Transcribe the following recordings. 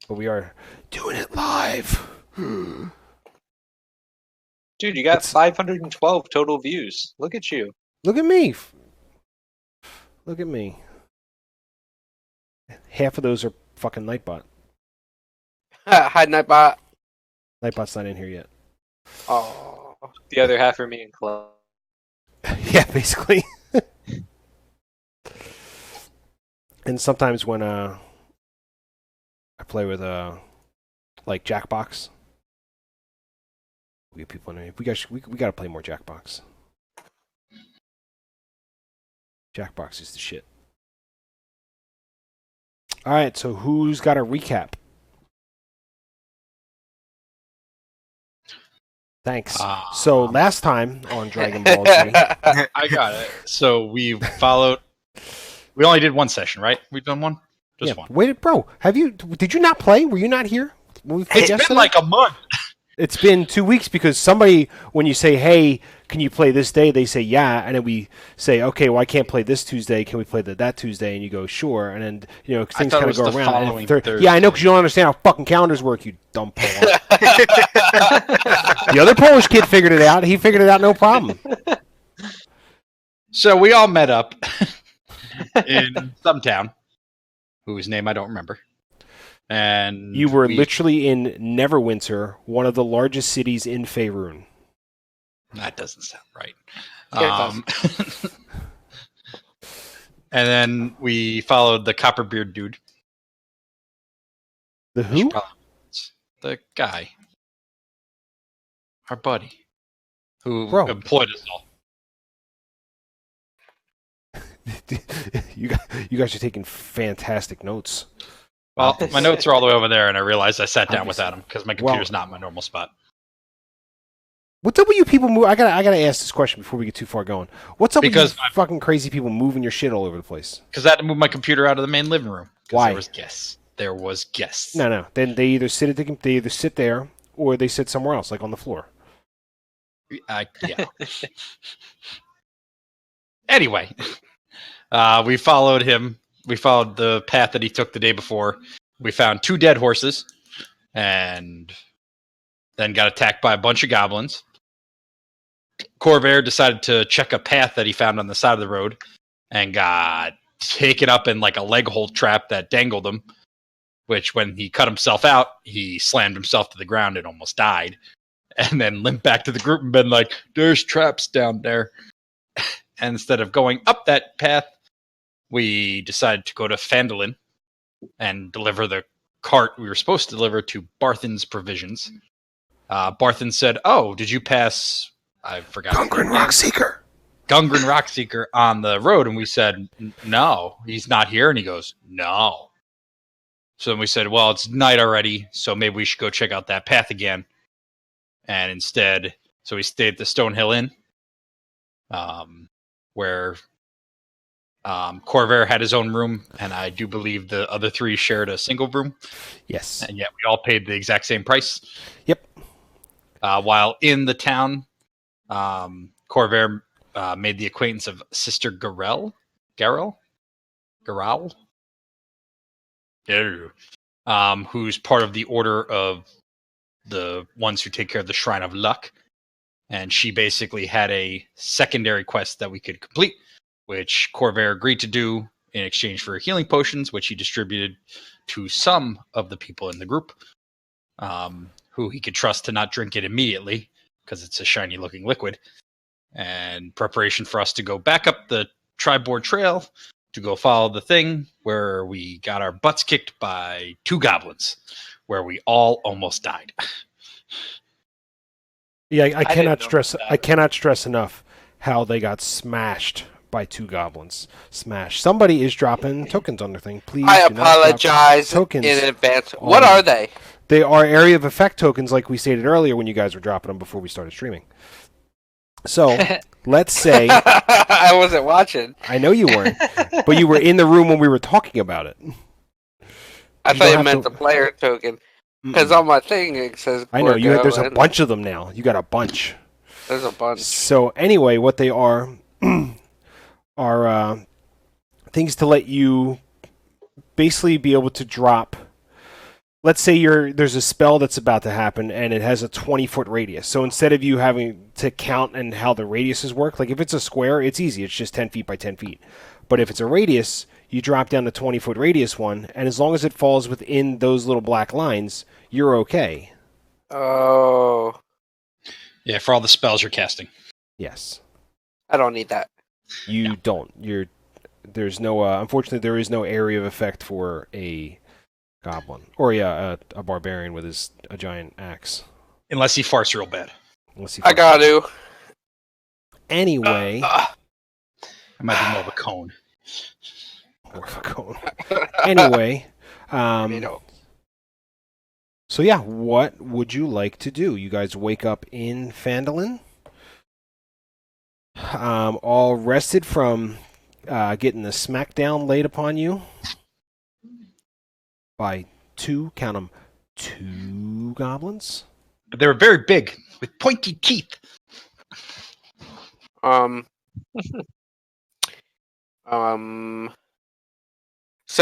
but we are doing it live. Dude, you got 512 total views. Look at you. Look at me. Look at me. Half of those are fucking Nightbot. Hi, Nightbot. Nightbot's not in here yet. Oh. The other half are me and Chloe. Yeah, basically. And sometimes when I play with like Jackbox, we get people in there. We got to play more Jackbox. Jackbox is the shit. All right, so who's got a recap? Thanks. So last time on Dragon Ball Z, I got it. So we followed. We only did one session, right? We've done one. Just one. Wait, bro. Did you not play? Were you not here? It's been like a month. It's been 2 weeks because somebody, when you say, "Hey, can you play this day?" They say, "Yeah," and then we say, "Okay, well, I can't play this Tuesday. Can we play that Tuesday?" And you go, "Sure." And then things kind of go around. Following Yeah, I know because you don't understand how fucking calendars work. You dumb Polish. The other Polish kid figured it out. He figured it out, no problem. So we all met up in some town, whose name I don't remember. And You were literally in Neverwinter, one of the largest cities in Faerun. That doesn't sound right. Yeah, And then we followed the Copperbeard dude. The who? The guy. Our buddy. Who Bro. employed us all. You guys are taking fantastic notes. Well, my notes are all the way over there, and I realized I sat down Obviously. without them because my computer's not my normal spot. What's up with you people move? I gotta ask this question before we get too far going. What's up with Because you fucking crazy people moving your shit all over the place? Because I had to move my computer out of the main living room. Why? There was guests. There was guests. No. Then they either sit there or they sit somewhere else, like on the floor. Yeah. Anyway, we followed him. We followed the path that he took the day before. We found 2 dead horses, and then got attacked by a bunch of goblins. Corvair decided to check a path that he found on the side of the road, and got taken up in like a leg hold trap that dangled him. Which, when he cut himself out, he slammed himself to the ground and almost died. And then limped back to the group and been like, "There's traps down there." And instead of going up that path, we decided to go to Phandalin and deliver the cart we were supposed to deliver to Barthen's Provisions. Barthen said, "Oh, did you pass?" I forgot. Gungren Rockseeker. Gungren Rockseeker on the road, and we said, "No, he's not here." And he goes, "No." So then we said, "Well, it's night already, so maybe we should go check out that path again." And instead, so we stayed at the Stonehill Inn, where Corvair had his own room, and I do believe the other 3 shared a single room. Yes. And yet we all paid the exact same price. Yep. While in the town, Corvair made the acquaintance of Sister Garel, who's part of the Order of the ones who take care of the Shrine of Luck. And she basically had a secondary quest that we could complete, which Corvair agreed to do in exchange for healing potions, which he distributed to some of the people in the group, who he could trust to not drink it immediately, because it's a shiny-looking liquid. And preparation for us to go back up the Triboard Trail to go follow the thing, where we got our butts kicked by 2 goblins, where we all almost died. Yeah, I cannot know stress. that. I cannot stress enough how they got smashed by 2 goblins. Smashed. Somebody is dropping tokens on their thing. Please. I do not drop apologize tokens in advance. What are they? They are area of effect tokens, like we stated earlier when you guys were dropping them before we started streaming. So let's say I wasn't watching. I know you weren't, but you were in the room when we were talking about it. I You thought don't you have meant to- the player token. Mm-mm. Because on my thing it says I know there's a Gorgo, bunch of them now. You got a bunch. There's a bunch. So anyway, what they are are things to let you basically be able to drop let's say there's a spell that's about to happen and it has a 20-foot radius. So instead of you having to count and how the radiuses work, like if it's a square, it's easy. It's just 10 feet by 10 feet. But if it's a radius, you drop down the 20-foot radius one, and as long as it falls within those little black lines, you're okay. Oh. Yeah, for all the spells you're casting. Yes. I don't need that. You don't. There's no. Unfortunately, there is no area of effect for a goblin or a barbarian with a giant axe. Unless he farts real bad. I got to. Anyway. It might be more of a cone. More of a cone. Anyway. So yeah, what would you like to do? You guys wake up in Phandalin, all rested from getting the smackdown laid upon you by count them, 2 goblins. But they were very big, with pointy teeth. So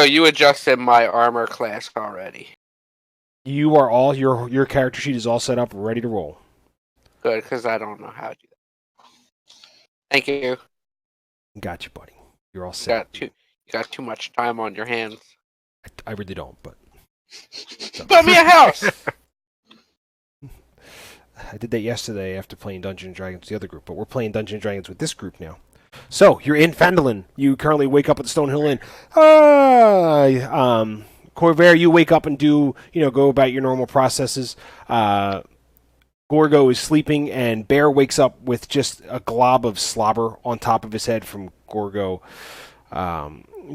you adjusted my armor class already. You are all your character sheet is all set up, ready to roll. Good, because I don't know how to do that. Thank you. Gotcha, buddy. You're all set. You got too much time on your hands. I really don't, but build me a house. I did that yesterday after playing Dungeons and Dragons with the other group, but we're playing Dungeons and Dragons with this group now. So you're in Phandalin. You currently wake up at the Stonehill Inn. Corvair, you wake up and go about your normal processes. Gorgo is sleeping, and Bear wakes up with just a glob of slobber on top of his head from Gorgo,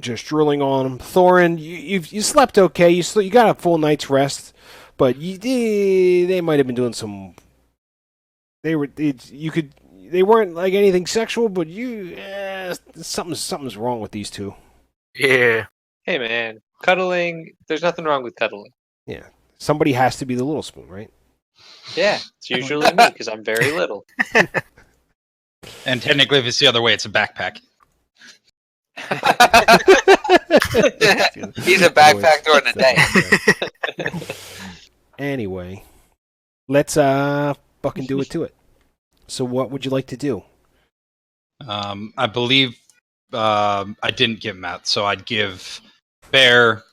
just drooling on him. Thorin, you slept okay. You got a full night's rest, but they might have been doing some. They weren't like anything sexual, but something's wrong with these two. Yeah. Hey man, cuddling. There's nothing wrong with cuddling. Yeah, somebody has to be the little spoon, right? Yeah, it's usually me because I'm very little. And technically, if it's the other way, it's a backpack. He's a backpack during the day. Anyway, let's fucking do it to it. So what would you like to do? I believe I didn't give him out, so I'd give Bear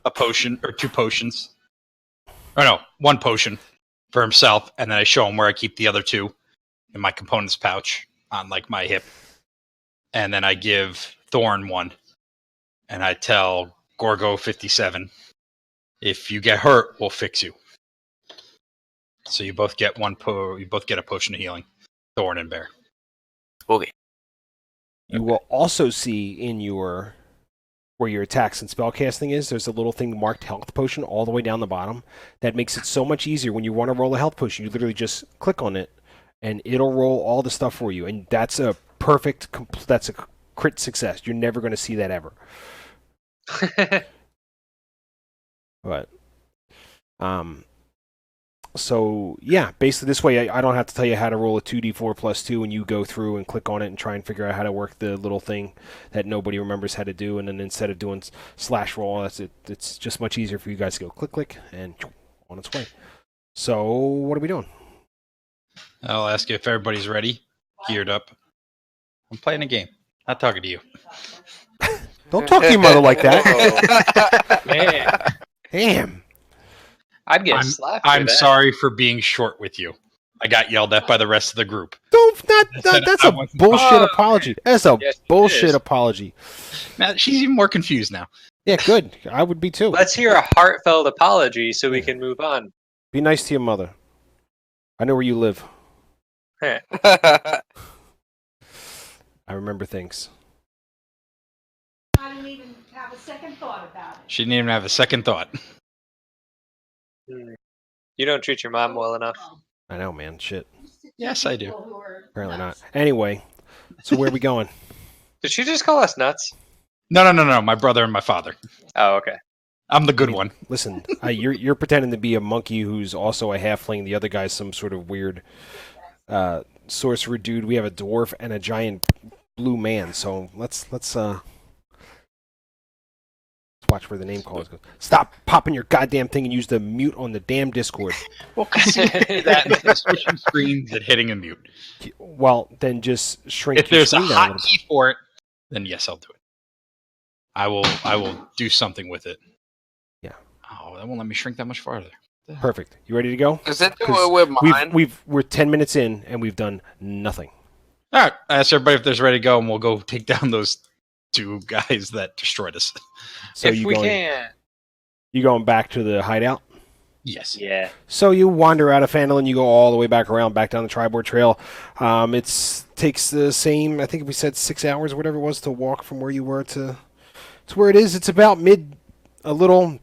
a potion or 2 potions. Or no, 1 potion for himself, and then I show him where I keep the other 2 in my components pouch on like my hip. And then I give Thorn 1, and I tell Gorgo 57, if you get hurt, we'll fix you. So you both get you both get a potion of healing, Thorn and Bear. Okay. You will also see in where your attacks and spellcasting is, there's a little thing marked health potion all the way down the bottom. That makes it so much easier when you want to roll a health potion. You literally just click on it, and it'll roll all the stuff for you. And that's a that's a crit success. You're never going to see that ever. But, so yeah, basically this way I don't have to tell you how to roll a 2d4 plus 2, and you go through and click on it and try and figure out how to work the little thing that nobody remembers how to do, and then instead of doing slash roll, it's just much easier for you guys to go click click and on its way. So what are we doing? I'll ask you if everybody's ready, geared up. I'm playing a game, not talking to you. Don't talk to your mother like that. Man. Damn. I'd get slapped. I'm sorry for being short with you. I got yelled at by the rest of the group. That's a bullshit apology. That's a bullshit apology. Now, she's even more confused now. Yeah, good. I would be too. Let's hear a heartfelt apology so we can move on. Be nice to your mother. I know where you live. I I remember things. I didn't even have a second thought about it. She didn't even have a second thought. You don't treat your mom well enough. I know, man. Shit. Yes, I do. Apparently not. Anyway, so where are we going? Did she just call us nuts? No. My brother and my father. Oh, okay. I'm the good one. Listen, you're pretending to be a monkey who's also a halfling. The other guy's some sort of weird sorcerer dude. We have a dwarf and a giant blue man. So let's Watch where the name calls goes. Stop popping your goddamn thing and use the mute on the damn Discord. Well, that switching screens and hitting a mute. Well, then just shrink If your there's a screen down a little hotkey for it, then yes, I'll do it. I will do something with it. Yeah. Oh, that won't let me shrink that much farther. bit. Perfect. You ready to go? Does it do it with mine? We're 10 minutes in and we've done nothing. All right. I asked everybody if there's ready to go, and we'll go take down those 2 guys that destroyed us. So if we can. You going back to the hideout? Yes. Yeah. So you wander out of Phandalin, you go all the way back around, back down the Tribord Trail. It takes the same, I think we said 6 hours or whatever it was to walk from where you were to where it is. It's about a little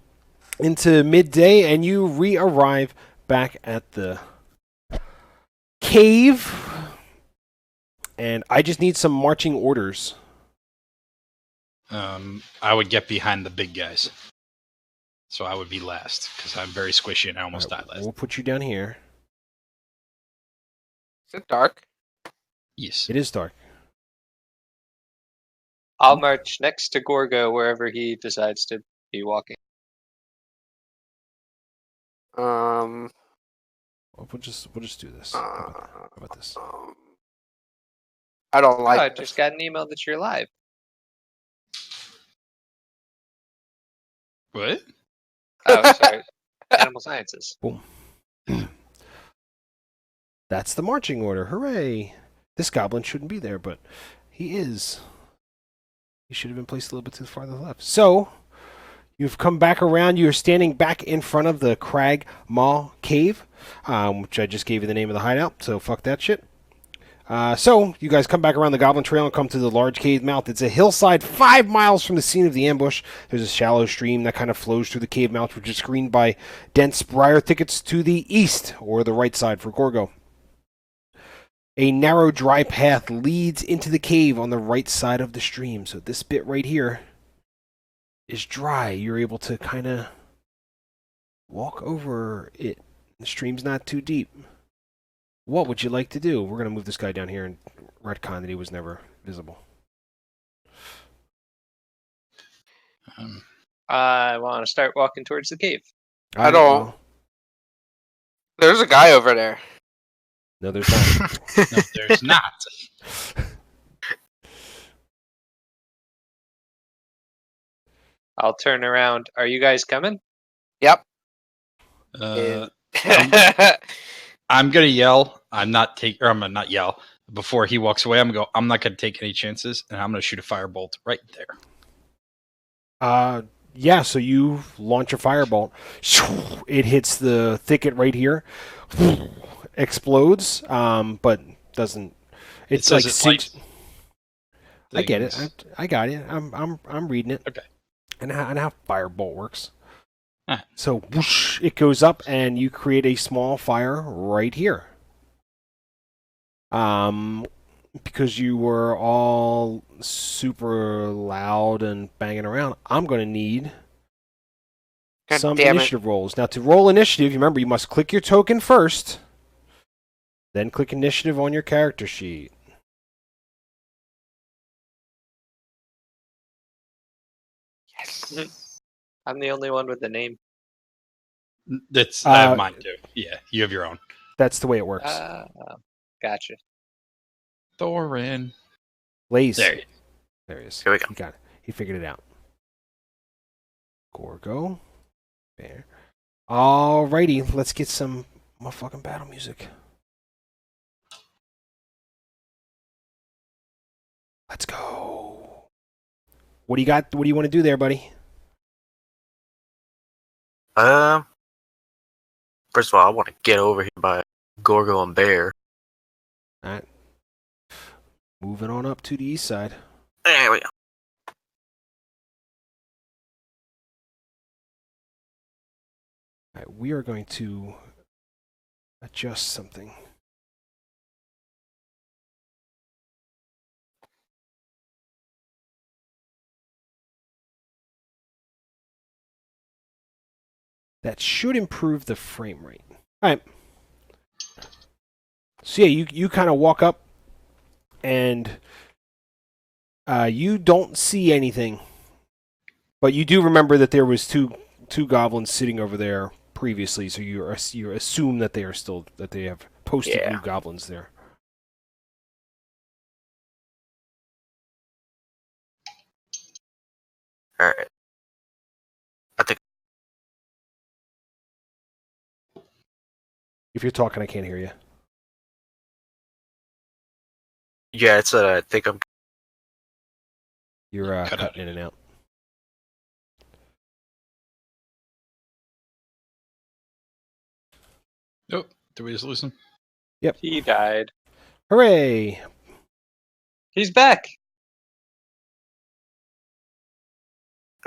into midday, and you re-arrive back at the cave. And I just need some marching orders. I would get behind the big guys. So I would be last, because I'm very squishy and I almost died last. We'll put you down here. Is it dark? Yes. It is dark. I'll march next to Gorgo wherever he decides to be walking. We'll just do this. How about this? I don't like. I just got an email that you're live. What? Oh, sorry. Animalsciences. Boom. That's the marching order. Hooray! This goblin shouldn't be there, but he is. He should have been placed a little bit too far to the left. So, you've come back around. You're standing back in front of the Crag Maw Cave, which I just gave you the name of the hideout, so fuck that shit. So, you guys come back around the Goblin Trail and come to the large cave mouth. It's a hillside 5 miles from the scene of the ambush. There's a shallow stream that kind of flows through the cave mouth, which is screened by dense briar thickets to the east, or the right side for Gorgo. A narrow, dry path leads into the cave on the right side of the stream. So this bit right here is dry. You're able to kind of walk over it. The stream's not too deep. What would you like to do? We're going to move this guy down here and retcon that he was never visible. I want to start walking towards the cave. I don't. Well, There's a guy over there. no, there's not. No, there's not. I'll turn around. Are you guys coming? Yep. I'm gonna yell. I'm gonna not yell before he walks away. I'm not gonna take any chances, and I'm gonna shoot a firebolt right there. Yeah, so you launch a firebolt. It hits the thicket right here. Explodes, but doesn't. It's like I get it. I got it. I'm reading it. Okay. And how firebolt works. Ah. So whoosh, it goes up, and you create a small fire right here. Because you were all super loud and banging around, I'm going to need some initiative rolls. Now, to roll initiative, remember, you must click your token first, then click initiative on your character sheet. Yes. I'm the only one with the name. That's I have mine too. Yeah, you have your own. That's the way it works. Gotcha. Thorin. Laze. There he is. Here we go. He got it. He figured it out. Gorgo. There. Alrighty, let's get some motherfucking battle music. Let's go. What do you got? What do you want to do there, buddy? First of all, I want to get over here by Gorgo and Bear. Alright. Moving on up to the east side. There we go. Alright, we are going to adjust something. That should improve the frame rate. All right. So yeah, you kind of walk up, and you don't see anything But you do remember that there was two goblins sitting over there previously, so you assume that they have posted new goblins there. All right. I think. If you're talking, I can't hear you. Yeah, it's. I think I'm. You're cutting in and out. Nope. Did we just lose him? Yep. He died. Hooray! He's back.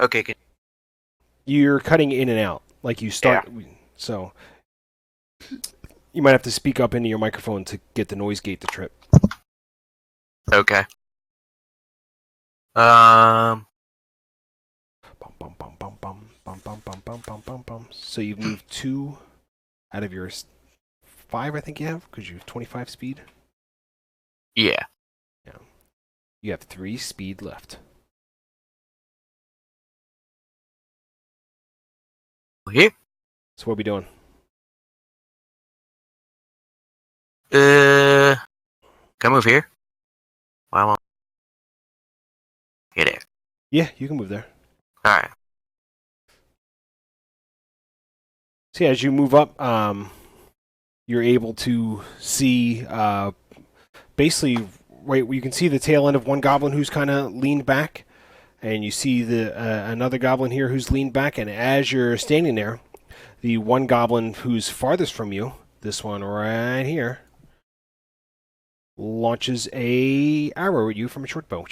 Okay. Good. You're cutting in and out, like you start. Yeah. So you might have to speak up into your microphone to get the noise gate to trip. Okay. So you've moved 2 out of your 5, I think you have, because you have 25 speed. Yeah. Yeah. You have 3 speed left. Here. So what are we doing? Can I move here? Wow. Get it. Yeah, you can move there. All right. So yeah, as you move up, you're able to see basically right where you can see the tail end of one goblin who's kind of leaned back, and you see the another goblin here who's leaned back. And as you're standing there, the one goblin who's farthest from you, this one right here, launches a arrow at you from a short bow.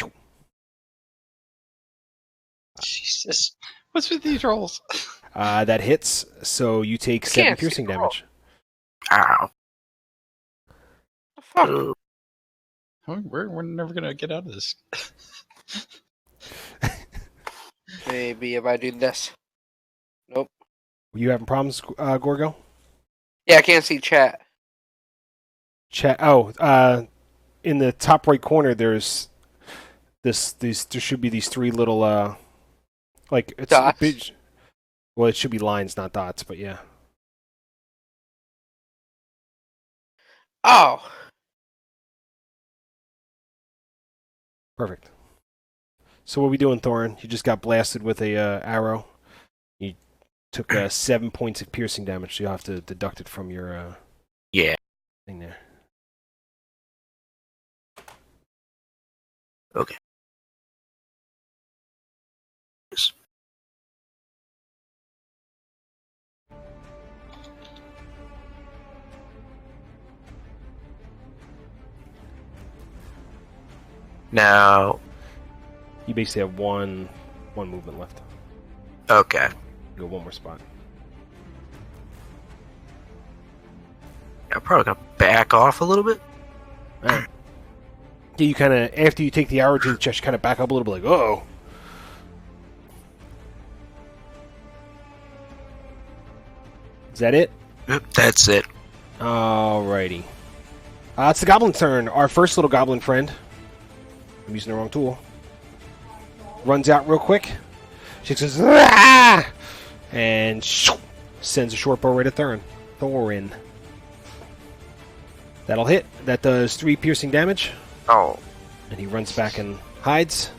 Jesus. What's with these rolls? That hits, so you take 7 piercing damage. Ow. Fuck. We're never gonna get out of this. Maybe if I do this. Nope. You having problems, Gorgo? Yeah, I can't see chat. Chat. Oh, in the top right corner, there's there should be these 3 little like it's dots. Well, it should be lines, not dots, but yeah. Oh. Perfect. So what are we doing, Thorin? You just got blasted with a arrow. You took 7 points of piercing damage, so you'll have to deduct it from your thing there. Okay. Now, You basically have one movement left. okay. You go one more spot. I'm probably gonna back off a little bit. All right. Yeah, you kind of, after you take the arrow to the chest, you kind of back up a little bit, like, oh. Is that it? Yep, that's it. Alrighty. It's the goblin's turn. Our first little goblin friend. I'm using the wrong tool. Runs out real quick. She says, "Ah!" And sends a short bow right at Thorin. That'll hit. That does 3 piercing damage. Oh. And he runs back and hides.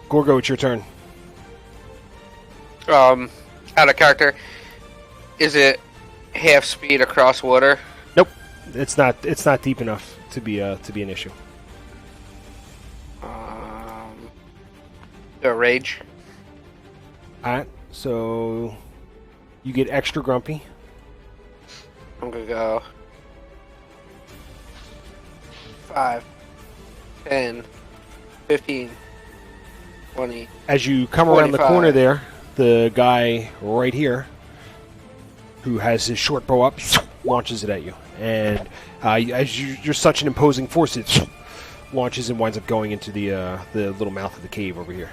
Gorgo, it's your turn. Out of character. Is it half speed across water? Nope. It's not deep enough to be an issue. The rage. Alright, so you get extra grumpy. I'm gonna go 5, 10, 15, 20. As you come around the 25. corner there, the guy right here, who has his short bow up, launches it at you. And as you're such an imposing force, it launches and winds up going into the little mouth of the cave over here.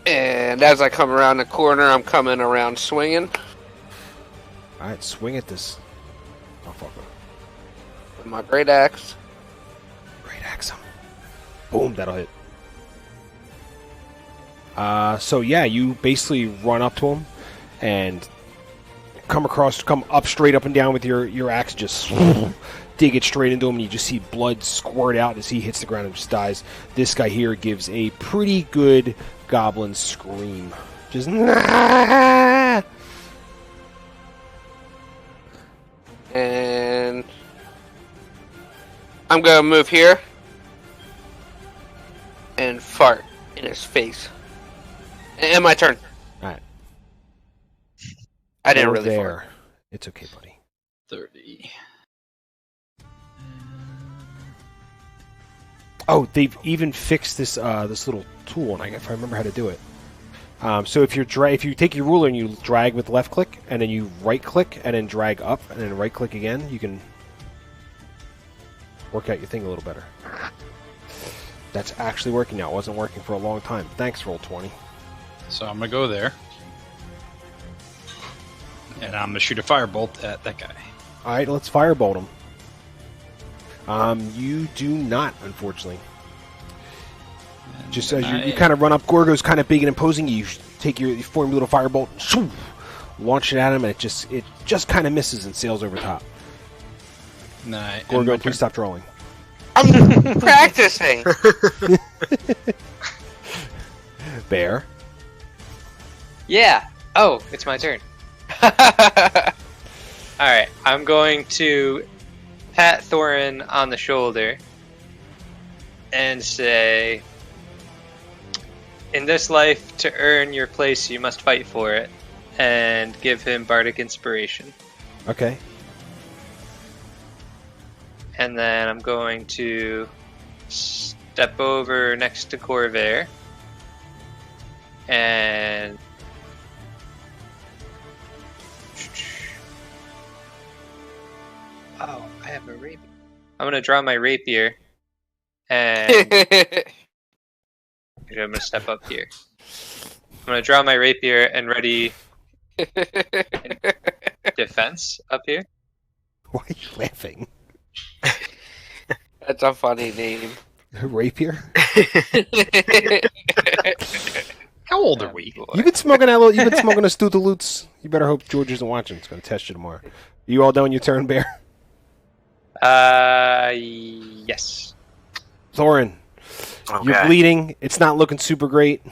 And as I come around the corner, I'm coming around swinging. Alright, swing at this motherfucker. With my great axe. Great axe him. Boom, that'll hit. So yeah, you basically run up to him and come up straight up and down with your axe, just dig it straight into him, and you just see blood squirt out as he hits the ground and just dies. This guy here gives a pretty good goblin scream. Just nah! And I'm gonna move here and fart in his face. And my turn. Alright. I didn't really there. fart. It's okay, buddy. 30. Oh, they've even fixed this this little tool, and if I remember how to do it. So if you take your ruler and you drag with left click, and then you right click, and then drag up, and then right click again, you can work out your thing a little better. That's actually working now. It wasn't working for a long time. Thanks, Roll20. So I'm gonna go there, and I'm gonna shoot a firebolt at that guy. All right, let's firebolt him. You do not, unfortunately. Just as you kind of run up, Gorgo's kind of big and imposing. You form your little firebolt, shoo, launch it at him, and it just kind of misses and sails over top. Gorgo, please stop drawing. I'm practicing. Bear. Yeah. Oh, it's my turn. Alright, I'm going to pat Thorin on the shoulder and say, in this life, to earn your place, you must fight for it, and give him bardic inspiration. Okay. And then I'm going to step over next to Corvair and oh, I have a rapier. I'm gonna draw my rapier and I'm gonna step up here. I'm gonna draw my rapier and ready defense up here. Why are you laughing? That's a funny name. Rapier? How old are we? You've been smoking a Stootaloots. You better hope George isn't watching. It's going to test you tomorrow. You all done your turn, Bear? Yes. Thorin, Okay. you're bleeding. It's not looking super great.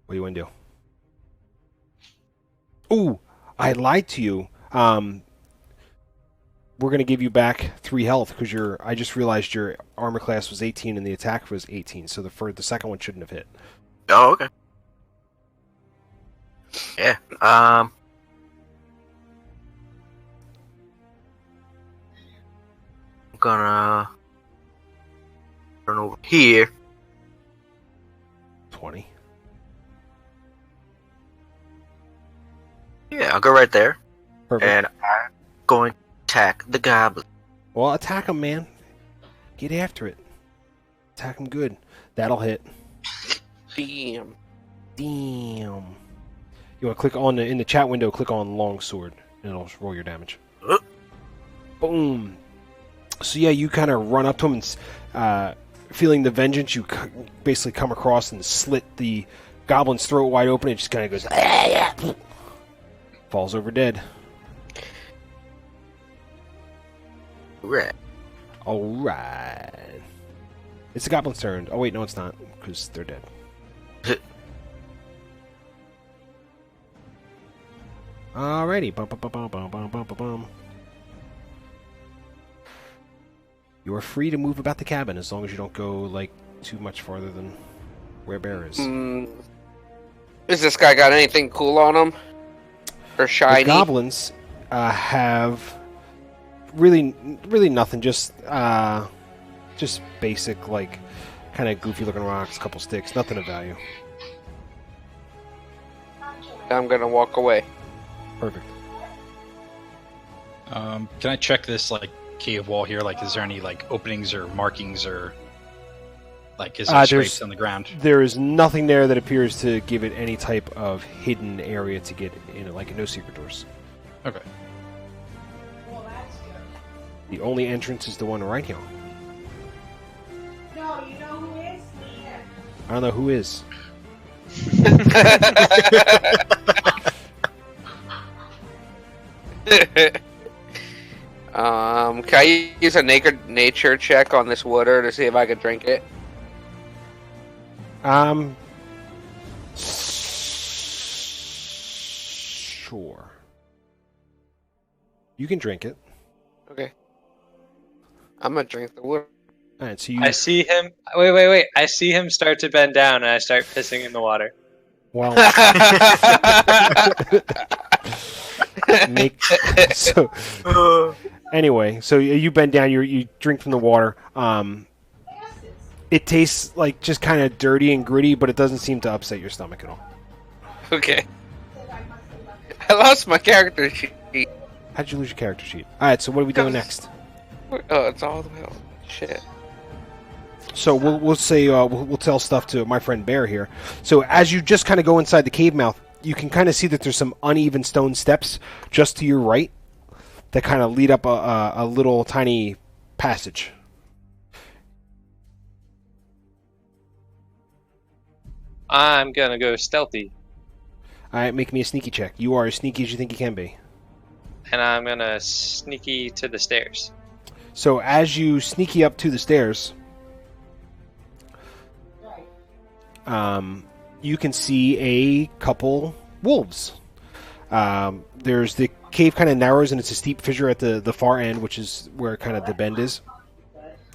What do you want to do? Ooh, I lied to you. We're going to give you back 3 health because I just realized your armor class was 18 and the attack was 18, so the second one shouldn't have hit. Oh, okay. Yeah. I'm gonna turn over here. 20. Yeah, I'll go right there. Perfect. And I'm going to attack the goblin. Well, attack him, man. Get after it. Attack him good. That'll hit. Damn. Damn. You want to click on in the chat window, click on longsword, and it'll roll your damage. Boom. So yeah, you kind of run up to him and feeling the vengeance, you basically come across and slit the goblin's throat wide open. It just kind of goes, falls over dead. Right. Alright. It's the goblin's turn. Oh wait, no it's not, because they're dead. Alrighty. Bum, bum, bum, bum, bum, bum, bum, bum, bum. You are free to move about the cabin as long as you don't go like too much farther than where Bear is. Has this guy got anything cool on him? Or shiny? The goblins have really nothing. Just basic, like, kind of goofy looking rocks, couple sticks, nothing of value. I'm gonna walk away. Perfect. Can I check this like cave wall here? Like, is there any like openings or markings or like is there scrapes on the ground? There is nothing there that appears to give it any type of hidden area to get in, like no secret doors. Okay. Well, that's good. The only entrance is the one right here. I don't know who is. Can I use a nature check on this water to see if I can drink it? Sure. You can drink it. Okay. I'm gonna drink the water. All right, so you I see him. Wait. I see him start to bend down, and I start pissing in the water. well make so anyway. So you bend down. You drink from the water. It tastes like just kind of dirty and gritty, but it doesn't seem to upset your stomach at all. Okay. I lost my character sheet. How'd you lose your character sheet? All right, so what are we doing next? Oh, it's all the way. Shit. So we'll say we'll tell stuff to my friend Bear here. So as you just kind of go inside the cave mouth, you can kind of see that there's some uneven stone steps just to your right that kind of lead up a little tiny passage. I'm gonna go stealthy, All right, make me a sneaky check. You are as sneaky as you think you can be. and I'm gonna sneaky to the stairs. So as you sneaky up to the stairs, you can see a couple wolves. There's the cave kind of narrows, and it's a steep fissure at the far end, which is where kind of the bend is.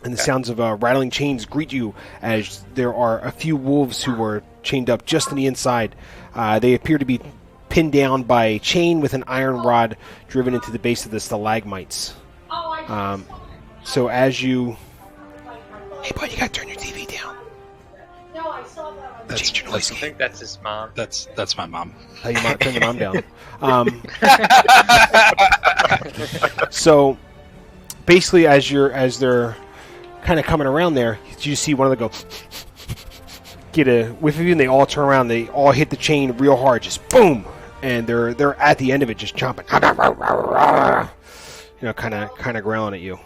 And the sounds of rattling chains greet you as there are a few wolves who were chained up just on the inside. They appear to be pinned down by a chain with an iron rod driven into the base of the stalagmites. So as you... Hey, bud, you gotta turn your TV down. No, I saw that. That's, Change your I noise think that's his mom. that's my mom. Tell your mom, turn your mom down. So basically, as they're kind of coming around there, you see one of them go get a whiff of you, and they all turn around. They all hit the chain real hard, just boom, and they're at the end of it, just chomping, kind of growling at you.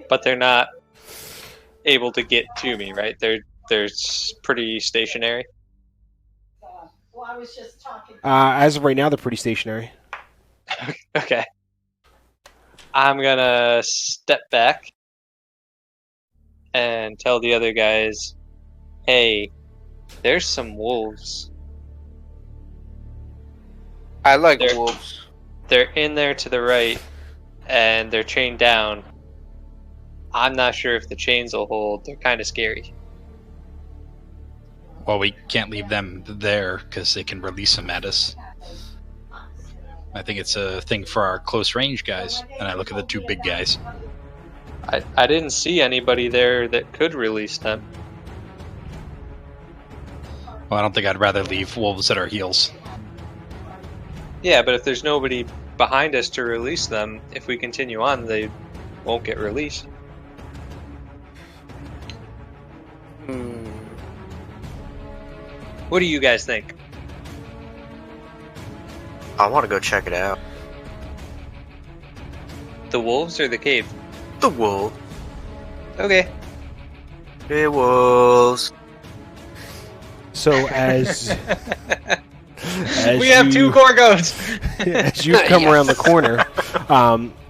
But they're not able to get to me, right? They're pretty stationary. Well, I was just talking. As of right now, they're pretty stationary. Okay. I'm gonna step back and tell the other guys, hey, there's some wolves. I like wolves. They're in there to the right, and they're chained down. I'm not sure if the chains will hold. They're kind of scary. Well, we can't leave them there because they can release them at us. I think it's a thing for our close range guys. And I look at the two big guys. I didn't see anybody there that could release them. Well, I don't think I'd rather leave wolves at our heels. Yeah, but if there's nobody behind us to release them, if we continue on, they won't get released. What do you guys think? I want to go check it out. The wolves or the cave? The wolf. Okay. It wolves. So as we have two Gorgos! as you come around the corner,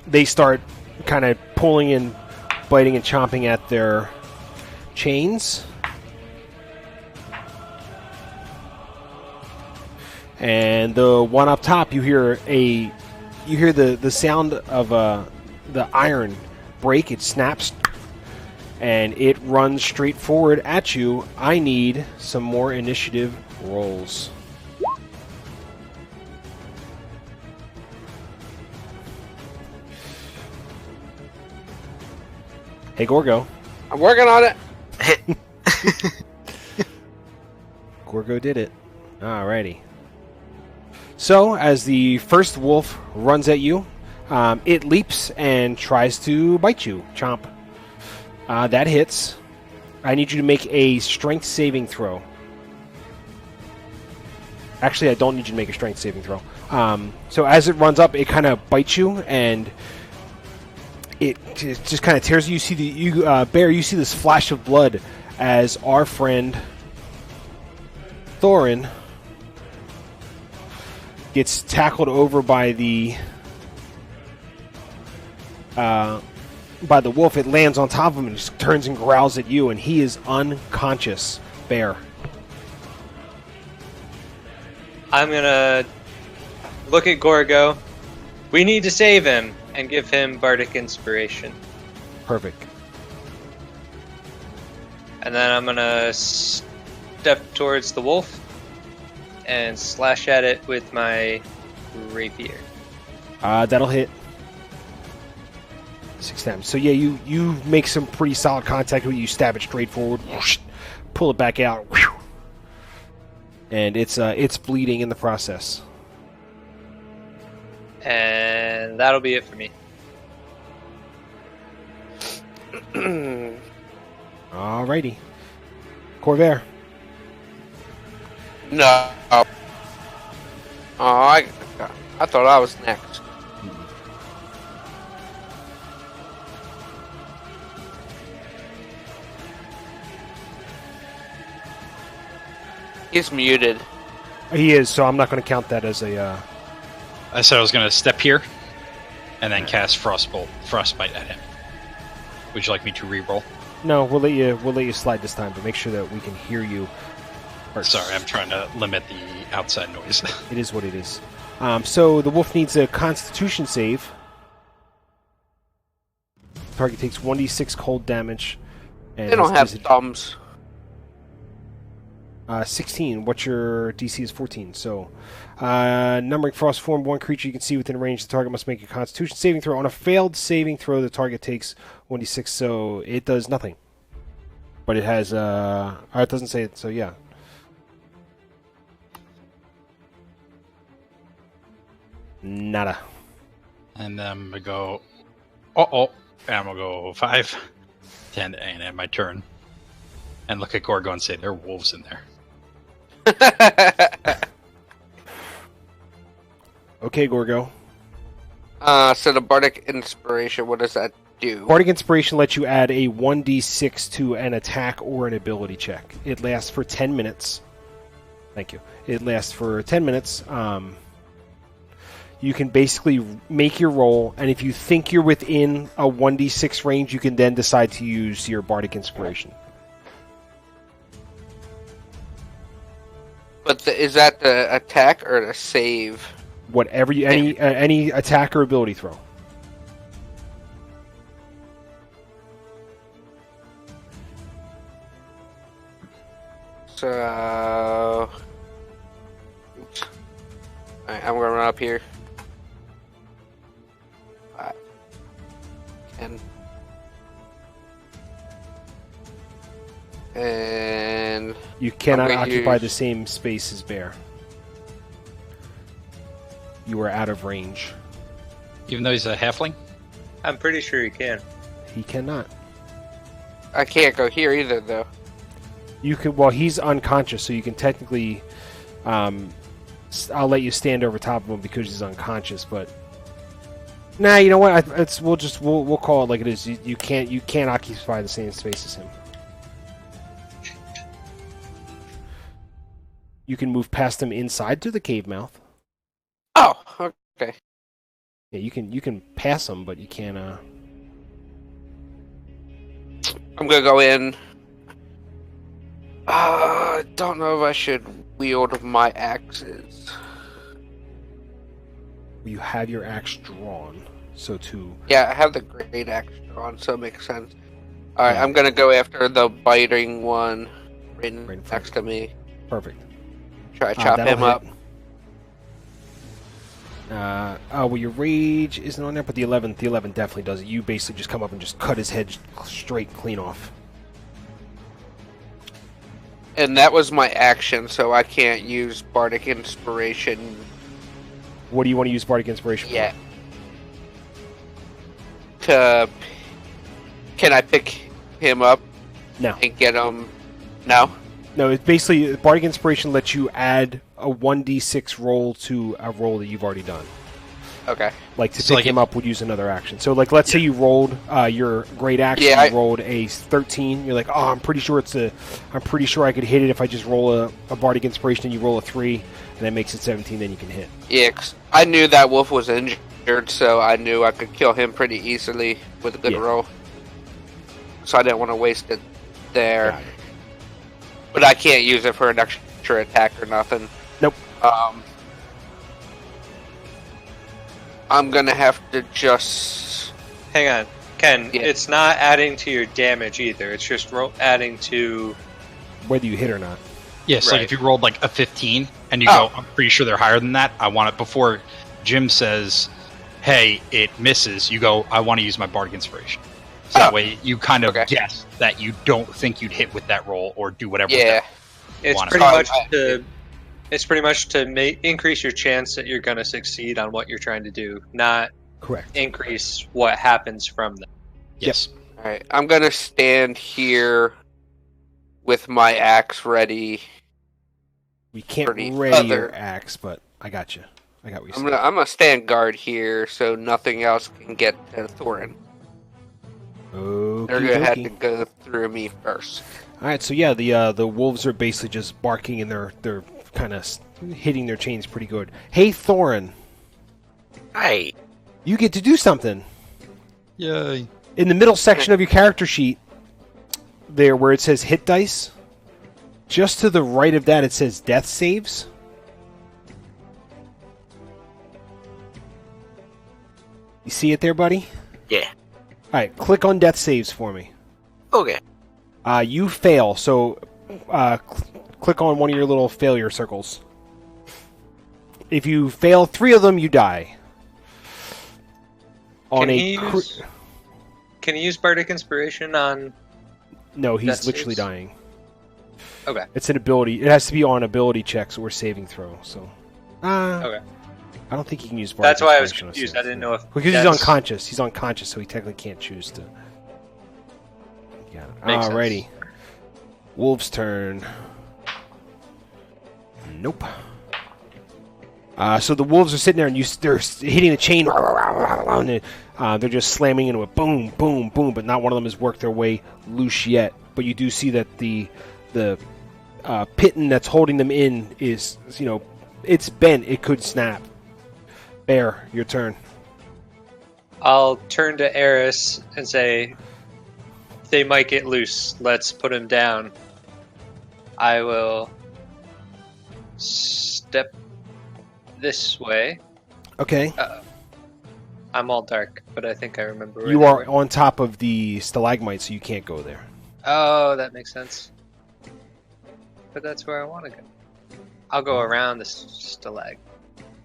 they start kind of pulling and biting and chomping at their chains. And the one up top, you hear the sound of the iron break. It snaps, and it runs straight forward at you. I need some more initiative rolls. Hey, Gorgo. I'm working on it. Gorgo did it. Alrighty. So, as the first wolf runs at you, it leaps and tries to bite you. Chomp. That hits. I need you to make a strength saving throw. Actually, I don't need you to make a strength saving throw. So as it runs up, it kind of bites you, and it just kind of tears you. You see Bear, you see this flash of blood as our friend Thorin gets tackled over by the wolf. It lands on top of him and just turns and growls at you, and he is unconscious. Bear. I'm gonna look at Gorgo. We need to save him and give him bardic inspiration. Perfect. And then I'm gonna step towards the wolf and slash at it with my rapier. That'll hit. 6 times. So yeah, you make some pretty solid contact with it. You stab it straight forward, whoosh, pull it back out, whew, and it's bleeding in the process. And that'll be it for me. Alrighty. Corvair. No. Oh, I thought I was next. He's muted. He is, so I'm not going to count that as a... I said I was going to step here and then cast Frostbite at him. Would you like me to re-roll? No, we'll let you slide this time, but make sure that we can hear you. Sorry, I'm trying to limit the outside noise. It is what it is. So the wolf needs a Constitution save. Target takes 1d6 cold damage. And They don't have thumbs. 16. What's your DC is 14. So, numbering frost form, one creature you can see within range. The target must make a Constitution saving throw. On a failed saving throw, the target takes 1d6. So it does nothing. But it has. It doesn't say it. So yeah. Nada. And then I'm going to go... And I'm going to go 5, 10, and end my turn. And look at Gorgo and say, there are wolves in there. Okay, Gorgo. So the Bardic Inspiration, what does that do? Bardic Inspiration lets you add a 1d6 to an attack or an ability check. It lasts for 10 minutes. Thank you. It lasts for 10 minutes. You can basically make your roll, and if you think you're within a 1d6 range, you can then decide to use your Bardic Inspiration. But is that the attack or the save? Whatever you any attack or ability throw. So, oops. Alright, I'm gonna run up here. 5, 10, and You cannot I'm gonna occupy use- the same space as Bear. You are out of range. Even though he's a halfling? I'm pretty sure you can. He cannot. I can't go here either, though. You can. Well, he's unconscious, so you can technically. I'll let you stand over top of him because he's unconscious. But nah, you know what? We'll call it like it is. You can't occupy the same space as him. You can move past him inside to the cave mouth. Oh, okay. Yeah, you can pass him, but you can't. I'm gonna go in. I don't know if I should wield my axes. You have your axe drawn, so to. Yeah, I have the great axe drawn, so it makes sense. Alright, I'm gonna go after the biting one right next to me. Perfect. Try to chop That'll him up. hit. Well, your rage isn't on there, but the 11 definitely does it. You basically just come up and just cut his head straight clean off. And that was my action, so I can't use Bardic Inspiration What do you want to use Bardic Inspiration yet. Can I pick him up for? No. and get him? No? No, it's basically, Bardic Inspiration lets you add a 1d6 roll to a roll that you've already done. Okay. Like to pick him up would use another action. So like let's say you rolled your great action, you rolled a 13. You're like, oh, I'm pretty sure I could hit it if I just roll a bardic inspiration and you roll a 3, and that makes it 17. Then you can hit. Yeah, 'cause I knew that wolf was injured, so I knew I could kill him pretty easily with a good roll. So I didn't want to waste it there. But I can't use it for an extra attack or nothing. Nope. I'm gonna have to just... Hang on. Ken, it's not adding to your damage either. It's just adding to... whether you hit or not. Yeah, so if you rolled like a 15, and you go, I'm pretty sure they're higher than that, I want it before Jim says, hey, it misses, you go, I want to use my Bardic Inspiration. So that way you kind of guess that you don't think you'd hit with that roll or do whatever. Yeah. It's pretty much to increase your chance that you're going to succeed on what you're trying to do, not increase what happens from that. Yes. Alright, I'm going to stand here with my axe ready. We can't ready your axe, but I got you. I got what you're saying. I'm going to stand guard here so nothing else can get to Thorin. They're going to have to go through me first. Alright, so yeah, the wolves are basically just barking and they're kind of hitting their chains pretty good. Hey, Thorin. Hi. You get to do something. Yay. In the middle section of your character sheet, there where it says hit dice, just to the right of that it says death saves. You see it there, buddy? Yeah. Alright, click on death saves for me. Okay. You fail, so click on one of your little failure circles. If you fail 3 of them, you die. Can he use Bardic Inspiration on... No, he's literally dying. Okay. It's an ability. It has to be on ability checks or saving throw, so... okay. I don't think he can use Bardic That's why I was Inspiration confused. I didn't know if... Because he's unconscious. He's unconscious, so he technically can't choose to... Yeah. Alrighty. Sense. Wolf's turn. Nope. So the wolves are sitting there, and they're hitting the chain, and they're just slamming into it, boom, boom, boom. But not one of them has worked their way loose yet. But you do see that the pitten that's holding them in is, it's bent. It could snap. Bear, your turn. I'll turn to Eris and say, they might get loose. Let's put him down. I will step this way. Okay. I'm all dark, but I think I remember. You are on top of the stalagmite, so you can't go there. Oh, that makes sense. But that's where I want to go. I'll go around the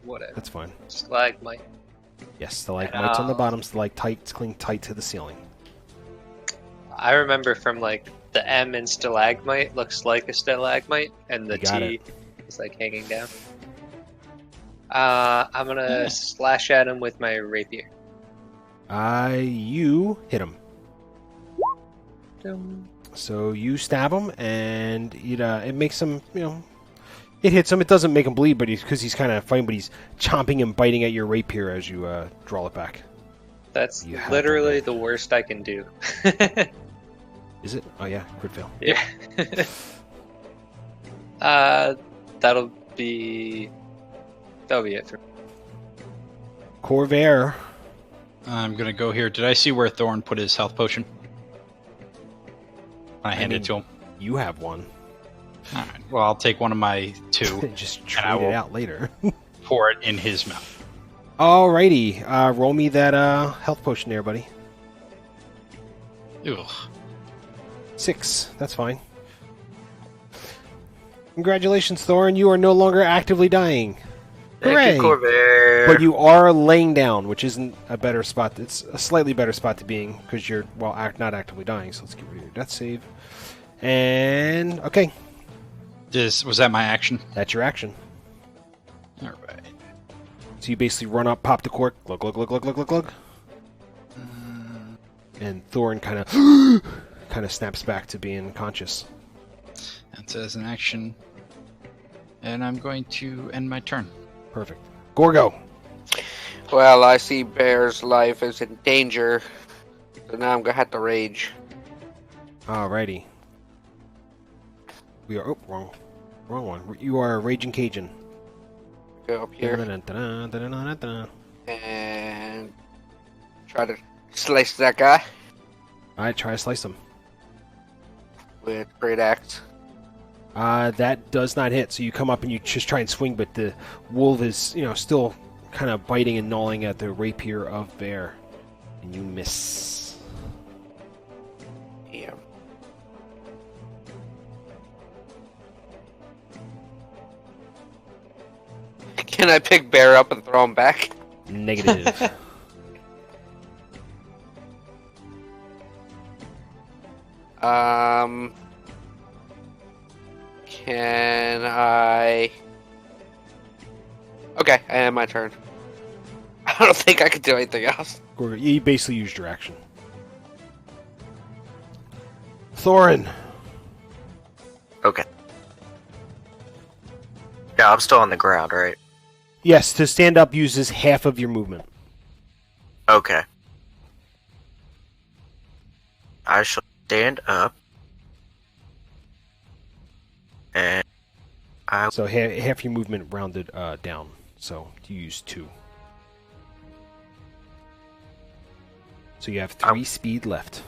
whatever. That's fine. Stalagmite. Yes, stalagmites on the bottom, stalactites cling tight to the ceiling. I remember from the M in stalagmite looks like a stalagmite, and the T is hanging down. I'm gonna slash at him with my rapier. You hit him. Dum. So you stab him, and it makes him, it hits him. It doesn't make him bleed, but because he's kind of fighting, but he's chomping and biting at your rapier as you draw it back. That's literally the worst I can do. Is it? Oh yeah, crit fail. Yeah. That'll be it for me. Corvair. I'm gonna go here. Did I see where Thorn put his health potion? I hand it to him. You have one. Alright, well, I'll take one of my 2. Just trade it out later. Pour it in his mouth. Alrighty. Roll me that health potion there, buddy. Ugh. 6. That's fine. Congratulations, Thorin. You are no longer actively dying. Hooray! But you are laying down, which isn't a better spot. It's a slightly better spot to be in because you're, not actively dying. So let's get rid of your death save. And, okay. Was that my action? That's your action. Alright. So you basically run up, pop the cork, glug, glug, glug, glug, glug, glug, glug. And Thorin kind of snaps back to being conscious. That's as an action. And I'm going to end my turn. Perfect. Gorgo. Well, I see Bear's life is in danger, so now I'm gonna have to rage. Alrighty. We are wrong one. You are a Raging Cajun. Go up here and try to slice that guy. Alright, try to slice him. With great axe. That does not hit. So you come up and you just try and swing, but the wolf is, still kind of biting and gnawing at the rapier of Bear, and you miss. Yeah. Can I pick Bear up and throw him back? Negative. Can I... Okay, I have my turn. I don't think I could do anything else. You basically used your action. Thorin. Okay. Yeah, I'm still on the ground, right? Yes, to stand up uses half of your movement. Okay. I shall stand up. And So half your movement rounded down. So you use 2. So you have 3 speed left.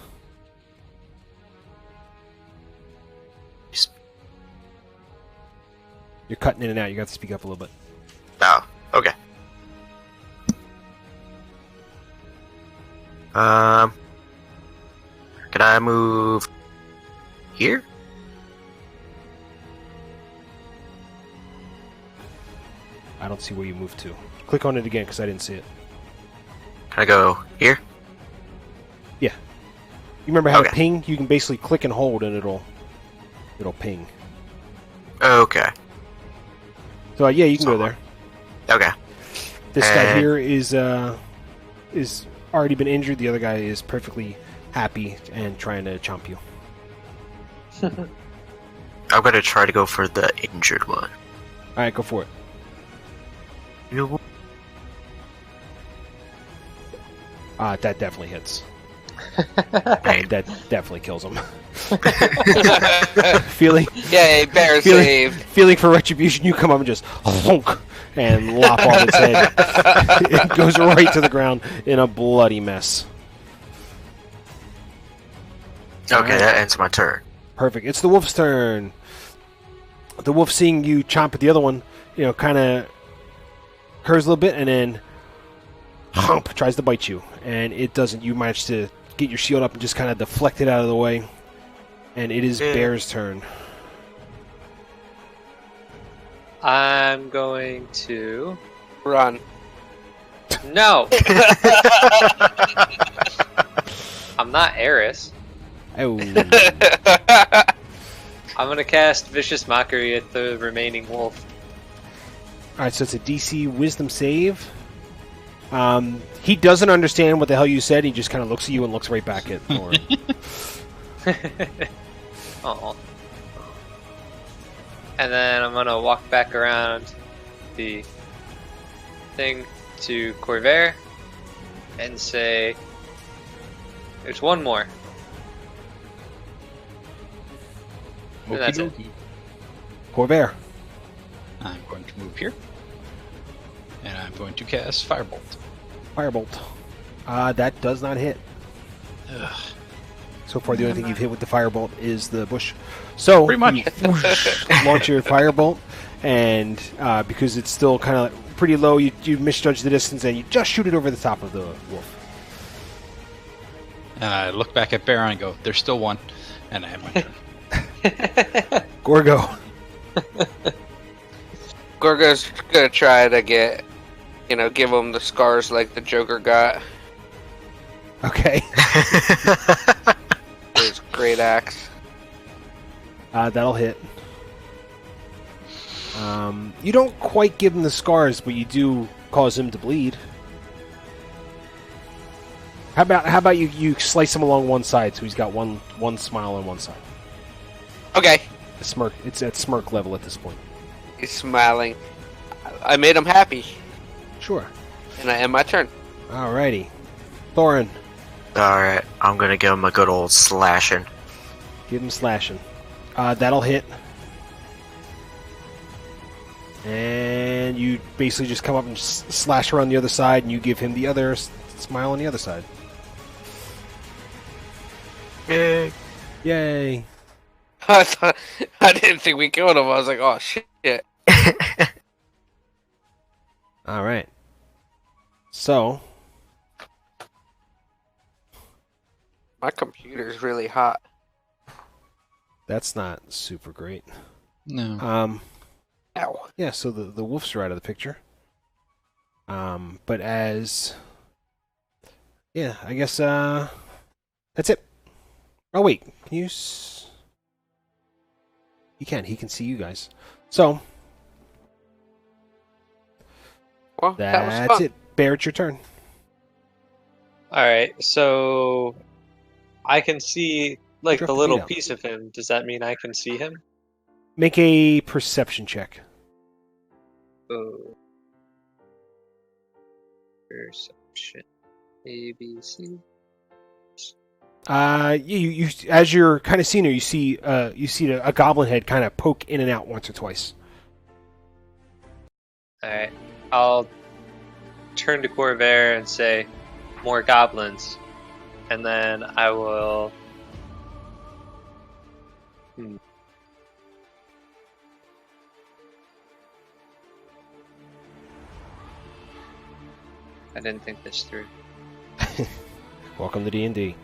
You're cutting in and out. You got to speak up a little bit. Oh, okay. Can I move here? I don't see where you moved to. Click on it again because I didn't see it. Can I go here? Yeah. You remember how to Okay. ping? You can basically click and hold and it'll ping. Okay. So yeah, you can go there. Okay. This guy here is already been injured. The other guy is perfectly happy and trying to chomp you. I'm gonna try to go for the injured one. Alright, go for it. You know what? That definitely hits. And that definitely kills him. feeling Yay, Bear saved. Feeling for retribution, you come up and just honk and lop off its head. It goes right to the ground in a bloody mess. Okay, that ends my turn. Perfect. It's the wolf's turn. The wolf, seeing you chomp at the other one, kind of hers a little bit, and then hump tries to bite you, and it doesn't. You manage to get your shield up and just kind of deflect it out of the way, and it is Bear's turn. I'm going to Run. No. I'm not Eris. Oh. I'm gonna cast Vicious Mockery at the remaining wolf. Alright, so it's a DC Wisdom save. He doesn't understand what the hell you said. He just kind of looks at you and looks right back at Thor. Oh. And then I'm gonna walk back around the thing to Corvair and say, "There's one more." And that's it. Corvair. I'm going to move here. And I'm going to cast Firebolt. Firebolt. That does not hit. Ugh. So far, the only thing you've hit with the Firebolt is the bush. So, Pretty much. you launch your Firebolt, and because it's still kind of pretty low, you misjudge the distance, and you just shoot it over the top of the wolf. And I look back at Bear and I go, there's still one. And I have my turn. Gorgo. Gorgo's gonna try to get, give him the scars like the Joker got. Okay. His great axe. That'll hit. You don't quite give him the scars, but you do cause him to bleed. How about you slice him along one side so he's got one smile on one side. Okay. A smirk. It's at smirk level at this point. He's smiling. I made him happy. Sure. And I end my turn. Alrighty. Thorin. Alright, I'm gonna give him a good old slashing. Give him slashing. That'll hit. And you basically just come up and slash her on the other side, and you give him the other smile on the other side. Yay! Yay! I didn't think we killed him. I was like, oh shit. All right. So my computer's really hot. That's not super great. No. Ow. Yeah, so the wolves are out of the picture. But as... Yeah, I guess, that's it. Oh, wait. Can you... He can see you guys. So... Well, that's it. Bear, it's your turn. Alright, so... I can see, like, Drop the the little beat out. piece of him. Does that mean I can see him? Make a perception check. Oh. Perception. ABC. You as you're kind of seeing her, you see a goblin head kind of poke in and out once or twice. Alright. I'll turn to Corvair and say, more goblins. And then I will... I didn't think this through. Welcome to D&D.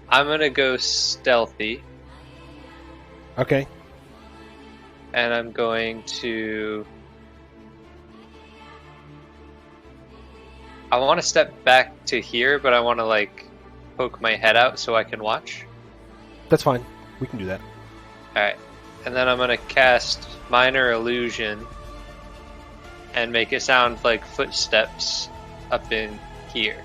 I'm gonna go stealthy. Okay. And I'm going to... I want to step back to here, but I want to, like, poke my head out so I can watch. That's fine. We can do that. Alright. And then I'm going to cast Minor Illusion and make it sound like footsteps up in here.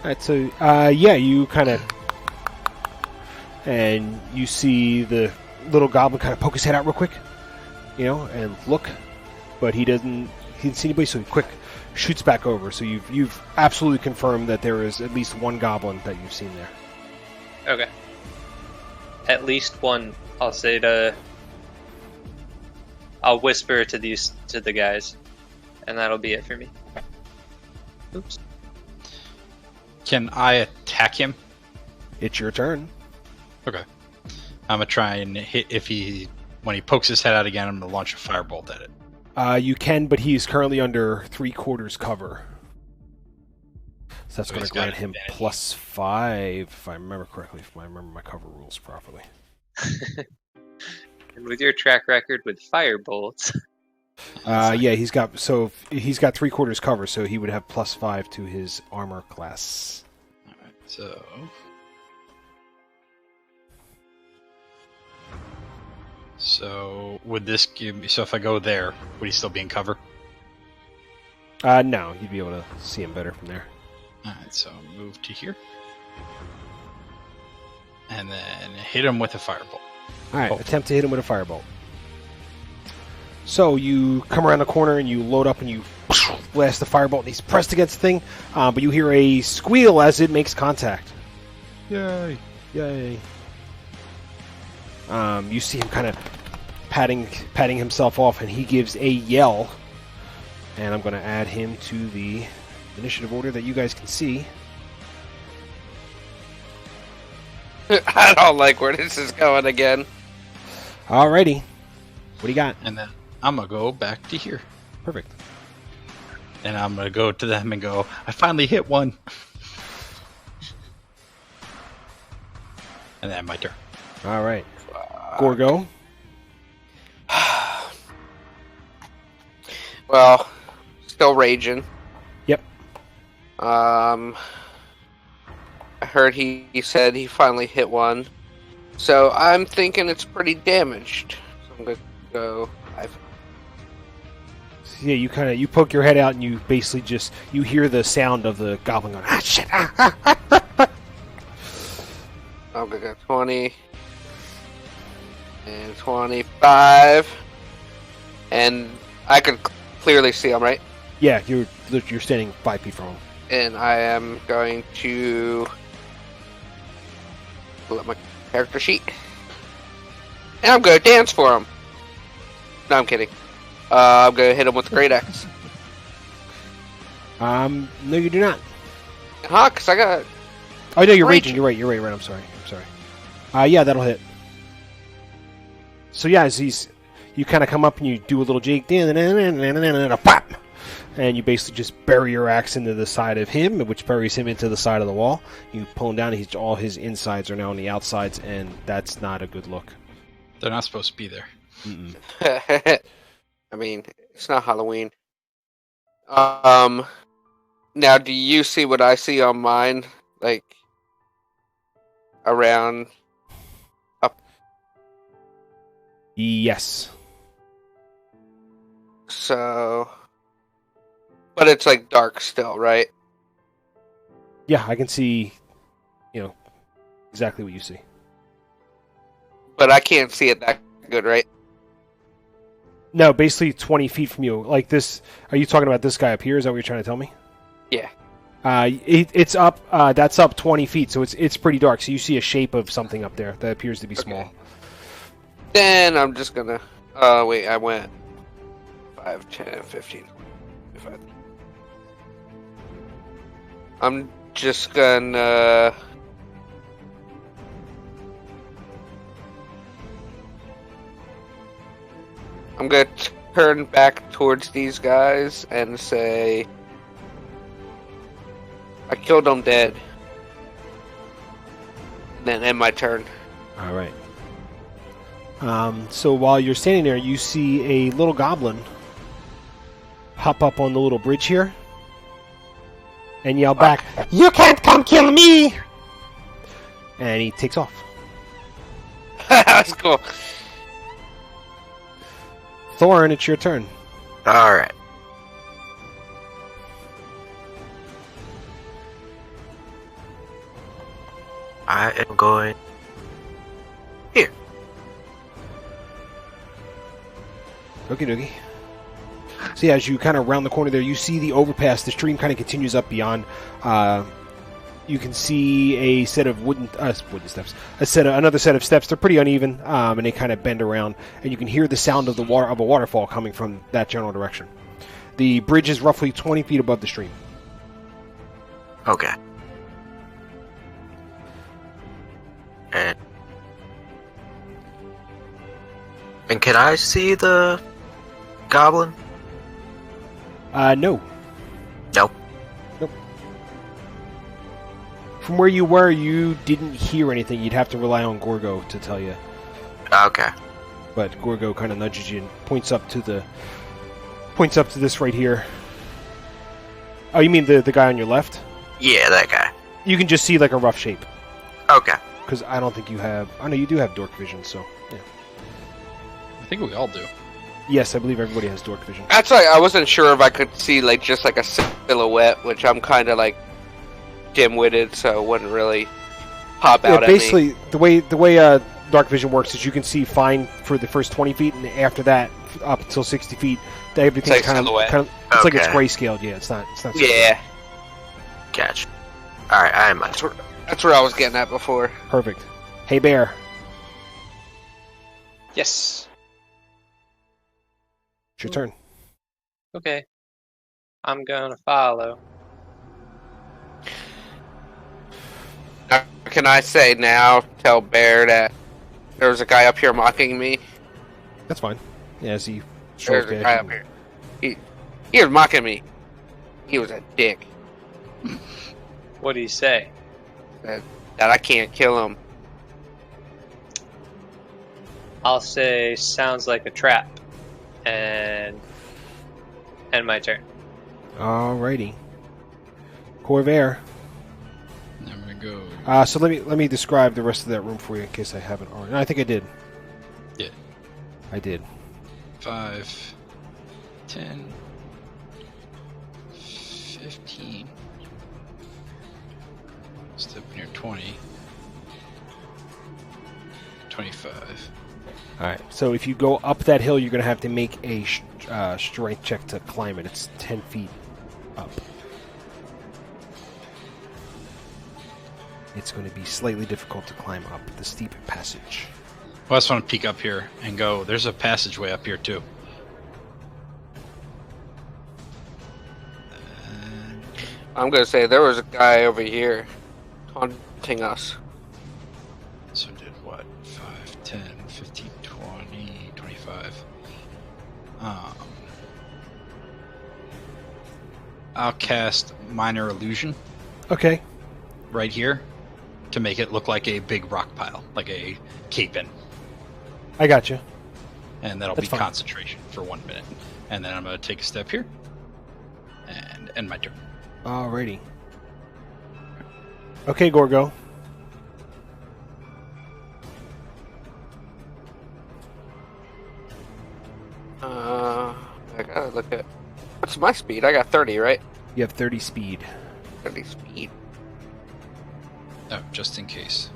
Alright, so, yeah, you kind of... And you see the little goblin kind of poke his head out real quick, you know, and look. But he didn't see anybody, so he quick shoots back over. So you've absolutely confirmed that there is at least one goblin that you've seen there. Okay. At least one, I'll say to... I'll whisper to the guys, and that'll be it for me. Oops. Can I attack him? It's your turn. Okay. I'm gonna try and hit when he pokes his head out again. I'm gonna launch a firebolt at it. You can, but he's currently under 3/4 cover. So that's going to grant him +5, if I remember correctly, if I remember my cover rules properly. And with your track record with firebolts. Yeah, he's got 3/4 cover, so he would have +5 to his armor class. Alright, so... So, would this give me... So if I go there, would he still be in cover? No, you'd be able to see him better from there. Alright, so move to here. And then hit him with a firebolt. Alright, attempt to hit him with a firebolt. So you come around the corner and you load up and you blast the firebolt and he's pressed against the thing, but you hear a squeal as it makes contact. Yay! Yay! You see him kind of patting himself off, and he gives a yell. And I'm going to add him to the initiative order that you guys can see. I don't like where this is going again. Alrighty. What do you got? And then I'm going to go back to here. Perfect. And I'm going to go to them and go, I finally hit one. And then my turn. Alright. Gorgo. Well, still raging. Yep. I heard he said he finally hit one. So I'm thinking it's pretty damaged. So I'm going to go... Yeah, you poke your head out and you basically you hear the sound of the goblin going, ah, shit, ah. I'm going to go 20... And 25. And I can clearly see him, right? Yeah, you're standing 5 feet from him. And I am going to pull up my character sheet. And I'm going to dance for him. No, I'm kidding. I'm going to hit him with the Great Axe. No, you do not. Huh? Because I got... Oh, no, you're raging. You're right. I'm sorry. Yeah, that'll hit. So, yeah, as you kind of come up and you do a little jig, and pop! And you basically just bury your axe into the side of him, which buries him into the side of the wall. You pull him down, and all his insides are now on the outsides, and that's not a good look. They're not supposed to be there. I mean, it's not Halloween. Now, do you see what I see on mine? Like, around up? Yes. So, but it's like dark still, right? Yeah, I can see, exactly what you see. But I can't see it that good, right? No, basically 20 feet from you. Like this, are you talking about this guy up here? Is that what you're trying to tell me? Yeah. It's up, that's up 20 feet, so it's pretty dark. So you see a shape of something up there that appears to be small. Then I'm just gonna, wait, I went 5, 10, 15, 25. I'm just gonna... I'm gonna turn back towards these guys and say, I killed them dead. Then end my turn. All right. So while you're standing there, you see a little goblin hop up on the little bridge here and yell back, "You can't come kill me!" And he takes off. That's cool. Thorin, it's your turn. Alright. I am going here. Okie dokie. So yeah, as you kind of round the corner there, you see the overpass. The stream kind of continues up beyond. You can see a set of wooden steps. Another set of steps. They're pretty uneven, and they kind of bend around. And you can hear the sound of the water of a waterfall coming from that general direction. The bridge is roughly 20 feet above the stream. Okay. And can I see the goblin? No. Nope. Nope. From where you were, you didn't hear anything. You'd have to rely on Gorgo to tell you. Okay. But Gorgo kind of nudges you and points up to this right here. Oh, you mean the guy on your left? Yeah, that guy. You can just see like a rough shape. Okay. Because I don't think you have... I know you do have dork vision, so... yeah. I think we all do. Yes, I believe everybody has dork vision. That's like, I wasn't sure if I could see like just like a silhouette, which I'm kind of like dim-witted, so it wouldn't really pop out at me. Basically, the way dark vision works is you can see fine for the first 20 feet, and after that, up until 60 feet, everything's like kind of it's like it's grayscaled. Yeah, it's not. Yeah. Gotcha. All right, I am. That's where I was getting at before. Perfect. Hey, Bear. Yes. It's your turn. Okay. I'm gonna follow. Can I say now, tell Bear that there was a guy up here mocking me? That's fine. Yeah, as he There's a guy up here. He was mocking me. He was a dick. What do you say? That I can't kill him. I'll say sounds like a trap. And end my turn. Alrighty. Corvair. I'm gonna go. So let me describe the rest of that room for you in case I haven't already. No, I think I did. Yeah. I did. 5, 10, 15. Step near 20. 25. All right. So if you go up that hill, you're going to have to make a strength check to climb it. It's 10 feet up. It's going to be slightly difficult to climb up the steep passage. Well, I just want to peek up here and go, there's a passageway up here, too. I'm going to say there was a guy over here taunting us. So did what? 5, 10, 15, 20, 25. I'll cast Minor Illusion. Okay. Right here to make it look like a big rock pile, like a cave-in. I got you. And that'll That's be fine. concentration for 1 minute. And then I'm going to take a step here and end my turn. Alrighty. Okay, Gorgo. I gotta look at... What's my speed? I got 30, right? You have 30 speed. 30 speed. Oh, just in case.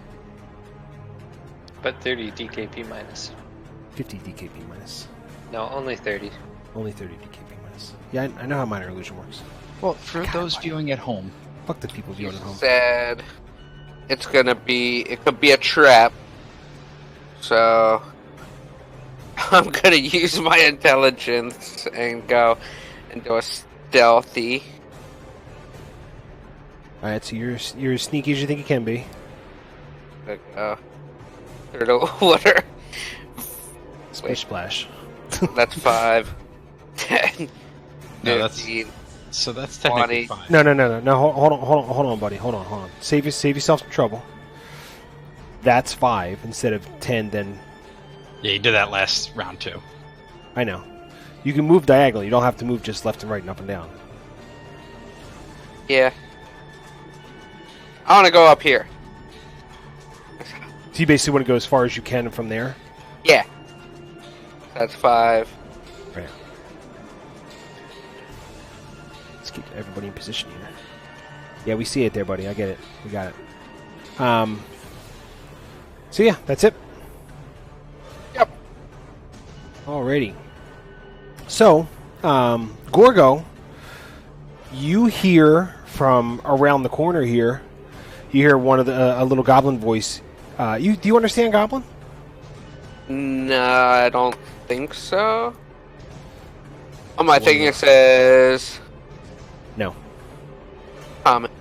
But 30 DKP minus. 50 DKP minus. No, only 30. Only 30 DKP minus. Yeah, I know how minor illusion works. Well, for those viewing at home. Fuck the people viewing at home. Said it's gonna be... It could be a trap. So... I'm gonna use my intelligence and go into a stealthy. Alright, so you're as sneaky as you think you can be. Through the water. Splish splash. That's 5. 10. No, 15. So that's technically 20. fine. No. Hold on, buddy. Hold on. Save yourself some trouble. That's 5 instead of 10. Then Yeah, you did that last round too. I know. You can move diagonally. You don't have to move just left and right and up and down. Yeah. I want to go up here. So you basically want to go as far as you can from there. Yeah. That's 5. Right. Let's keep everybody in position here. Yeah, we see it there, buddy. I get it. We got it. So yeah, that's it. Yep. Alrighty. So, Gorgo, you hear from around the corner here. You hear one of a little goblin voice. Do you understand goblin? No, I don't think so. On my thing it says No. common.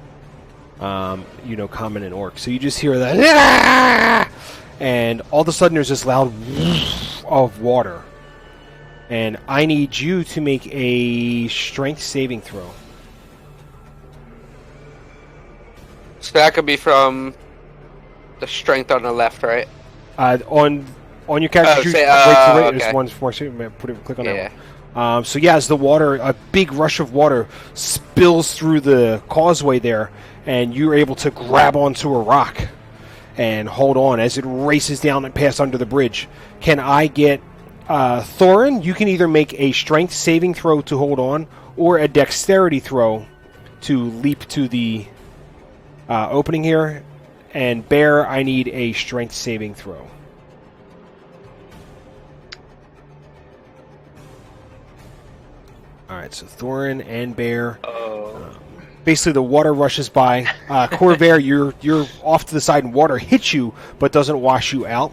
You know, common and orc. So you just hear that, and all of a sudden there's this loud of water. And I need you to make a strength saving throw. So that could be from the strength on the left, right? On your character sheet, okay. there's one more. Click on Yeah. that one. So yeah, as the water, a big rush of water spills through the causeway there, and you're able to grab onto a rock and hold on as it races down and pass under the bridge. Can I get Thorin? You can either make a strength saving throw to hold on, or a dexterity throw to leap to the opening here. And Bear, I need a strength saving throw. Alright, so Thorin and Bear. Basically, the water rushes by. Corvair, you're off to the side, and water hits you, but doesn't wash you out.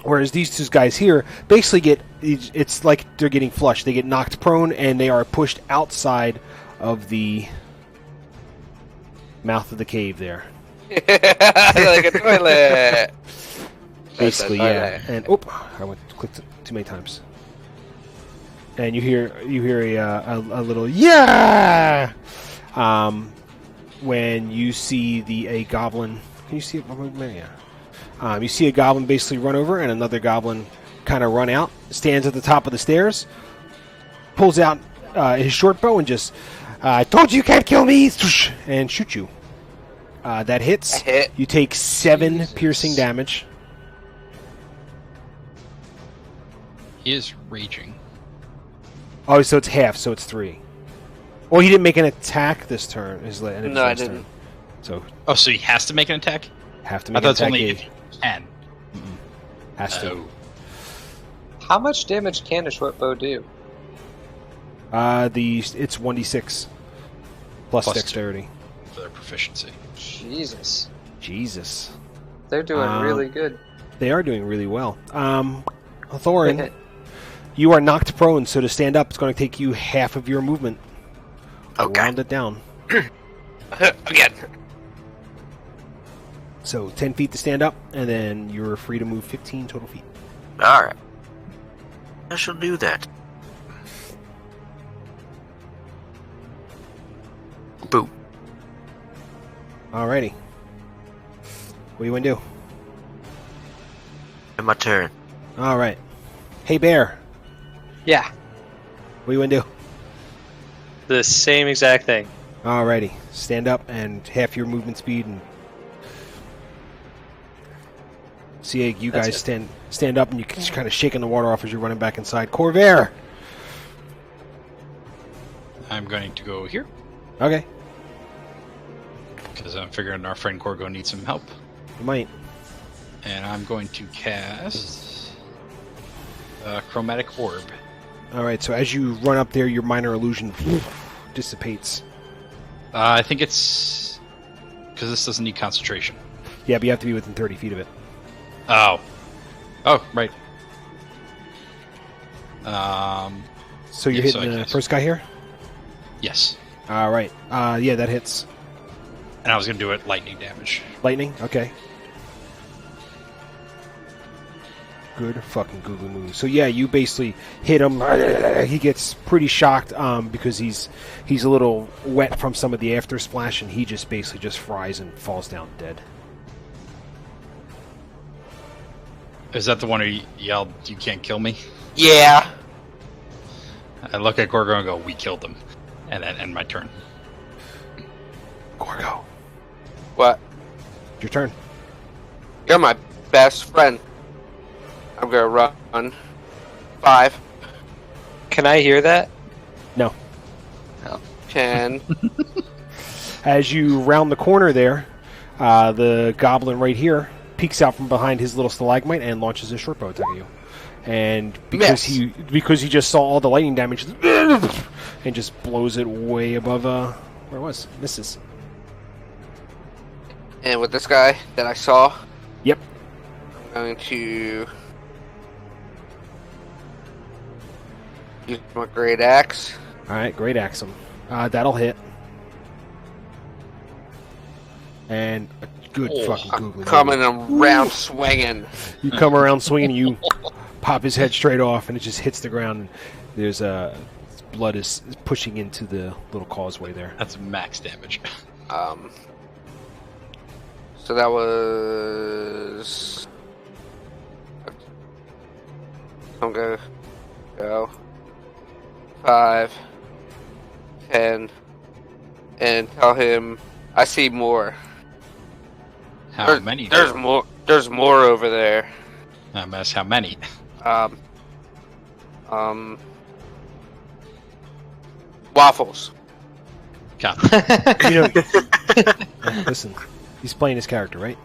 Whereas these two guys here basically it's like they're getting flushed. They get knocked prone, and they are pushed outside of the mouth of the cave there. Like a toilet. Basically, yeah. And I clicked it too many times. And you hear a little yeah when you see a goblin. Can you see it? Yeah. You see a goblin basically run over, and another goblin kind of run out. Stands at the top of the stairs, pulls out his short bow, and just I told you can't kill me, and shoot you. That hits. Hit. You take 7 piercing damage. He is raging. Oh, so it's half, so it's 3. Well, he didn't make an attack this turn. No, I didn't. So Oh, so he has to make an attack? have to I make thought an it's attack. only if he can. Has to. How much damage can a short bow do? It's 1d6 plus dexterity for their proficiency. Jesus. They're doing really good. They are doing really well. Thorin, you are knocked prone, so to stand up, it's going to take you half of your movement. Okay. Round it down. Again. So 10 feet to stand up, and then you're free to move 15 total feet. Alright. I shall do that. Boop. Alrighty. What do you want to do? And my turn. Alright. Hey, Bear. Yeah. What do you want to do? The same exact thing. Alrighty. Stand up and half your movement speed. And see, you guys stand up and you just kind of shaking the water off as you're running back inside. Corvair! I'm going to go here. Okay. Because I'm figuring our friend Gorgo needs some help. You might. And I'm going to cast Chromatic Orb. Alright, so as you run up there, your minor illusion dissipates. I think it's... because this doesn't need concentration. Yeah, but you have to be within 30 feet of it. Oh, right. So you're hitting the first guy here? Yes. Alright. Yeah, that hits. And I was going to do it lightning damage. Lightning? Okay. Good fucking googly moo. So yeah, you basically hit him. He gets pretty shocked because he's a little wet from some of the after splash, and he just basically fries and falls down dead. Is that the one who yelled, "You can't kill me"? Yeah. I look at Gorgo and go, "We killed him," and then end my turn. Gorgo. What? Your turn. You're my best friend. I'm gonna run 5. Can I hear that? No. 10. As you round the corner there, the goblin right here peeks out from behind his little stalagmite and launches a short bow attack at you. And because he just saw all the lightning damage and just blows it way above where it was. Misses. And with this guy that I saw, Yep. I'm going to use my great axe. Alright, great axe him. That'll hit. And a good fucking googly. Coming around swinging. You come around swinging, you pop his head straight off, and it just hits the ground. And there's blood is pushing into the little causeway there. That's max damage. So that was... I'm gonna go 5, 10, and tell him I see more. How many? There's more. There's more over there. That's how many? Waffles. God. Listen, he's playing his character, right?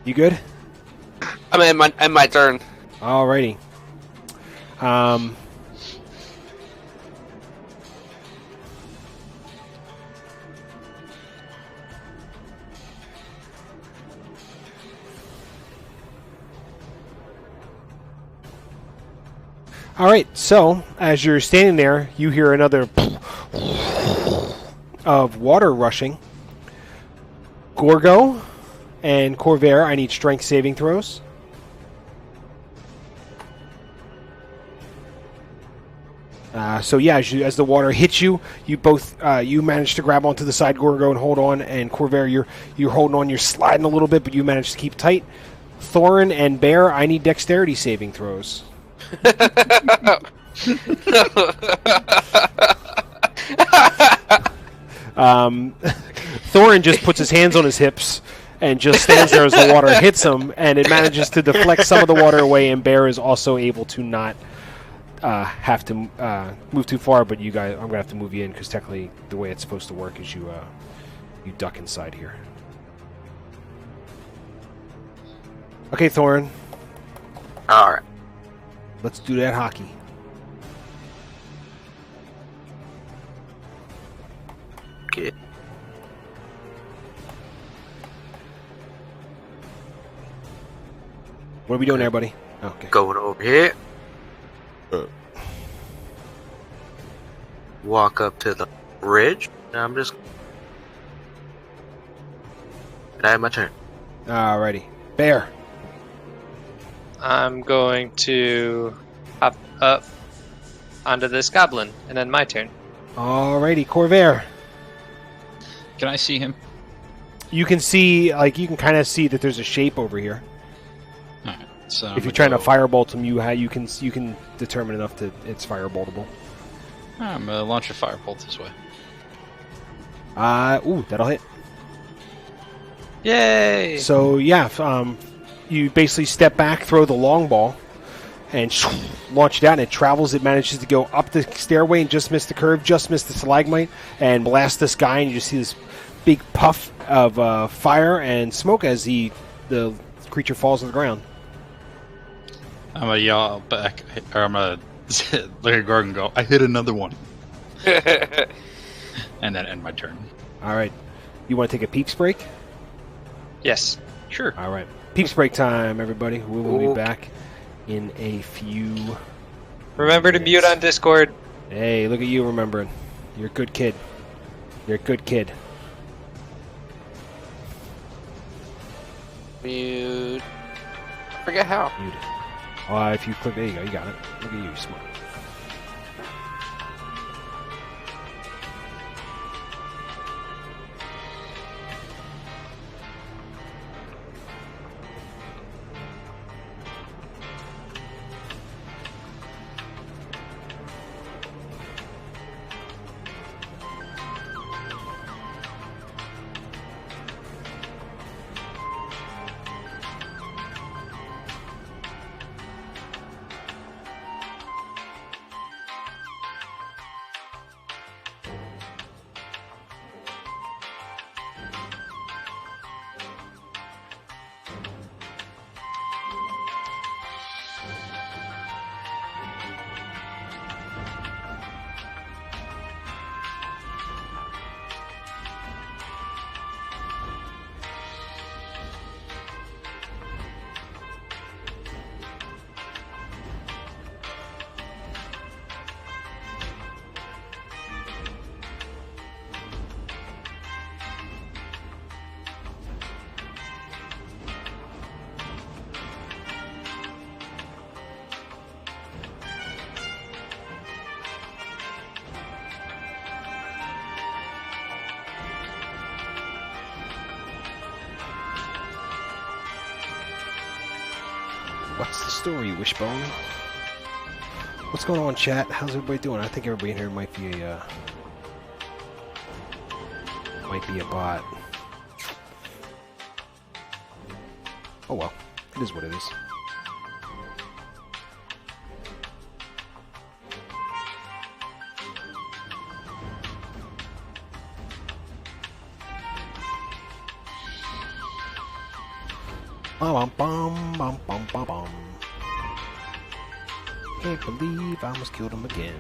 You good? I'm in my turn. Alrighty. Alright, so as you're standing there, you hear another of water rushing. Gorgo and Corvair, I need strength saving throws. So yeah, as the water hits you, you both you manage to grab onto the side, Gorgo, and hold on. And Corvair, you're holding on. You're sliding a little bit, but you manage to keep tight. Thorin and Bear, I need dexterity saving throws. Thorin just puts his hands on his hips and just stands there as the water hits him, and it manages to deflect some of the water away. And Bear is also able to not have to move too far, but you guys, I'm gonna have to move you in because technically the way it's supposed to work is you duck inside here. Okay, Thorin. All right. Let's do that hockey. Okay. What are we doing there, buddy? Okay. Going over here. Walk up to the ridge. Now I'm just. And I have my turn. Alrighty. Bear. I'm going to hop up onto this goblin, and then my turn. Alrighty, Corvair. Can I see him? You can see, you can kind of see that there's a shape over here. Alright, so if you're trying to firebolt him, you can determine enough that it's fireboltable. I'm gonna launch a firebolt this way. Ooh, that'll hit. Yay! So yeah, you basically step back, throw the long ball, and launch it out, and it travels. It manages to go up the stairway and just miss the curve, just miss the stalagmite, and blast this guy. And you just see this big puff of fire and smoke as the creature falls to the ground. I'm gonna yell back, or I'm gonna look at Gorg and go, I hit another one. And then end my turn. All right. You want to take a peeps break? Yes. Sure. All right. Peeps break time, everybody. We will be back in a few. Remember to mute on Discord. Hey, look at you remembering. You're a good kid. You're a good kid. Mute. I forget how. Mute. If you click, there you go. You got it. Look at you, smart. What's the story, Wishbone? What's going on, chat? How's everybody doing? I think everybody in here might be a bot. Oh well, it is what it is. Bum bum bum bum bum bum. Can't believe I almost killed him again.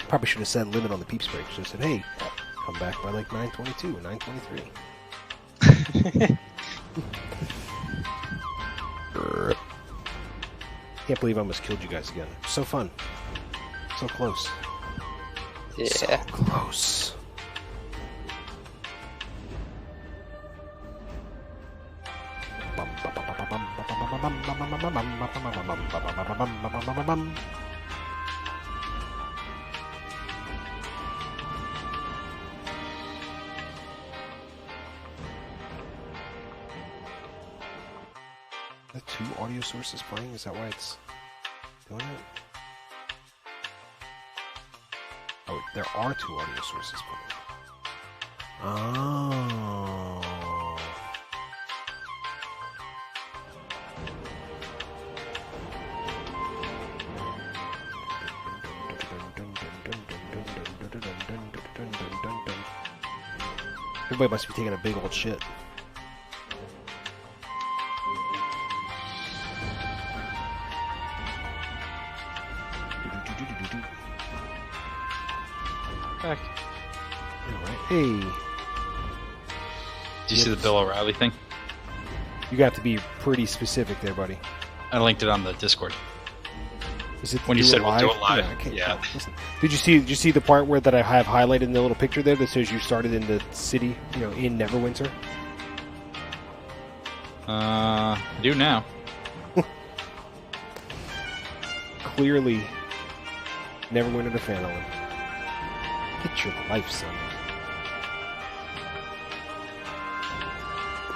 Probably should have set a limit on the peeps break. Should have said, hey, come back by like 9:22 or 9:23. Can't believe I almost killed you guys again. So fun. So close. Yeah. So close. Bum, bum, bum, bum, bum, bum, bum, bum, The two audio sources playing? Is that why it's doing it? Oh, there are two audio sources playing. Oh. Everybody must be taking a big old shit. Back. Anyway, hey. Did you see the Bill O'Reilly thing? You got to be pretty specific there, buddy. I linked it on the Discord. Is it When you said we'll do it live? Yeah. Listen. Did you see the part where that I have highlighted in the little picture there that says you started in the city, in Neverwinter? I do now. Clearly, Neverwinter to Phantom. Get your life, son.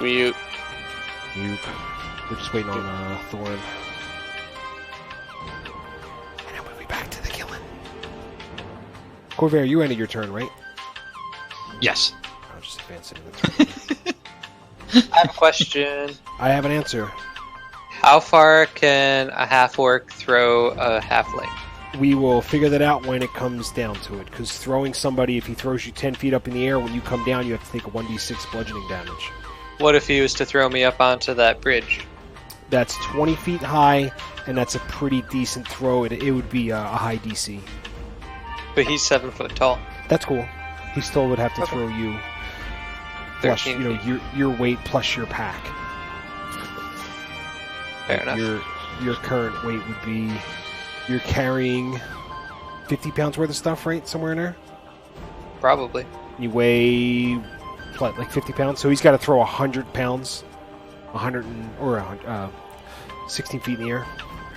Mute. We're just waiting on Thorn. And then we'll be back to the killing. Corvair, you ended your turn, right? Yes. I'll just advance into the turn. I have a question. I have an answer. How far can a half-orc throw a halfling? We will figure that out when it comes down to it, because throwing somebody, if he throws you 10 feet up in the air, when you come down, you have to take a 1d6 bludgeoning damage. What if he was to throw me up onto that bridge? That's 20 feet high, and that's a pretty decent throw. It would be a high DC. But he's 7 foot tall. That's cool. He still would have to throw you plus, 13 feet. your weight plus your pack. Fair enough. Your current weight would be, you're carrying 50 pounds worth of stuff, right? Somewhere in there? Probably. You weigh, what, like 50 pounds? So he's got to throw 100 pounds, 16 feet in the air,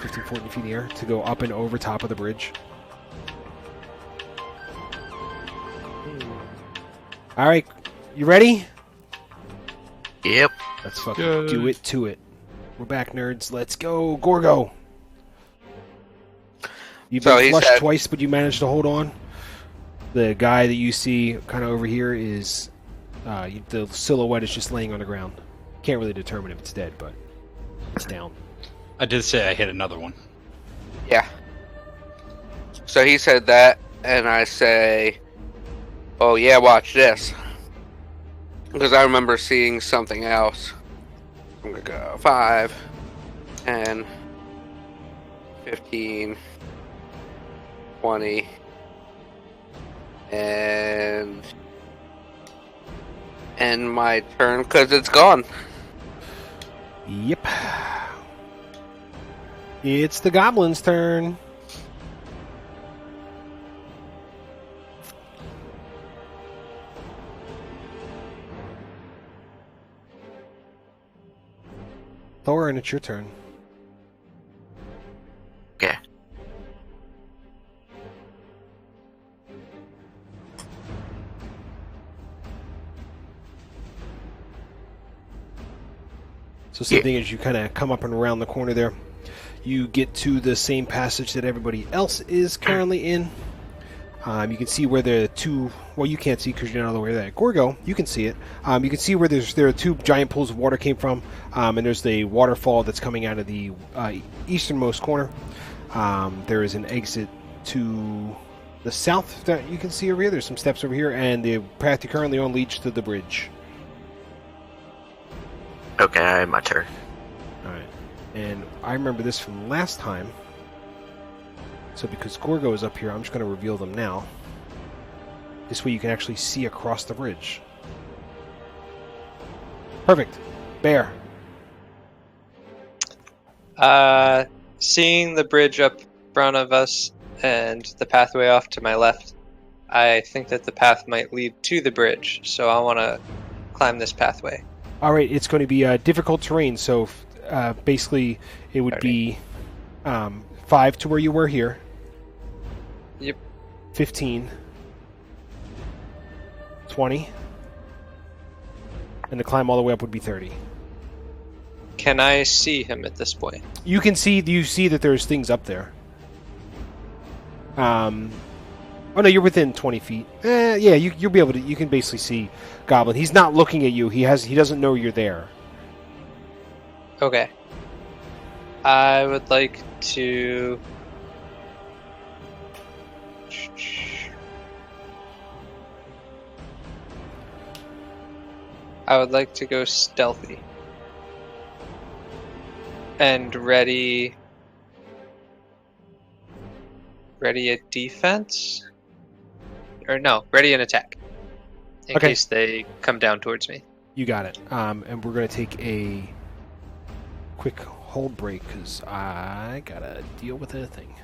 15, 14 feet in the air to go up and over top of the bridge. All right, you ready? Yep. Let's fucking do it to it. We're back, nerds. Let's go, Gorgo. You've been flushed twice, but you managed to hold on. The guy that you see kind of over here is the silhouette is just laying on the ground. Can't really determine if it's dead, but it's down. I did say I hit another one. Yeah. So he said that, and I say, oh yeah, watch this. Because I remember seeing something else. I'm going to go 5, 10, 15, 20, and end my turn because it's gone. Yep. It's the goblin's turn. Thorin, it's your turn. Okay. So same thing as you kind of come up and around the corner there. You get to the same passage that everybody else is currently in. You can see where the two... Well, you can't see because you're not all the way there. Gorgo, you can see it. You can see where there are two giant pools of water came from. And there's the waterfall that's coming out of the easternmost corner. There is an exit to the south that you can see over here. There's some steps over here. And the path you're currently on leads to the bridge. Okay, my turn. Alright. And I remember this from last time. So because Gorgo is up here, I'm just going to reveal them now. This way you can actually see across the bridge. Perfect. Bear. Seeing the bridge up in front of us and the pathway off to my left, I think that the path might lead to the bridge, so I want to climb this pathway. Alright, it's going to be difficult terrain, so basically it would 30. be 5 to where you were here. Yep. 15. 20. And the climb all the way up would be 30. Can I see him at this point? You see that there's things up there. Oh no, you're within 20 feet. Yeah, you'll be able to. You can basically see Goblin. He's not looking at you. He doesn't know you're there. Okay. I would like to. I would like to go stealthy. And ready a defense? Or no, ready an attack. In case they come down towards me. You got it. And we're going to take a quick hold break because I got to deal with a thing.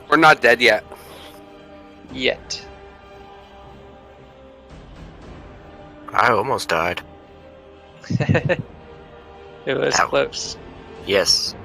We're not dead yet. Yet. I almost died. It was Ow. close. Yes.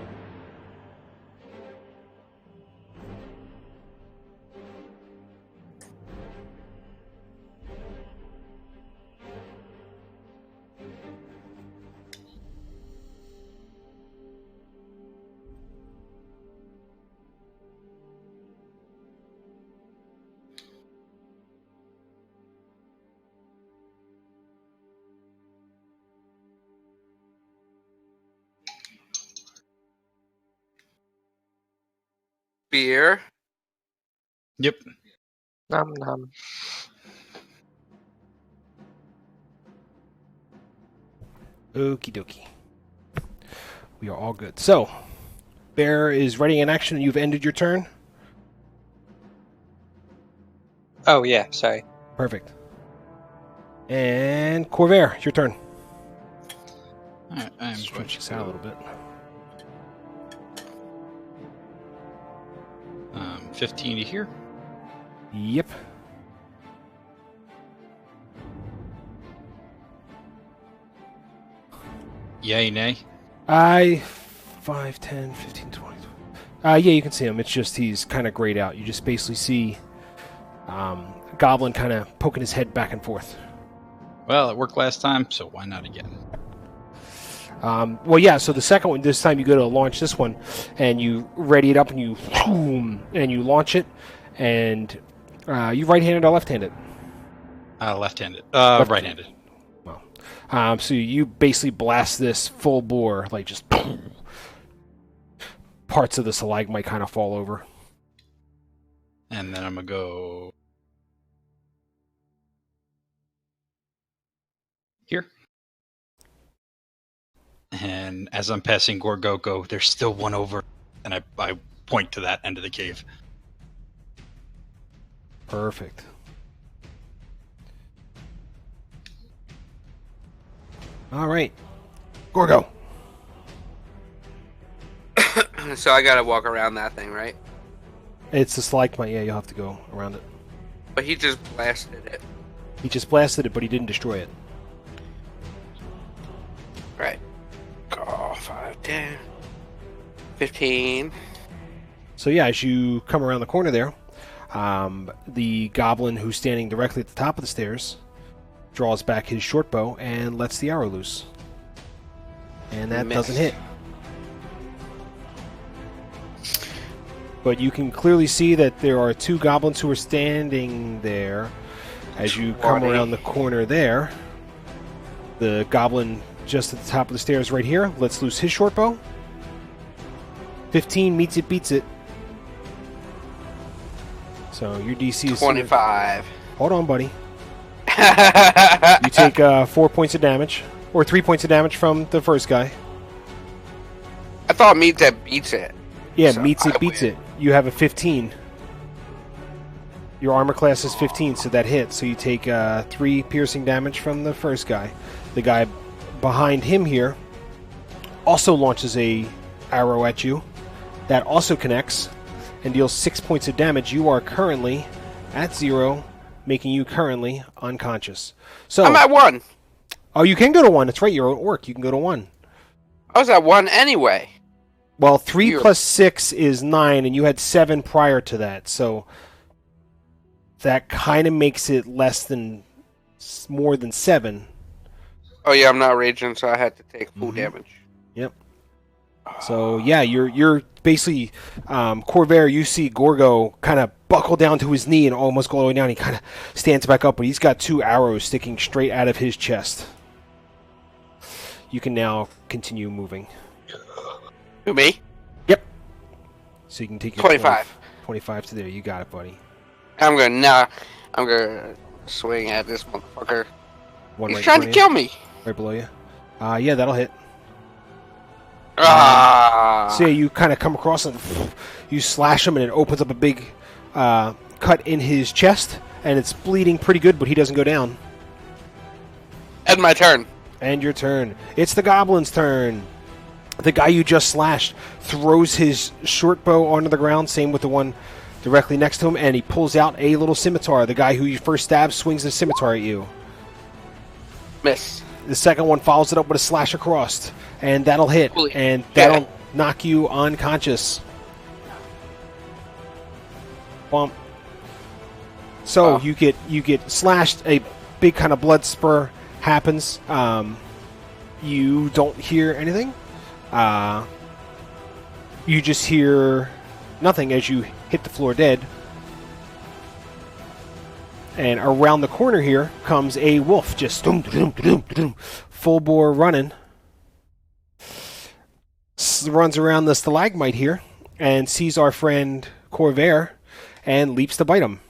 Beer. Yep. Nom nom. Okie dokie. We are all good. So, Bear is ready in action and you've ended your turn? Oh yeah, sorry. Perfect. And Corvair, it's your turn. Alright, I'm going Stretch to this out a little bit. 15 to here. Yep. Yay, nay. 5, 10, 15, 20. Yeah, you can see him. It's just he's kind of grayed out. You just basically see Goblin kind of poking his head back and forth. Well, it worked last time, so why not again? Well, yeah, so the second one, this time you go to launch this one, and you ready it up, and you launch it, and you right-handed or left-handed? Left-handed. Right-handed. Well, so you basically blast this full bore, like just parts of the stalagmite kind of fall over. And then I'm going to go here. And as I'm passing Gorgoko, there's still one over, and I point to that end of the cave. Perfect. All right. Gorgo. So I gotta walk around that thing, right? It's a stalagmite, yeah, you'll have to go around it. But he just blasted it. He just blasted it, but he didn't destroy it. Right. 5, 10, 15. So yeah, as you come around the corner there, the goblin who's standing directly at the top of the stairs draws back his short bow and lets the arrow loose. And that doesn't hit. But you can clearly see that there are two goblins who are standing there. As you come around the corner there, the goblin just at the top of the stairs right here lets loose his short bow. 15 meets it, beats it. So your DC is 25. Hold on, buddy. You take 4 points of damage. Or 3 points of damage from the first guy. I thought meets it beats it. Yeah, so meets it, beats it. You have a 15. Your armor class is 15, so that hits. So you take 3 piercing damage from the first guy. The guy behind him here also launches a arrow at you. That also connects and deals 6 points of damage. You are currently at 0, making you currently unconscious. So I'm at 1. Oh, you can go to 1. That's right. You're at work. You can go to 1. I was at 1 anyway. Well, 3 plus 6 is 9, and you had 7 prior to that. So that kind of makes it more than 7. Oh yeah, I'm not raging, so I had to take full damage. Yep. So yeah, you're basically Corvair. You see Gorgo kind of buckle down to his knee and almost go all the way down. He kind of stands back up, but he's got 2 arrows sticking straight out of his chest. You can now continue moving. Who, me? Yep. So you can take your 25. 25 to there. You got it, buddy. I'm gonna swing at this motherfucker. He's right trying to kill me. Right below you. Yeah, that'll hit. So yeah, you kind of come across and you slash him, and it opens up a big cut in his chest, and it's bleeding pretty good, but he doesn't go down. And my turn. And your turn. It's the goblin's turn. The guy you just slashed throws his short bow onto the ground, same with the one directly next to him, and he pulls out a little scimitar. The guy who you first stabbed swings the scimitar at you. Miss. The second one follows it up with a slash across, and that'll hit, and that'll knock you unconscious. Bump. So you get slashed. A big kind of blood spur happens. You don't hear anything. You just hear nothing as you hit the floor dead. And around the corner here comes a wolf, just full bore running. Runs around the stalagmite here and sees our friend Corvair and leaps to bite him.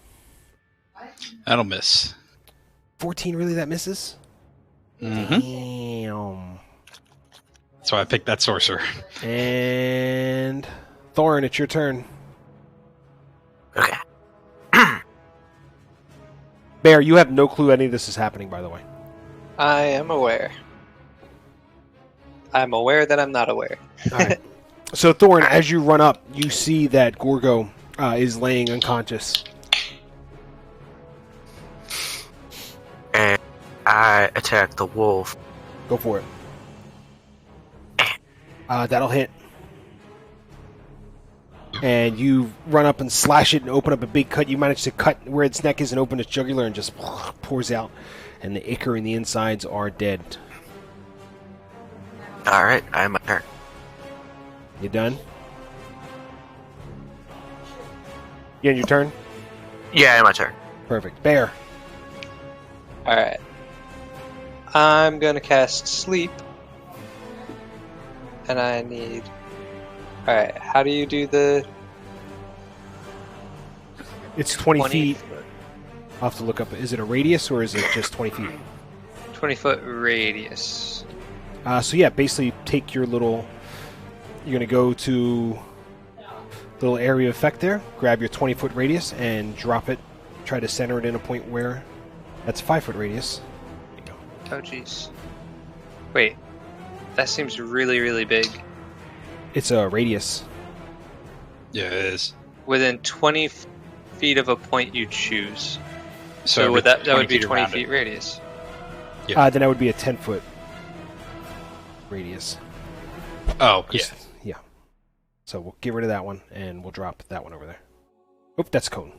That'll miss. 14, really? That misses? Mm-hmm. Damn. That's why I picked that sorcerer. And Thorin, it's your turn. Okay. Bear, you have no clue any of this is happening, by the way. I am aware. I'm aware that I'm not aware. All right. So, Thorin, as you run up, you see that Gorgo is laying unconscious. And I attack the wolf. Go for it. That'll hit. And you run up and slash it and open up a big cut. You manage to cut where its neck is and open its jugular and just pours out. And the ichor and the insides are dead. Alright, I am my turn. You done? You end your turn? Yeah, I am my turn. Perfect. Bear. Alright. I'm gonna cast Sleep. And I need... Alright, how do you do the... It's 20 feet. I'll have to look up. Is it a radius or is it just 20 feet? 20-foot radius. So yeah, basically take your little... You're going to go to little area effect there, grab your 20-foot radius and drop it. Try to center it in a point where... That's a 5-foot radius. There you go. Oh, jeez. Wait. That seems really, really big. It's a radius. Yeah, it is. Within 20 feet of a point you choose. So would that would be 20 around feet it. radius. Yeah. Then that would be a 10-foot radius. Oh, yeah. Yeah. So we'll get rid of that one, and we'll drop that one over there. Oop, that's cone.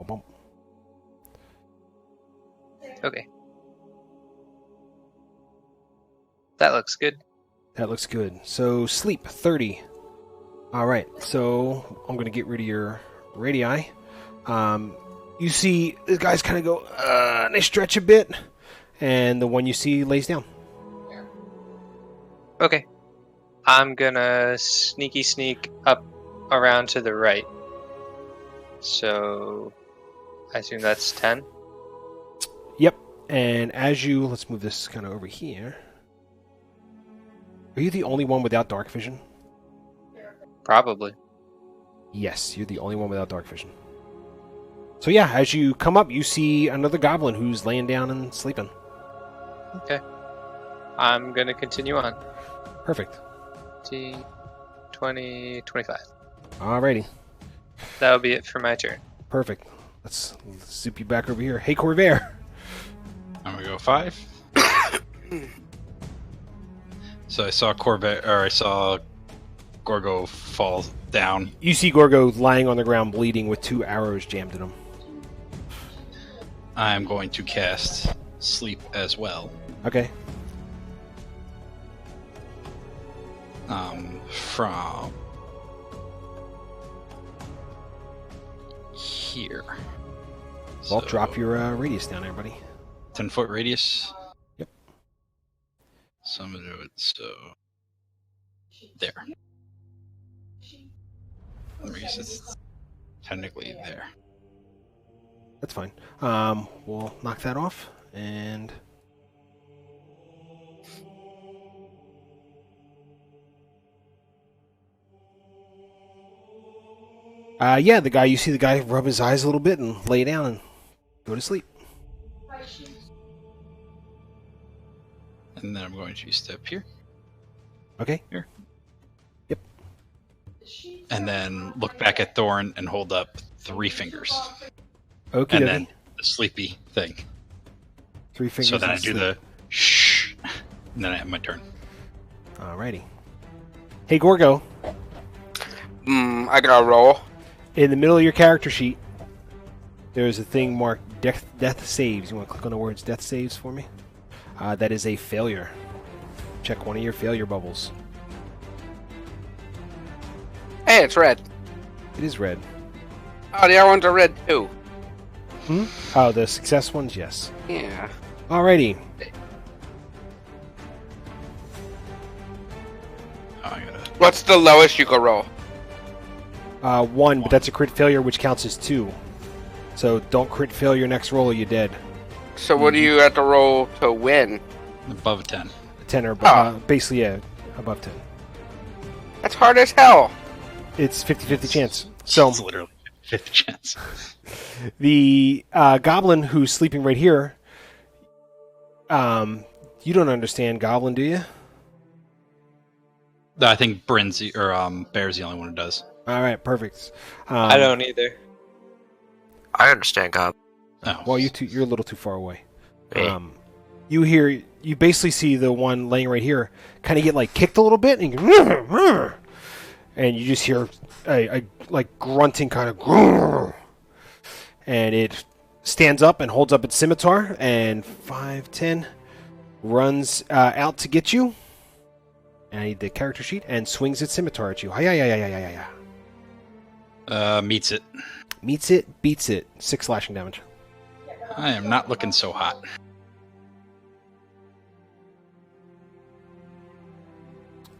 Bump. Okay. That looks good. That looks good. So, sleep, 30. Alright, so I'm going to get rid of your radii. You see the guys kind of go, and they stretch a bit, and the one you see lays down. Okay. I'm gonna sneaky sneak up around to the right. So, I assume that's 10? Yep, And as you... Let's move this kind of over here. Are you the only one without dark vision? Probably. Yes, you're the only one without dark vision. So yeah, as you come up, you see another goblin who's laying down and sleeping. Okay. I'm going to continue on. Perfect. 20, 25. Alrighty. That'll be it for my turn. Perfect. Let's zip you back over here. Hey, Corvair. I'm gonna go 5. So I saw Gorgo fall down. You see Gorgo lying on the ground bleeding with 2 arrows jammed in him. I'm going to cast Sleep as well. Okay. From here. Well, drop your radius down, everybody. 10-foot radius. Yep. So I'm gonna do it so there. Radius is technically there. That's fine. We'll knock that off and. Yeah, you see the guy rub his eyes a little bit and lay down and go to sleep. And then I'm going to step here. Okay. Here. Yep. And then look back at Thorn and hold up 3 fingers. Okay. And then the sleepy thing. 3 fingers. So then I do the shh. And then I have my turn. Alrighty. Hey, Gorgo. I gotta roll. In the middle of your character sheet, there's a thing marked death saves. You want to click on the words death saves for me? That is a failure. Check one of your failure bubbles. Hey, it's red. It is red. Oh, the other ones are red too. Oh, the success ones? Yes. Yeah. Alrighty. What's the lowest you can roll? 1, but that's a crit failure, which counts as 2. So don't crit fail your next roll or you're dead. So what do you have to roll to win? Above 10. 10 or basically, yeah, above 10. That's hard as hell. It's 50-50 chance. So it's literally 50 chance. The goblin who's sleeping right here, you don't understand goblin, do you? I think Bear's the only one who does. All right, perfect. I don't either. I understand, God. Oh. Well, you're a little too far away. Hey. You basically see the one laying right here kind of get like kicked a little bit, and you just hear a like grunting kind of, and it stands up and holds up its scimitar and 5-10 runs out to get you. And I need the character sheet and swings its scimitar at you. Meets it. Meets it, beats it. 6 slashing damage. I am not looking so hot.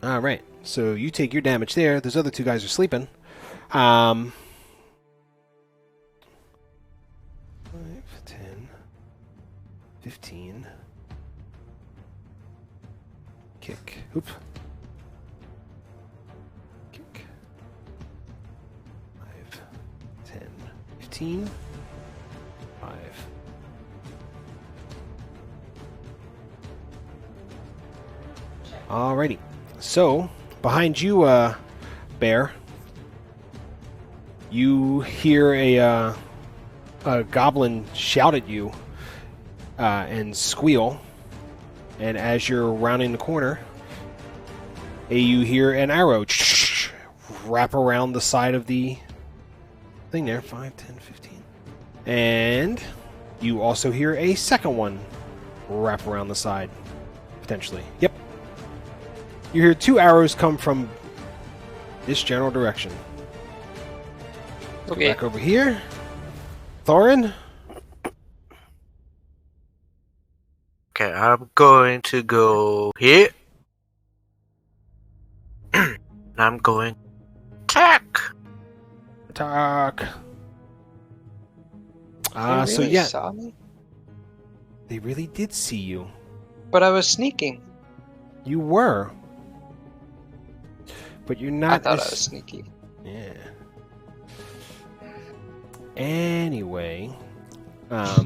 All right. So you take your damage there. Those other 2 guys are sleeping. 5, 10, 15. Kick. Oop. Kick. 5, 10, 15. 5. Alrighty. So, behind you, Bear, you hear a goblin shout at you and squeal. And as you're rounding the corner, you hear an arrow wrap around the side of the thing there. 5, 10, 15. And you also hear a second one wrap around the side, potentially. Yep. You hear 2 arrows come from this general direction. Okay. Go back over here. Thorin? Okay, I'm going to go here. I'm going attack. Attack. You So really yeah. saw me? They really did see you. But I was sneaking. You were. But you're not. I thought I was sneaky. Yeah. Anyway, I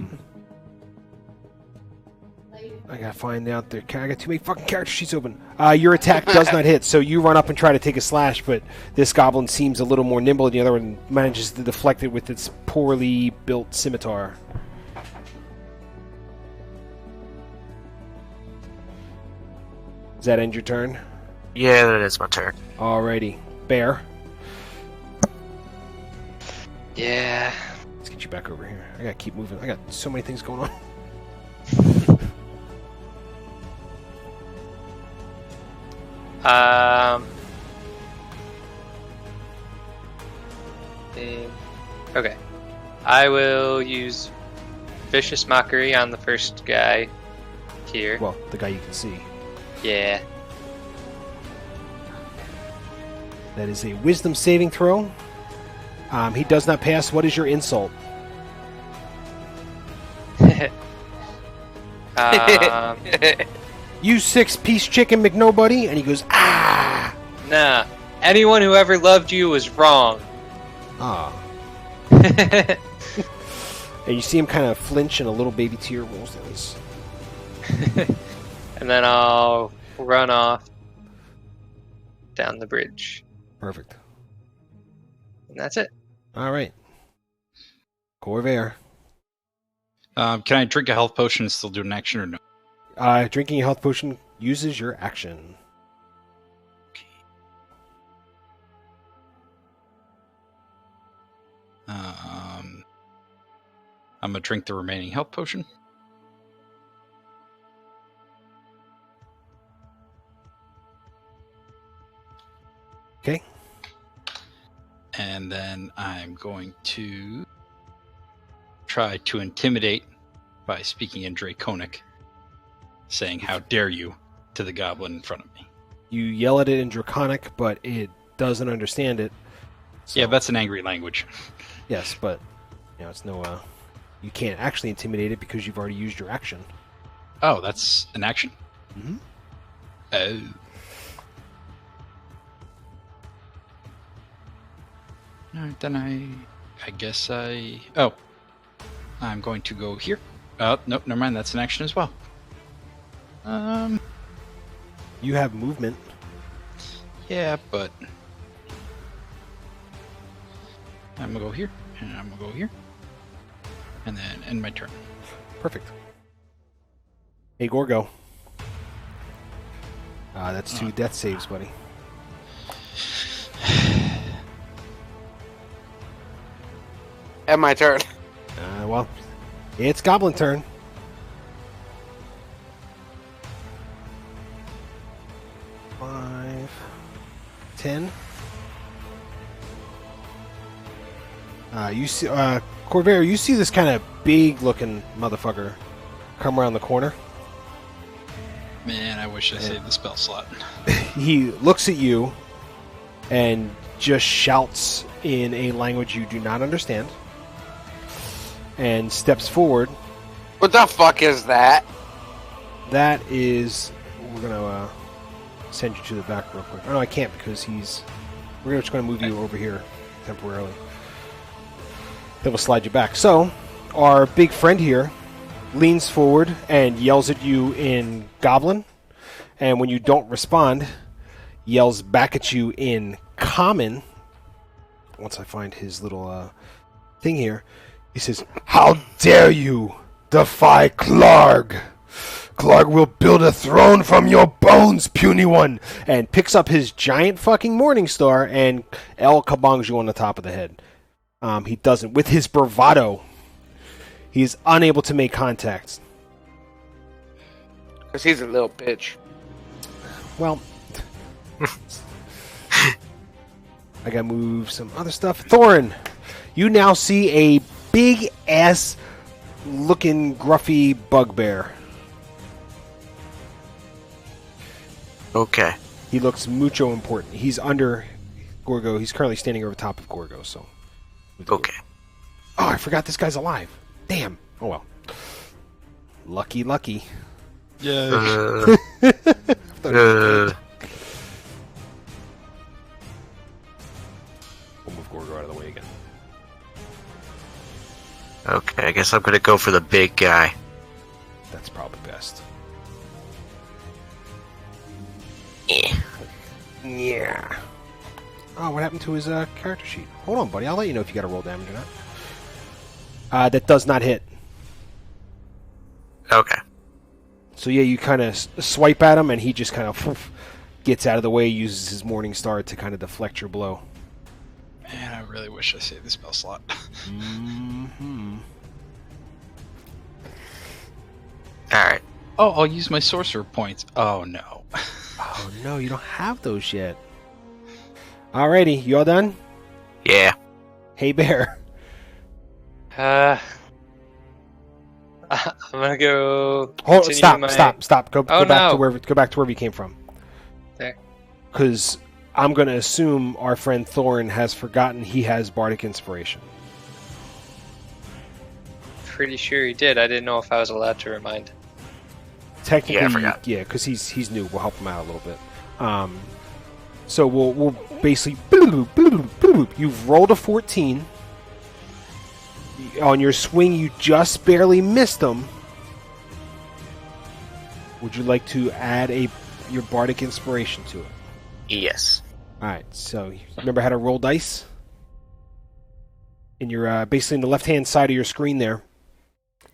gotta find out their. I got too many fucking character sheets open. Your attack does not hit, so you run up and try to take a slash, but this goblin seems a little more nimble than the other one, manages to deflect it with its poorly built scimitar. Does that end your turn? Yeah, that is my turn. Alrighty. Bear. Yeah. Let's get you back over here. I gotta keep moving. I got so many things going on. Okay. I will use Vicious Mockery on the first guy here. Well, the guy you can see. Yeah. That is a wisdom saving throw. He does not pass. What is your insult? You 6-piece chicken McNobody, and he goes, ah! Nah. Anyone who ever loved you was wrong. Ah. And you see him kind of flinch, and a little baby tear rolls down his. And then I'll run off down the bridge. Perfect. And that's it. All right. Corvair. Can I drink a health potion and still do an action or no? Drinking a health potion uses your action. I'm going to drink the remaining health potion. Okay. And then I'm going to try to intimidate by speaking in Draconic, saying, "How dare you," to the goblin in front of me. You yell at it in Draconic, but it doesn't understand it. So. Yeah, that's an angry language. Yes, but it's no. You can't actually intimidate it because you've already used your action. Oh, that's an action? Mm-hmm. Oh. Alright, then I guess oh. I'm going to go here. Oh, nope, never mind, that's an action as well. You have movement. Yeah, but I'm gonna go here, and I'm gonna go here, and then end my turn. Perfect. Hey, Gorgo. That's 2 death saves, buddy. And my turn. Well, it's Goblin turn. Five, 10. You see, Corvair, you see this kind of big-looking motherfucker come around the corner. Man, I wish I saved the spell slot. He looks at you and just shouts in a language you do not understand and steps forward. What the fuck is that? That is... We're going to send you to the back real quick. Oh, no, I can't because we're just going to move you over here temporarily. Then we'll slide you back. So, our big friend here leans forward and yells at you in Goblin. And when you don't respond, yells back at you in Common. Once I find his little thing here, he says, "How dare you defy Clarg? Clarg will build a throne from your bones, puny one!" And picks up his giant fucking Morning Star and El Kabongs you on the top of the head. He doesn't. With his bravado, he is unable to make contact. Because he's a little bitch. Well, I gotta move some other stuff. Thorin, you now see a big-ass looking gruffy bugbear. Okay. He looks mucho important. He's under Gorgo. He's currently standing over top of Gorgo, so... Okay. Oh, I forgot this guy's alive. Damn. Oh, well. Lucky. Yeah. We'll move Gorgo out of the way again. Okay, I guess I'm gonna go for the big guy. That's probably best. Yeah. Oh, what happened to his character sheet? Hold on, buddy. I'll let you know if you got to roll damage or not. That does not hit. Okay. So yeah, you kind of swipe at him, and he just kind of gets out of the way, uses his Morning Star to kind of deflect your blow. Man, I really wish I saved the spell slot. Mm-hmm. Alright. Oh, I'll use my sorcerer points. Oh, no. Oh, no, you don't have those yet. Alrighty, you all done? Yeah. Hey, Bear. I'm gonna go. Stop. Go back to wherever you came from. Okay. Because I'm going to assume our friend Thorin has forgotten he has Bardic Inspiration. Pretty sure he did. I didn't know if I was allowed to remind. Technically, yeah, I forgot. Yeah, because he's new. We'll help him out a little bit. So we'll basically you've rolled a 14. On your swing, you just barely missed them. Would you like to add your Bardic Inspiration to it? Yes. Alright, so remember how to roll dice? In your basically in the left-hand side of your screen there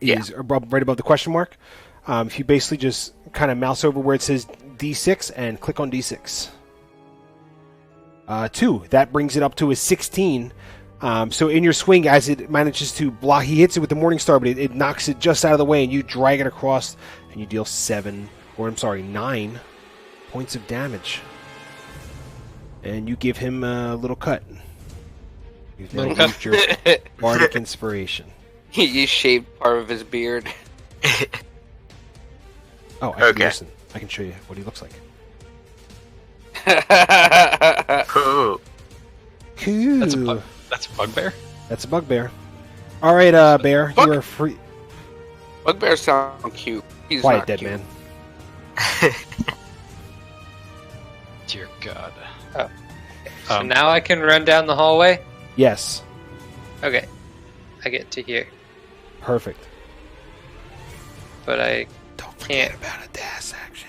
is right above the question mark. If you basically just kind of mouse over where it says D6 and click on D6. 2. That brings it up to a 16. So in your swing, as it manages to block, he hits it with the Morning Star, but it knocks it just out of the way, and you drag it across, and you deal 9 points of damage. And you give him a little cut. You've now used your Bardic Inspiration. You shaved part of his beard. Oh, actually, listen. I can show you what he looks like. Cool. Cool. That's a bugbear? That's a bugbear. All right, Bear, you are free. Bugbears sound cute. He's Quiet, not dead cute. man. Dear God. Oh. So now I can run down the hallway? Yes. Okay. I get to here. Perfect. But I Don't can't. forget about a dash action.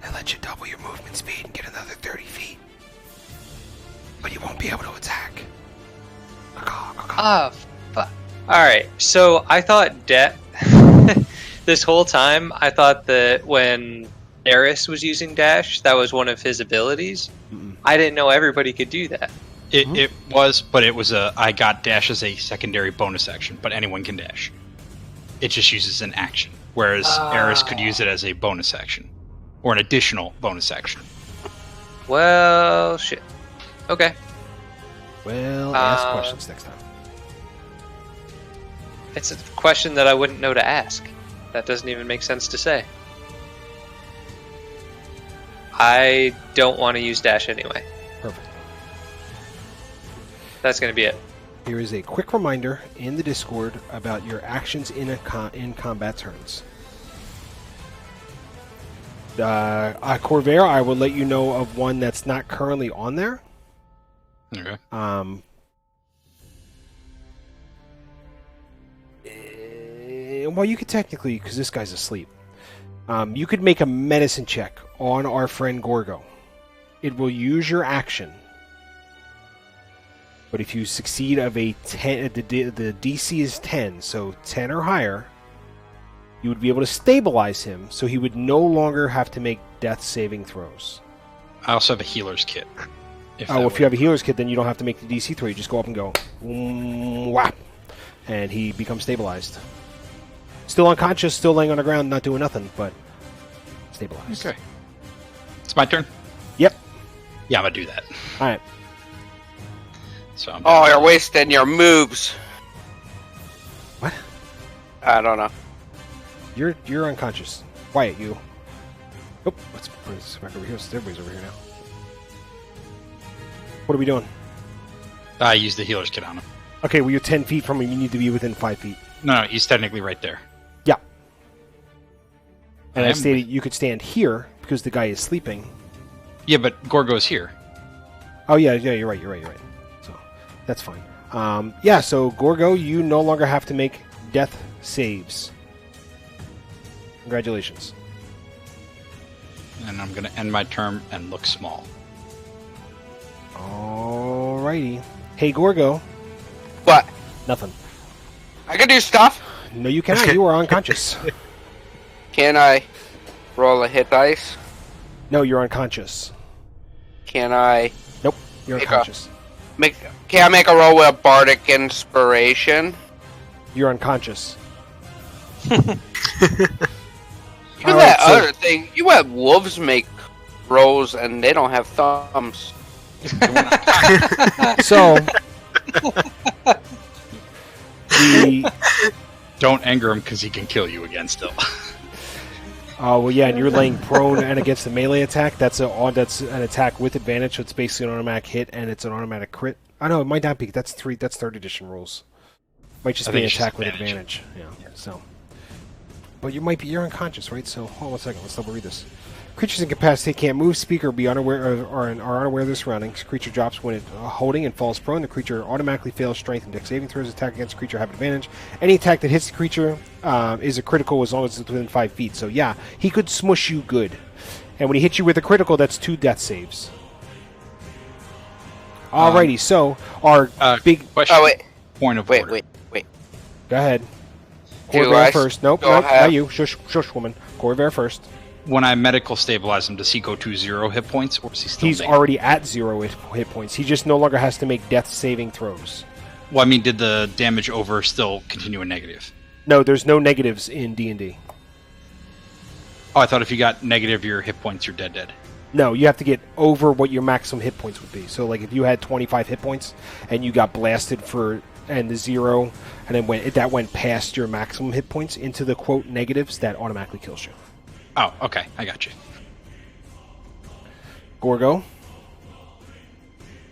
That lets you double your movement speed and get another 30 feet. But you won't be able to attack. Ah, fuck. Alright, so I thought this whole time, I thought that when Eris was using dash, that was one of his abilities. Mm-mm. I didn't know everybody could do that. It was, but it was I got dash as a secondary bonus action, but anyone can dash. It just uses an action, whereas Eris could use it as a bonus action, or an additional bonus action. Well, shit. Okay. Well, ask questions next time. It's a question that I wouldn't know to ask. That doesn't even make sense to say. I don't want to use dash anyway. Perfect. That's going to be it. Here is a quick reminder in the Discord about your actions in combat turns. Corvair, I will let you know of one that's not currently on there. Okay. Well, you could technically, because this guy's asleep, you could make a medicine check on our friend Gorgo. It will use your action. But if you succeed of a 10, the DC is 10, so 10 or higher, you would be able to stabilize him, so he would no longer have to make death saving throws. I also have a healer's kit. If you have a healer's kit, then you don't have to make the DC throw. You just go up and go, whap, and he becomes stabilized. Still unconscious, still laying on the ground, not doing nothing, but stabilized. Okay. It's my turn? Yep. Yeah, I'm going to do that. All right. So you're wasting your moves. What? I don't know. You're unconscious. Quiet, you. Oh, let's bring this back over here. Everybody's over here now. What are we doing? I used the healer's kit on him. Okay, well, you're 10 feet from him. You need to be within 5 feet. No, he's technically right there. And I stated you could stand here because the guy is sleeping. Yeah, but Gorgo's here. Oh, yeah, you're right. So, that's fine. So Gorgo, you no longer have to make death saves. Congratulations. And I'm going to end my turn and look small. Alrighty. Hey, Gorgo. What? Nothing. I can do stuff. No, you cannot. You are unconscious. Can I roll a hit dice? No, you're unconscious. Can I... Nope, you're unconscious. Can I make a roll with Bardic Inspiration? You're unconscious. Other thing, you have wolves make rolls and they don't have thumbs. So, don't anger him because he can kill you again still. Oh, well, yeah, and you're laying prone and against the melee attack. That's an attack with advantage, so it's basically an automatic hit, and it's an automatic crit. I know, it might not be. That's 3rd edition rules. Might just be an attack with advantage. Yeah, so. But you're unconscious, right? So, hold on 1 second. Let's double read this. Creatures incapacitated can't move, speak, or be unaware are unaware of their surroundings. Creature drops when it's holding and falls prone. The creature automatically fails strength and dex saving throws. Attack against the creature have advantage. Any attack that hits the creature is a critical as long as it's within 5 feet. So yeah, he could smush you good. And when he hits you with a critical, that's 2 death saves. Alrighty, so our big question. Oh wait, point of order. Wait. Go ahead. Corvair first. Nope, not you. Shush, woman. Corvair first. When I medical stabilize him, does he go to 0 hit points, or is he still? He's already at 0 hit points. He just no longer has to make death saving throws. Well, I mean, did the damage over still continue in negative? No, there's no negatives in D&D. Oh, I thought if you got negative your hit points, you're dead. No, you have to get over what your maximum hit points would be. So, like, if you had 25 hit points and you got blasted and the 0, and then that went past your maximum hit points into the quote negatives, that automatically kills you. Oh, okay. I got you. Gorgo?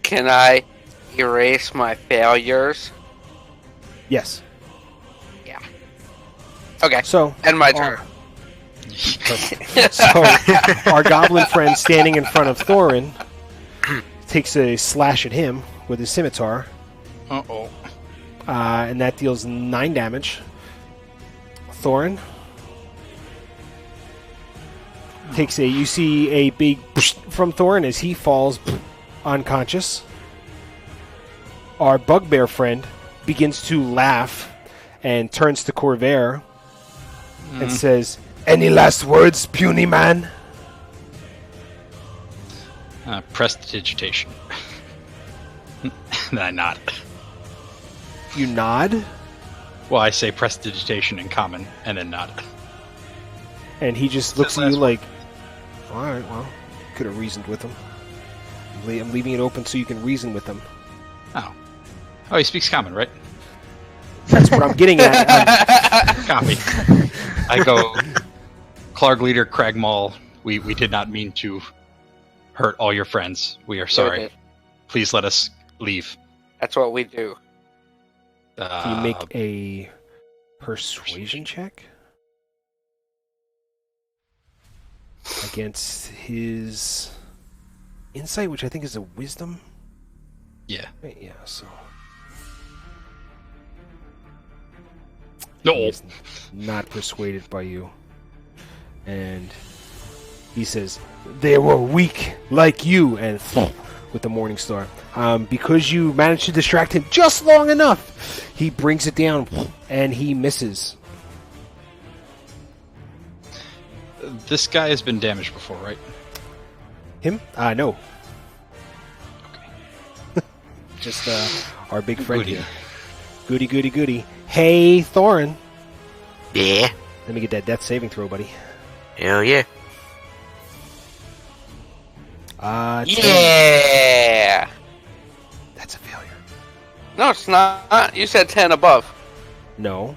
Can I erase my failures? Yes. Yeah. Okay. So, end my turn. So, our goblin friend standing in front of Thorin takes a slash at him with his scimitar. Uh-oh. And that deals 9 damage. Thorin takes you see a big from Thorin as he falls unconscious. Our bugbear friend begins to laugh and turns to Corvair and says, "Any last words, puny man?" Prestidigitation. Then I nod. You nod? Well, I say prestidigitation in common, and then nod. And he just looks at you like, alright, well, could have reasoned with him. I'm leaving it open so you can reason with him. Oh, he speaks common, right? That's what I'm getting at. Copy. I go, Clark Leader Cragmaul, we did not mean to hurt all your friends. We are sorry. Please let us leave. That's what we do. Can you make a persuasion check? Against his insight, which I think is a wisdom? Yeah. Yeah, so... No. He's not persuaded by you. And he says, "They were weak like you," and with the Morning Star. Because you managed to distract him just long enough, he brings it down and he misses. This guy has been damaged before, right? Him? No. Okay. Just our big friend here. Goody. Hey, Thorin. Yeah. Let me get that death saving throw, buddy. Hell yeah. 10. Yeah. That's a failure. No, it's not. You said 10 above. No,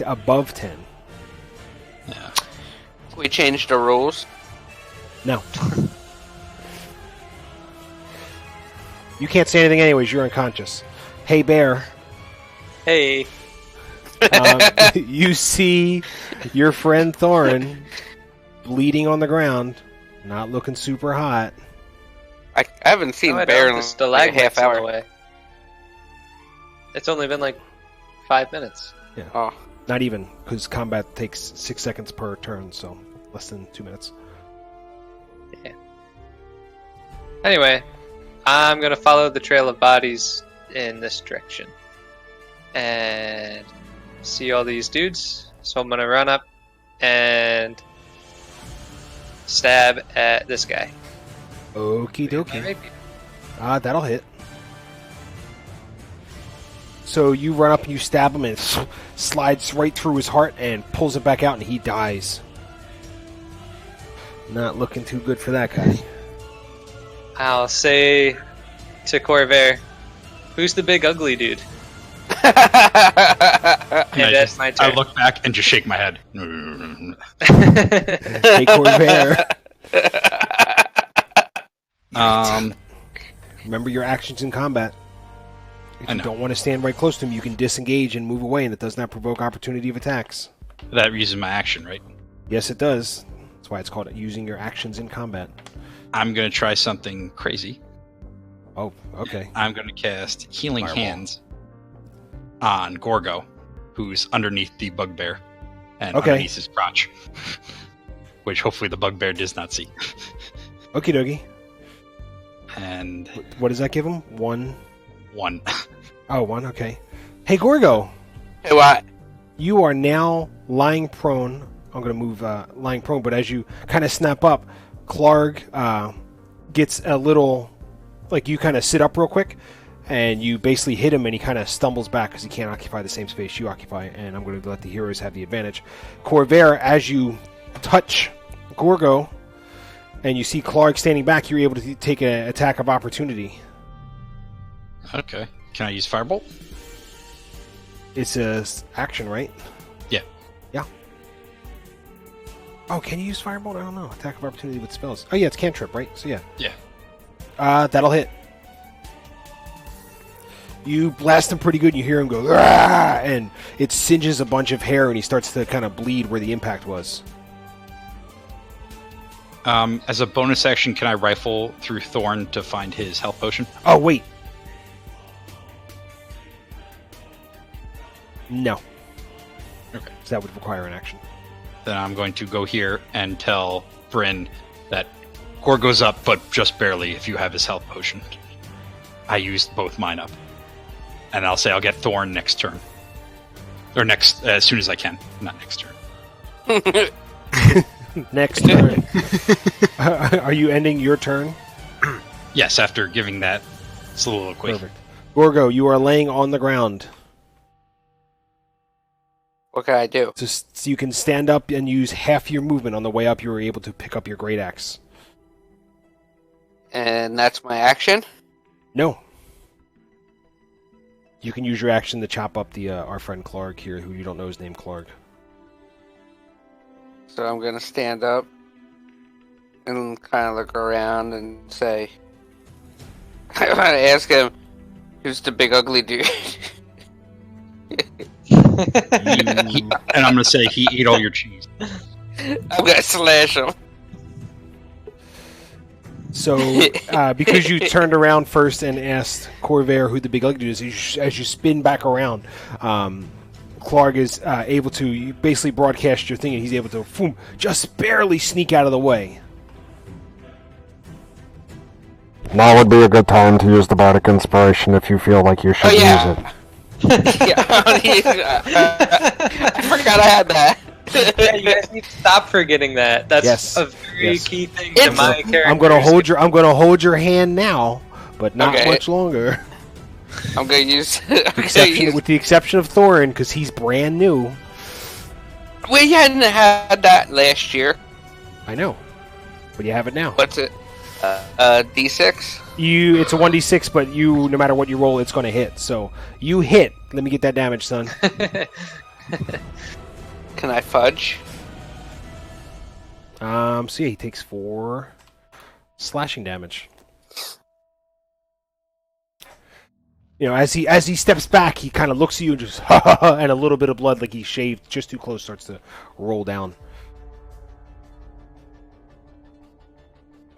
above 10. Yeah. We changed the rules. No. You can't say anything anyways. You're unconscious. Hey, Bear. Hey. You see your friend Thorin bleeding on the ground, not looking super hot. I haven't seen Bear in like a half hour. Away. It's only been like 5 minutes. Yeah. Oh. Not even, because combat takes 6 seconds per turn, so less than 2 minutes. Yeah. Anyway, I'm going to follow the trail of bodies in this direction. And see all these dudes. So I'm going to run up and stab at this guy. Okie dokie. That'll hit. So you run up and you stab him, and it slides right through his heart and pulls it back out, and he dies. Not looking too good for that guy. I'll say to Corvair, who's the big ugly dude? And that's my turn. I look back and just shake my head. Hey, Corvair. Remember your actions in combat. If you don't want to stand right close to him, you can disengage and move away, and it does not provoke opportunity of attacks. That uses my action, right? Yes, it does. That's why it's called using your actions in combat. I'm going to try something crazy. Oh, okay. I'm going to cast Healing Hands on Gorgo, who's underneath the bugbear, and underneath his crotch, which hopefully the bugbear does not see. Okie dokie. And what does that give him? 1. 1. Oh, 1, okay. Hey, Gorgo. Hey, what? You are now lying prone. I'm going to move lying prone, but as you kind of snap up, Clark gets a little, like you kind of sit up real quick, and you basically hit him, and he kind of stumbles back because he can't occupy the same space you occupy, and I'm going to let the heroes have the advantage. Corvair, as you touch Gorgo, and you see Clark standing back, you're able to take an attack of opportunity. Okay. Can I use Firebolt? It's a action, right? Yeah. Yeah. Oh, can you use Firebolt? I don't know. Attack of opportunity with spells. Oh, yeah, it's cantrip, right? So, yeah. Yeah. That'll hit. You blast him pretty good, and you hear him go, "Rah!" And it singes a bunch of hair, and he starts to kind of bleed where the impact was. As a bonus action, can I rifle through Thorn to find his health potion? Oh, wait. No. Okay. So that would require an action. Then I'm going to go here and tell Bryn that Gorgo's up, but just barely if you have his health potion. I used both mine up. And I'll say I'll get Thorn next turn. Or next, as soon as I can. Not next turn. Next turn. Are you ending your turn? Yes, after giving that soliloquy. Perfect. Gorgo, you are laying on the ground. What can I do? So you can stand up and use half your movement. On the way up, you were able to pick up your great axe. And that's my action? No. You can use your action to chop up the our friend Clark here, who you don't know is named Clark. So I'm going to stand up and kind of look around and say, I want to ask him, who's the big ugly dude? And I'm going to say he ate all your cheese. I'm going to slash him. So, because you turned around first and asked Corvair who the big ugly dude is, as you spin back around, Clark is able to, you basically broadcast your thing, and he's able to just barely sneak out of the way. Now would be a good time to use the Bardic Inspiration if you feel like you should use it. I forgot I had that. Yeah, you guys need to stop forgetting that. That's a very key thing to my character. I'm gonna hold your hand now, but not much longer. I'm gonna use with the exception of Thorin, because he's brand new. We hadn't had that last year. I know, but you have it now. What's it? D6. It's a 1d6, but no matter what you roll, it's going to hit. So you hit. Let me get that damage, son. Can I fudge? So yeah, he takes 4 slashing damage. You know, as he steps back, he kind of looks at you and just and a little bit of blood, like he shaved just too close, starts to roll down.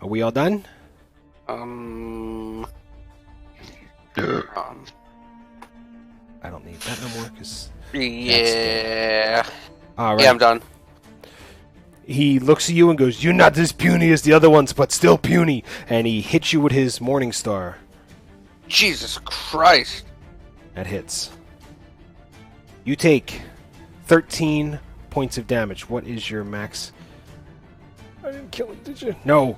Are we all done? I don't need that no more, because... Yeah. All right. Yeah, I'm done. He looks at you and goes, "You're not as puny as the other ones, but still puny." And he hits you with his Morning Star. Jesus Christ. That hits. You take 13 points of damage. What is your max? I didn't kill him, did you? No.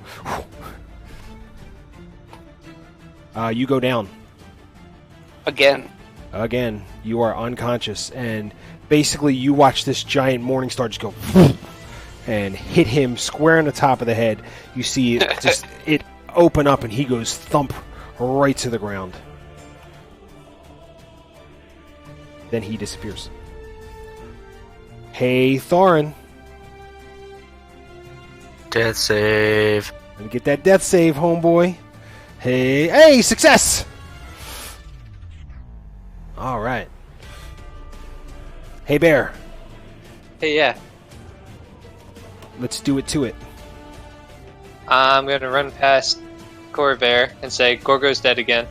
You go down. Again. Again. You are unconscious. And basically you watch this giant Morning Star just go... and hit him square in the top of the head. You see it just it open up, and he goes thump right to the ground. Then he disappears. Hey, Thorin. Death save. Let me get that death save, homeboy. Hey, success! All right. Hey, Bear. Hey, yeah. Let's do it to it. I'm gonna run past Corvair and say, "Gorgo's dead again."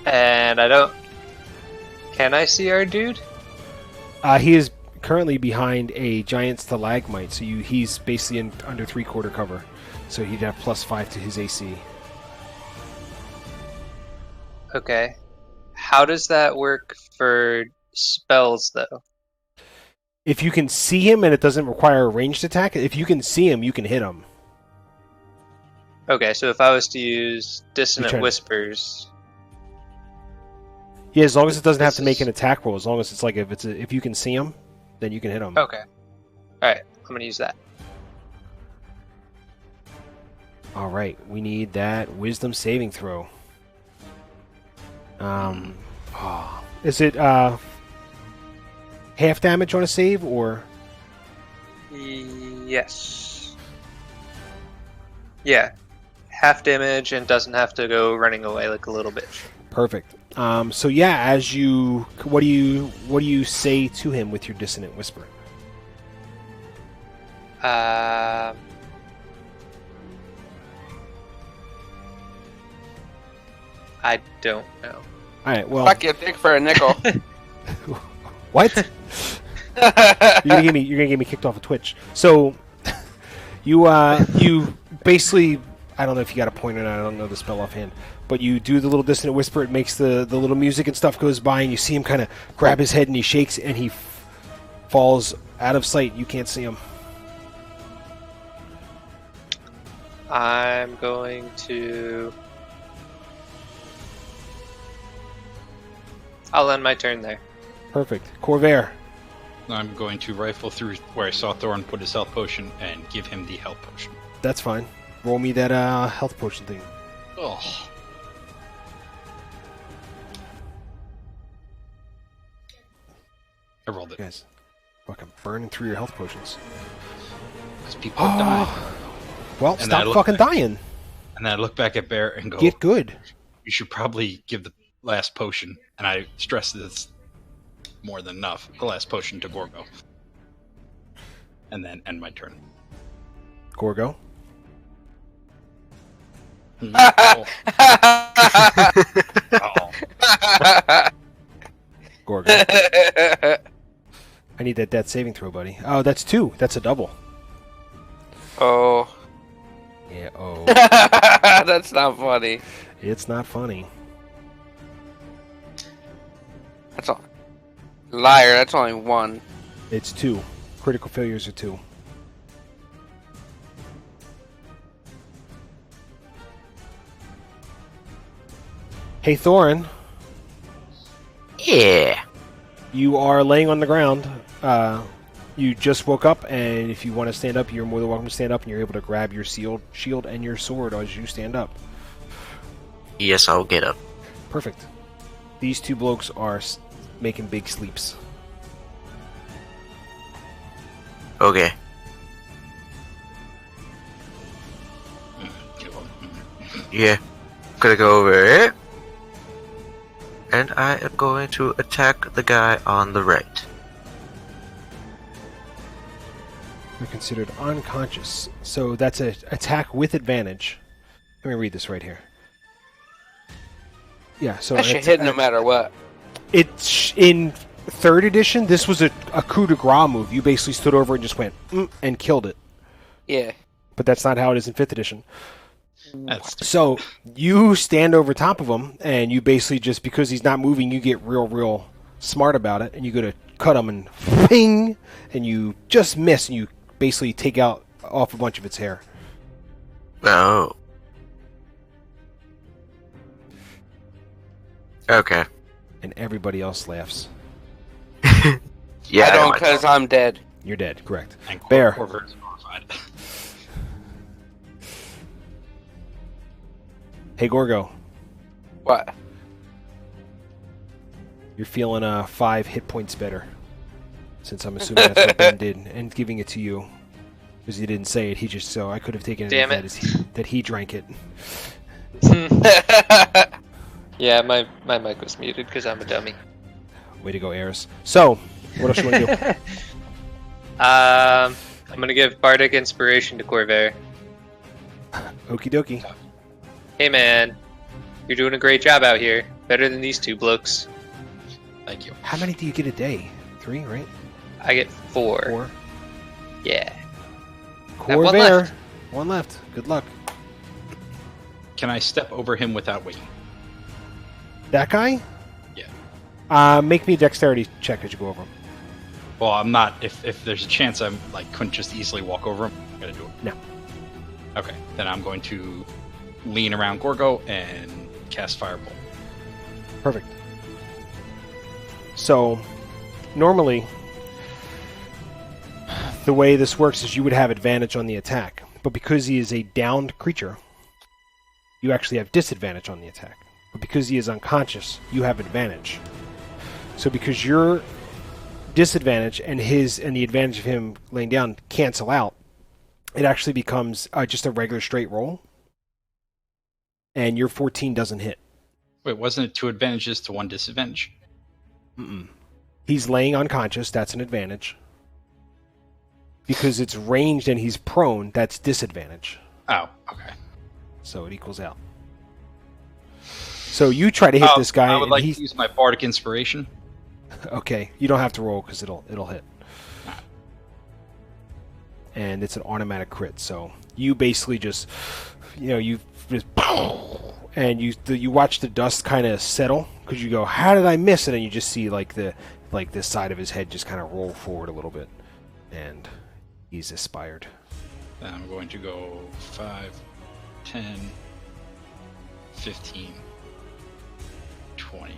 And I don't... Can I see our dude? He is currently behind a giant stalagmite, so he's basically under 3/4 cover. So he'd have +5 to his AC. Okay. How does that work for spells, though? If you can see him and it doesn't require a ranged attack, if you can see him, you can hit him. Okay, so if I was to use Dissonant Whispers... Yeah, as long as it doesn't have to make an attack roll, as long as it's like if you can see him, then you can hit him. Okay. Alright, I'm gonna use that. Alright, we need that Wisdom saving throw. Is it half damage on a save, or? Yes. Yeah. Half damage and doesn't have to go running away like a little bitch. Perfect. So yeah, as you, what do you say to him with your Dissonant Whisper? I don't know. All right. Well, Fuck your dick for a nickel. What? You're gonna get me kicked off of Twitch. So you basically, I don't know if you got a point or not. I don't know the spell offhand, but you do the little Dissonant Whisper. It makes the little music and stuff goes by, and you see him kind of grab his head and he shakes and he falls out of sight. You can't see him. I'm going to... I'll end my turn there. Perfect. Corvair. I'm going to rifle through where I saw Thorin put his health potion and give him the health potion. That's fine. Roll me that health potion thing. Oh. I rolled it. Guys, fucking burning through your health potions. Because people die. Well, And stop fucking dying. And then I look back at Bear and go, Get good. You should probably give the last potion, and I stress this more than enough, the last potion to Gorgo. And then end my turn. Gorgo? Uh-oh. Gorgo. I need that death saving throw, buddy. Oh, that's 2. That's a double. Oh. Yeah, oh. That's not funny. It's not funny. That's all. Liar, that's only 1. It's 2. Critical failures are 2. Hey, Thorin. Yeah. You are laying on the ground. You just woke up, and if you want to stand up, you're more than welcome to stand up, and you're able to grab your shield and your sword as you stand up. Yes, I'll get up. Perfect. These two blokes are making big sleeps. Okay. Yeah. Gonna go over here. And I am going to attack the guy on the right. They're considered unconscious. So that's an attack with advantage. Let me read this right here. Yeah, so That should hit no matter what. It's in 3rd edition. This was a coup de grace move. You basically stood over and just went and killed it. Yeah. But that's not how it is in 5th edition. So you stand over top of him, and you basically just, because he's not moving, you get real smart about it, and you go to cut him, and ping, and you just miss, and you basically take out off a bunch of its hair. Oh. Okay. And everybody else laughs. Yeah, I don't, because I'm dead. You're dead, correct. And Bear. Corver's horrified. Hey, Gorgo. What? You're feeling 5 hit points better. Since I'm assuming that's what Ben did, and giving it to you. Because he didn't say it, he just, so I could have taken it that he drank it. Yeah, my mic was muted because I'm a dummy. Way to go, Eris. So, what else you want to do? I'm gonna give Bardic Inspiration to Corvair. Okie dokie. Hey man, you're doing a great job out here. Better than these 2 blokes. Thank you. How many do you get a day? 3, right? I get 4. 4. Yeah. Corvair. One left. 1 left. Good luck. Can I step over him without waiting? That guy? Yeah. Make me a dexterity check as you go over him. Well, I'm not. If there's a chance I couldn't just easily walk over him, I gotta do it. No. Okay, then I'm going to lean around Gorgo and cast Firebolt. Perfect. So, normally, the way this works is you would have advantage on the attack. But because he is a downed creature, you actually have disadvantage on the attack. But because he is unconscious, you have advantage. So because your disadvantage and the advantage of him laying down cancel out, it actually becomes just a regular straight roll. And your 14 doesn't hit. Wait, wasn't it 2 advantages to 1 disadvantage? Mm-mm. He's laying unconscious, that's an advantage. Because it's ranged and he's prone, that's disadvantage. Oh, okay. So it equals out. So you try to hit this guy. I would like to use my Bardic Inspiration. Okay, you don't have to roll because it'll hit. And it's an automatic crit. So you basically just, you just, and you watch the dust kind of settle because you go, how did I miss it? And you just see the side of his head just kind of roll forward a little bit, and he's aspired. Then I'm going to go 5, 10, 15, 20.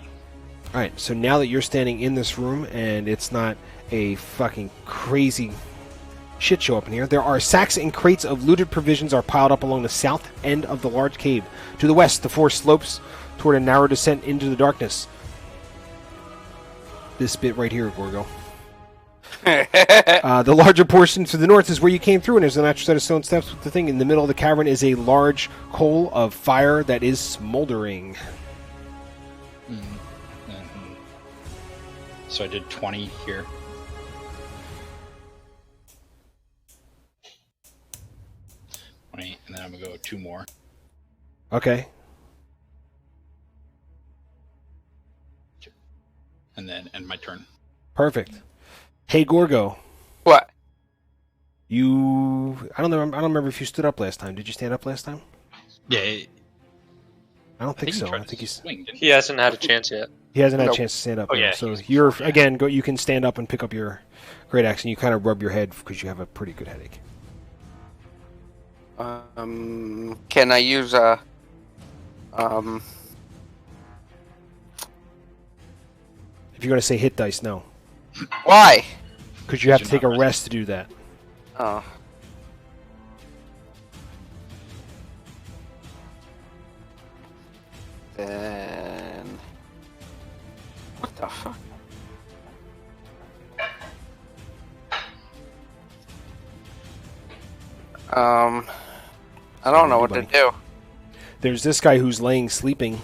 Alright, so now that you're standing in this room and it's not a fucking crazy shit show up in here, there are sacks and crates of looted provisions are piled up along the south end of the large cave. To the west, the forest slopes toward a narrow descent into the darkness. This bit right here, Gorgo. The larger portion to the north is where you came through, and there's a natural set of stone steps with the thing. In the middle of the cavern is a large coal of fire that is smoldering. So I did 20 here. And then I'm going to go 2 more. Okay. And then end my turn. Perfect. Hey, Gorgo. What? I don't remember if you stood up last time. Did you stand up last time? Yeah. I don't think so. I think he hasn't had a chance yet. He hasn't had a chance to stand up. Oh, yeah. So you can stand up and pick up your great axe, and you kind of rub your head because you have a pretty good headache. Can I use If you're going to say hit dice, no. Why? Because you have to take a rest to do that. Oh. Then... What the fuck? I don't know what to do. There's this guy who's sleeping,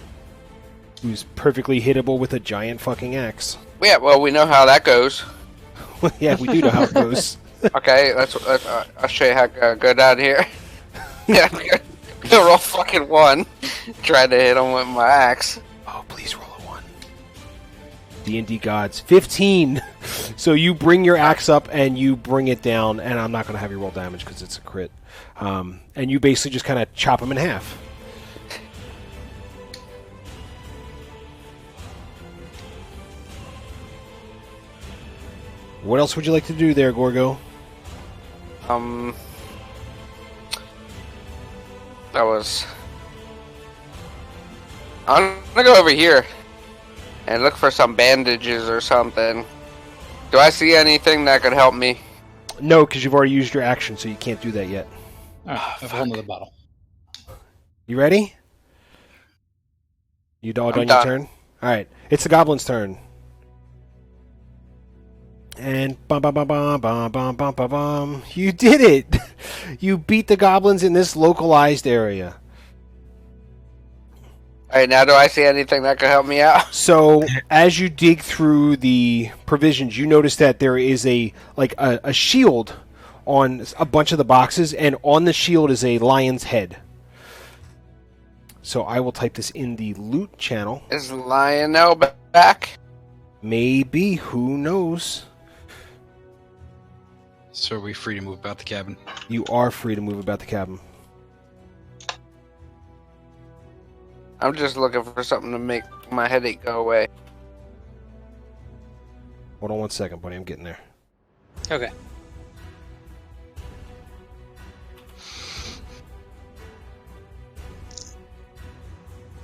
who's perfectly hittable with a giant fucking axe. Yeah, well, we know how that goes. Yeah, we do know how it goes. Okay, I'll show you how to go down here. Yeah, I'm gonna roll fucking 1. Try to hit him with my axe. Oh, please roll a 1. D&D gods. 15! So you bring your axe up and you bring it down, and I'm not going to have you roll damage because it's a crit. And you basically just kind of chop him in half. What else would you like to do there, Gorgo? I'm gonna go over here and look for some bandages or something. Do I see anything that could help me? No, because you've already used your action, so you can't do that yet. I have a whole nother bottle. You ready? You all done your done. turn? Alright, it's the goblin's turn. And bum bum bum bum bum bum bum bum bum. You did it! You beat the goblins in this localized area. Alright, now do I see anything that could help me out? So, as you dig through the provisions, you notice that there is a shield on a bunch of the boxes, and on the shield is a lion's head. So I will type this in the loot channel. Is Lionel back? Maybe, who knows? So are we free to move about the cabin? You are free to move about the cabin. I'm just looking for something to make my headache go away. Hold on one second, buddy. I'm getting there. Okay.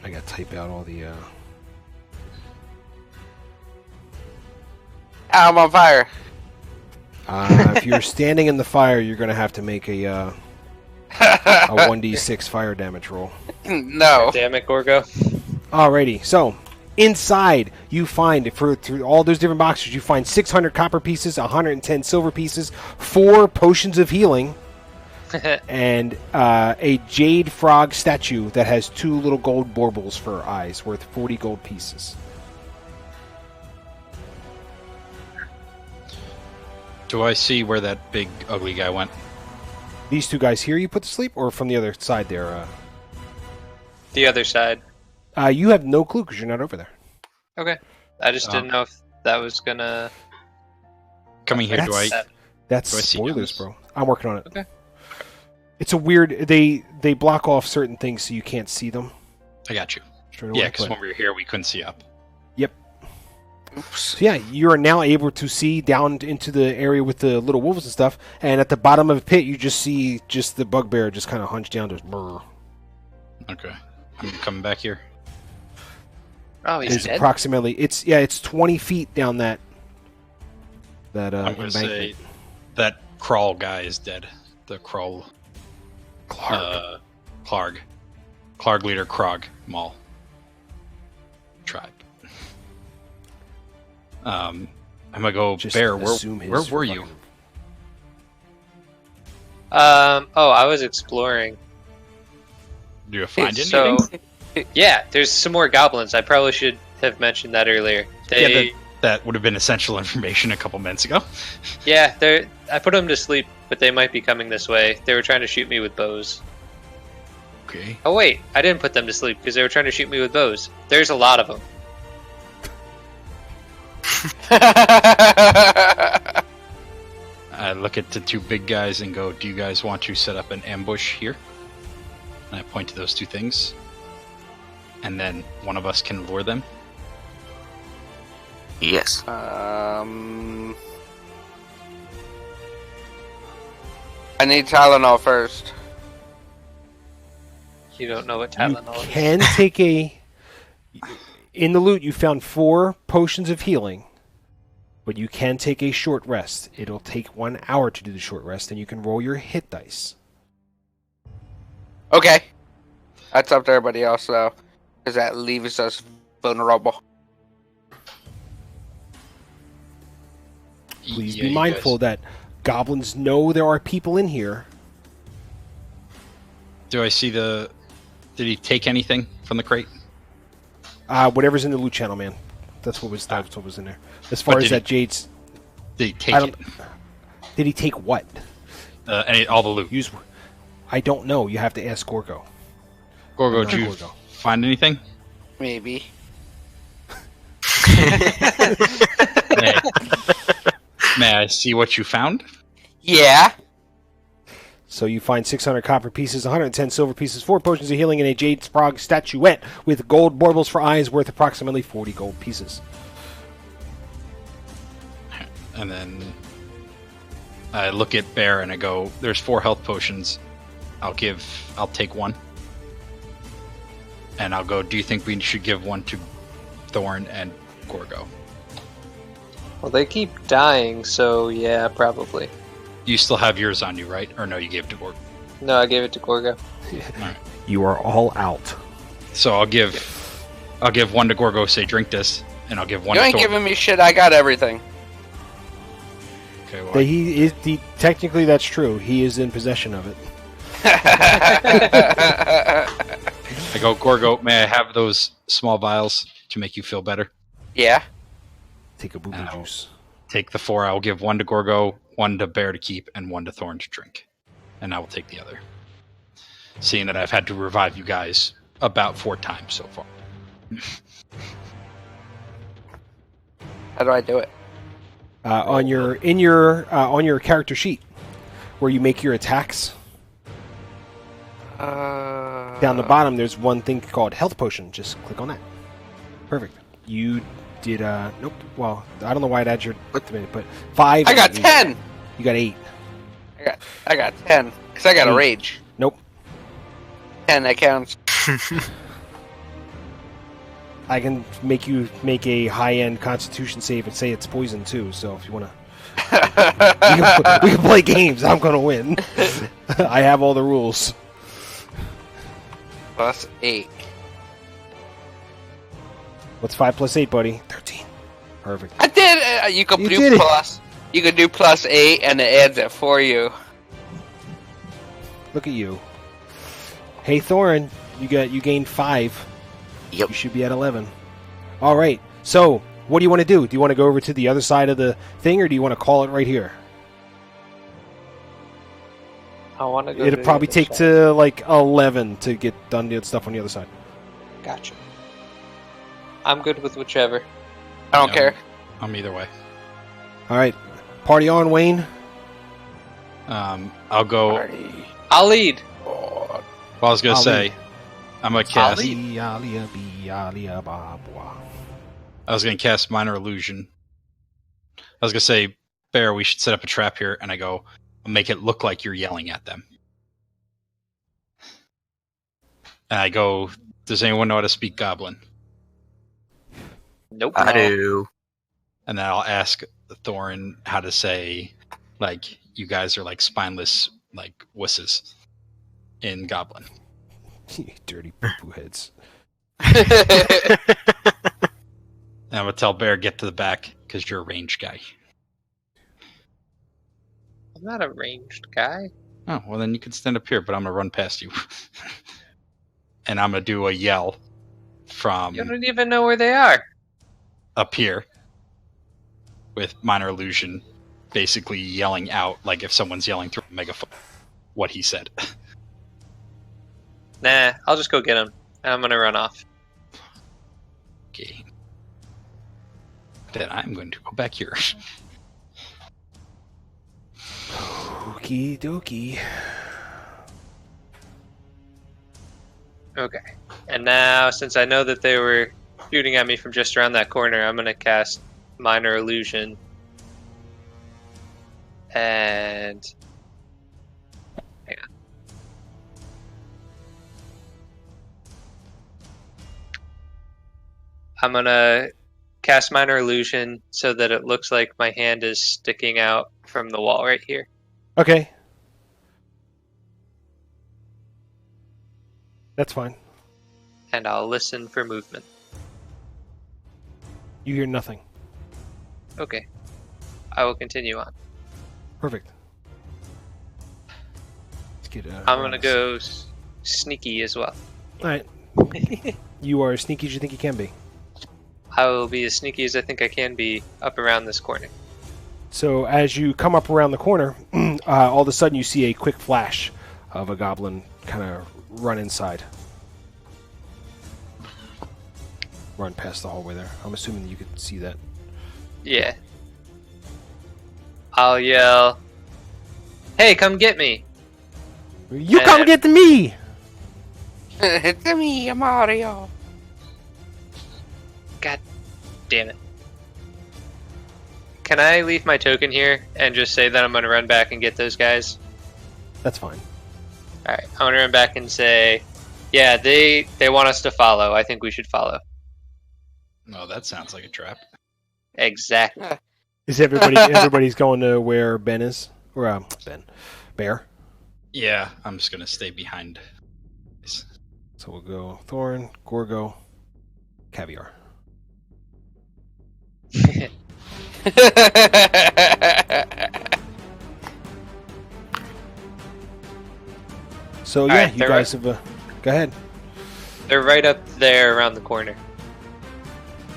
I gotta type out all the. I'm on fire. If you're standing in the fire, you're gonna have to make a 1d6 fire damage roll. No. Damn it, Gorgo. Alrighty, so inside you find through all those different boxes, you find 600 copper pieces, 110 silver pieces, 4 potions of healing, and a jade frog statue that has 2 little gold baubles for eyes, worth 40 gold pieces. Do I see where that big ugly guy went? These 2 guys here you put to sleep, or from the other side there? The other side. You have no clue because you're not over there. Okay. I just didn't know if that was gonna... Coming here, That's do I see spoilers, guns? bro. I'm working on it. Okay. It's a weird... They block off certain things so you can't see them. I got you. Straight away, Yeah, because but- when we were here, we couldn't see up. Yep. So yeah, you are now able to see down into the area with the little wolves and stuff, and at the bottom of the pit, you just see the bugbear just kind of hunched down, just brr. Okay. I'm coming back here. Oh, he's It's dead? approximately... It's 20 feet down that I'm going to embankment. say that crawl guy is dead. The crawl... Clark. Clark leader Krog Maul. Tribe. I'm gonna go Just Bear. assume Where his were you? fucking- Oh, I was exploring. Do you find So, anything? yeah, there's some more goblins. I probably should have mentioned that earlier. They, that would have been essential information a couple minutes ago. yeah, I put them to sleep, but they might be coming this way. They were trying to shoot me with bows. Okay. Oh wait, I didn't put them to sleep because they were trying to shoot me with bows. There's a lot of them. I look at the 2 big guys and go, do you guys want to set up an ambush here? And I point to those 2 things. And then one of us can lure them. Yes. I need Tylenol first. You don't know what You Tylenol is. can take a... In the loot, you found 4 potions of healing, but you can take a short rest. It'll take 1 hour to do the short rest, and you can roll your hit dice. Okay. That's up to everybody else, though. Because that leaves us vulnerable. Please Yeah, be you mindful guys- that goblins know there are people in here. Do I see the... Did he take anything from the crate? Whatever's in the loot channel, man. That's what was in there. As far But as did that Jade's... Did he take I it? don't... Did he take what? All the loot. I don't know. You have to ask Gorgo. Gorgo, did you find anything? Maybe. May I see what you found? Yeah. So you find 600 copper pieces, 110 silver pieces, 4 potions of healing, and a jade sprog statuette with gold baubles for eyes worth approximately 40 gold pieces. And then I look at Bear and I go, "There's 4 health potions. I'll take one." And I'll go, "Do you think we should give one to Thorn and Gorgo?" Well, they keep dying, so yeah, probably. You still have yours on you, right? Or no, you gave it to Gorgo? No, I gave it to Gorgo. Right. You are all out. So I'll give one to Gorgo, say, "Drink this," and I'll give one You to ain't Thorn. giving me shit, I got everything. Okay, well, Technically, that's true. He is in possession of it. I go, "Gorgo, may I have those small vials to make you feel better?" Yeah. Take a boo-boo juice. Take the 4. I will give one to Gorgo, one to Bear to keep, and one to Thorn to drink. And I will take the other. Seeing that I've had to revive you guys about 4 times so far. How do I do it? On your character sheet, where you make your attacks, down the bottom there's one thing called health potion. Just click on that. Perfect. You did nope. Well, I don't know why it adds your but 5. I got 10. You got 8. I got 10 because I got a rage. Nope. 10 that counts. I can make you make a high-end Constitution save and say it's poison too. So if you want to, we can play games. I'm gonna win. I have all the rules. Plus 8. What's 5 plus 8, buddy? 13. Perfect. I did. You could You do did it. plus. You could do plus 8, and it adds it for you. Look at you. Hey, Thorin, you gained 5. Yep. You should be at 11. All right. So, what do you want to do? Do you want to go over to the other side of the thing, or do you want to call it right here? I want to go. It'll probably take to like 11 to get done the stuff on the other side. Gotcha. I'm good with whichever. I don't care. I'm either way. All right. Party on, Wayne. I'll go. I'll lead. Well, I was gonna I'll say, lead. I'm gonna cast. I was gonna cast Minor Illusion. I was gonna say, Bear, we should set up a trap here, and I go, make it look like you're yelling at them. And I go, does anyone know how to speak Goblin? Nope. I do. And then I'll ask Thorin how to say, like, you guys are like spineless, like, wusses in Goblin. You dirty poo-poo heads. And I'm gonna tell Bear, get to the back, because you're a ranged guy. I'm not a ranged guy. Oh, well then you can stand up here, but I'm gonna run past you. And I'm gonna do a yell from You don't even know where they are. up here with Minor Illusion, basically yelling out, like if someone's yelling through a megaphone, what he said. Nah, I'll just go get him. And I'm gonna run off. Okay. Then I'm going to go back here. Okie dokie. Okay. And now, since I know that they were shooting at me from just around that corner, I'm gonna cast Minor Illusion. And hang on. I'm gonna cast Minor Illusion so that it looks like my hand is sticking out from the wall right here. Okay. That's fine. And I'll listen for movement. You hear nothing. Okay. I will continue on. Perfect. Let's get. I'm gonna go sneaky as well. All right. You are as sneaky as you think you can be. I will be as sneaky as I think I can be up around this corner. So as you come up around the corner, all of a sudden you see a quick flash of a goblin kind of run inside. Run past the hallway there. I'm assuming you could see that. Yeah. I'll yell, "Hey, come get me!" You come get me! It's me, Mario. God damn it. Can I leave my token here and just say that I'm going to run back and get those guys? That's fine. Alright, I want to run back and say, yeah, they want us to follow. I think we should follow. No, that sounds like a trap. Exactly. Is everybody's going to where Ben is? Or, Bear? Yeah, I'm just gonna stay behind. So we'll go Thorn, Gorgo, Caviar. So yeah, right, you guys have go ahead. They're right up there around the corner.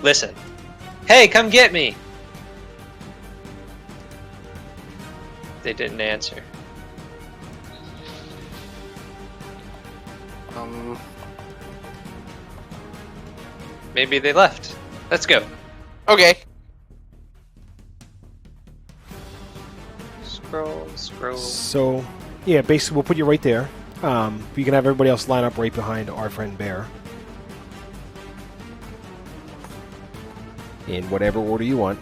Listen. Hey, come get me! They didn't answer. Maybe they left. Let's go. Okay. Scroll. So yeah, basically we'll put you right there. You can have everybody else line up right behind our friend Bear. In whatever order you want.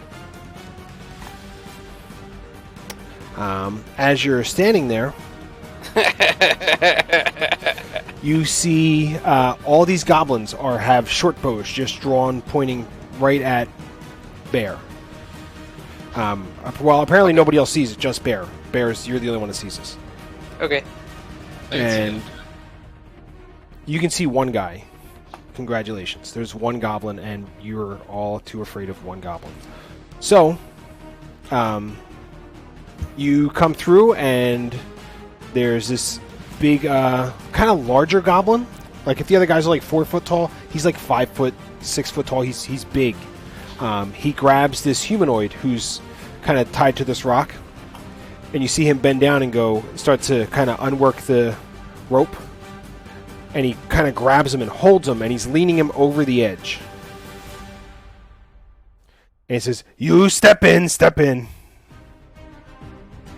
As you're standing there, you see all these goblins have short bows just drawn, pointing right at Bear. Well, apparently nobody else sees it, just Bear. You're the only one that sees this. Okay. And you can see one guy. Congratulations. There's one goblin, and you're all too afraid of one goblin. So, you come through, and there's this big, kind of larger goblin. Like, if the other guys are like 4 foot tall, he's like 5 foot, 6 foot tall. He's big. He grabs this humanoid who's kind of tied to this rock, and you see him bend down and start to kind of unwork the rope. And he kind of grabs him and holds him, and he's leaning him over the edge. And he says, "You step in, step in."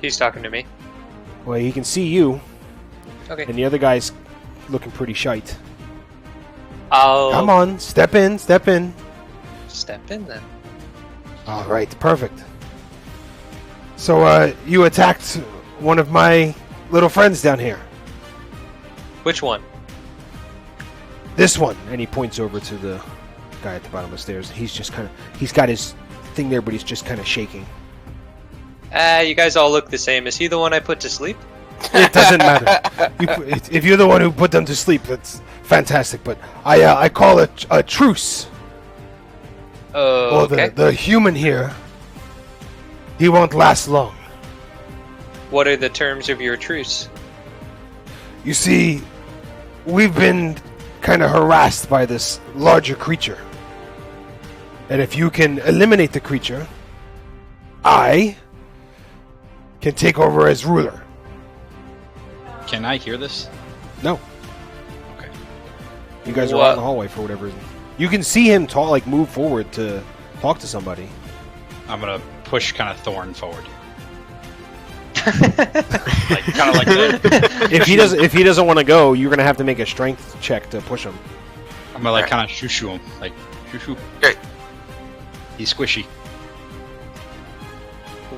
He's talking to me. Well, he can see you. Okay. And the other guy's looking pretty shite. I'll... Come on, step in, step in. Step in, then. All right, perfect. So, you attacked one of my little friends down here. Which one? This one. And he points over to the guy at the bottom of the stairs. He's got his thing there, but he's just kind of shaking. You guys all look the same. Is he the one I put to sleep? It doesn't matter. If you're the one who put them to sleep, that's fantastic. But I call it a truce. Oh, okay. The human here, he won't last long. What are the terms of your truce? You see, we've been kind of harassed by this larger creature. And if you can eliminate the creature, I can take over as ruler. Can I hear this? No. Okay. You guys are out in the hallway for whatever reason. You can see him move forward to talk to somebody. I'm gonna push kind of Thorn forward. Like kind of like that. If he doesn't want to go, you're gonna have to make a strength check to push him. I'm gonna kind of shoo him, like shoo. Okay. He's squishy.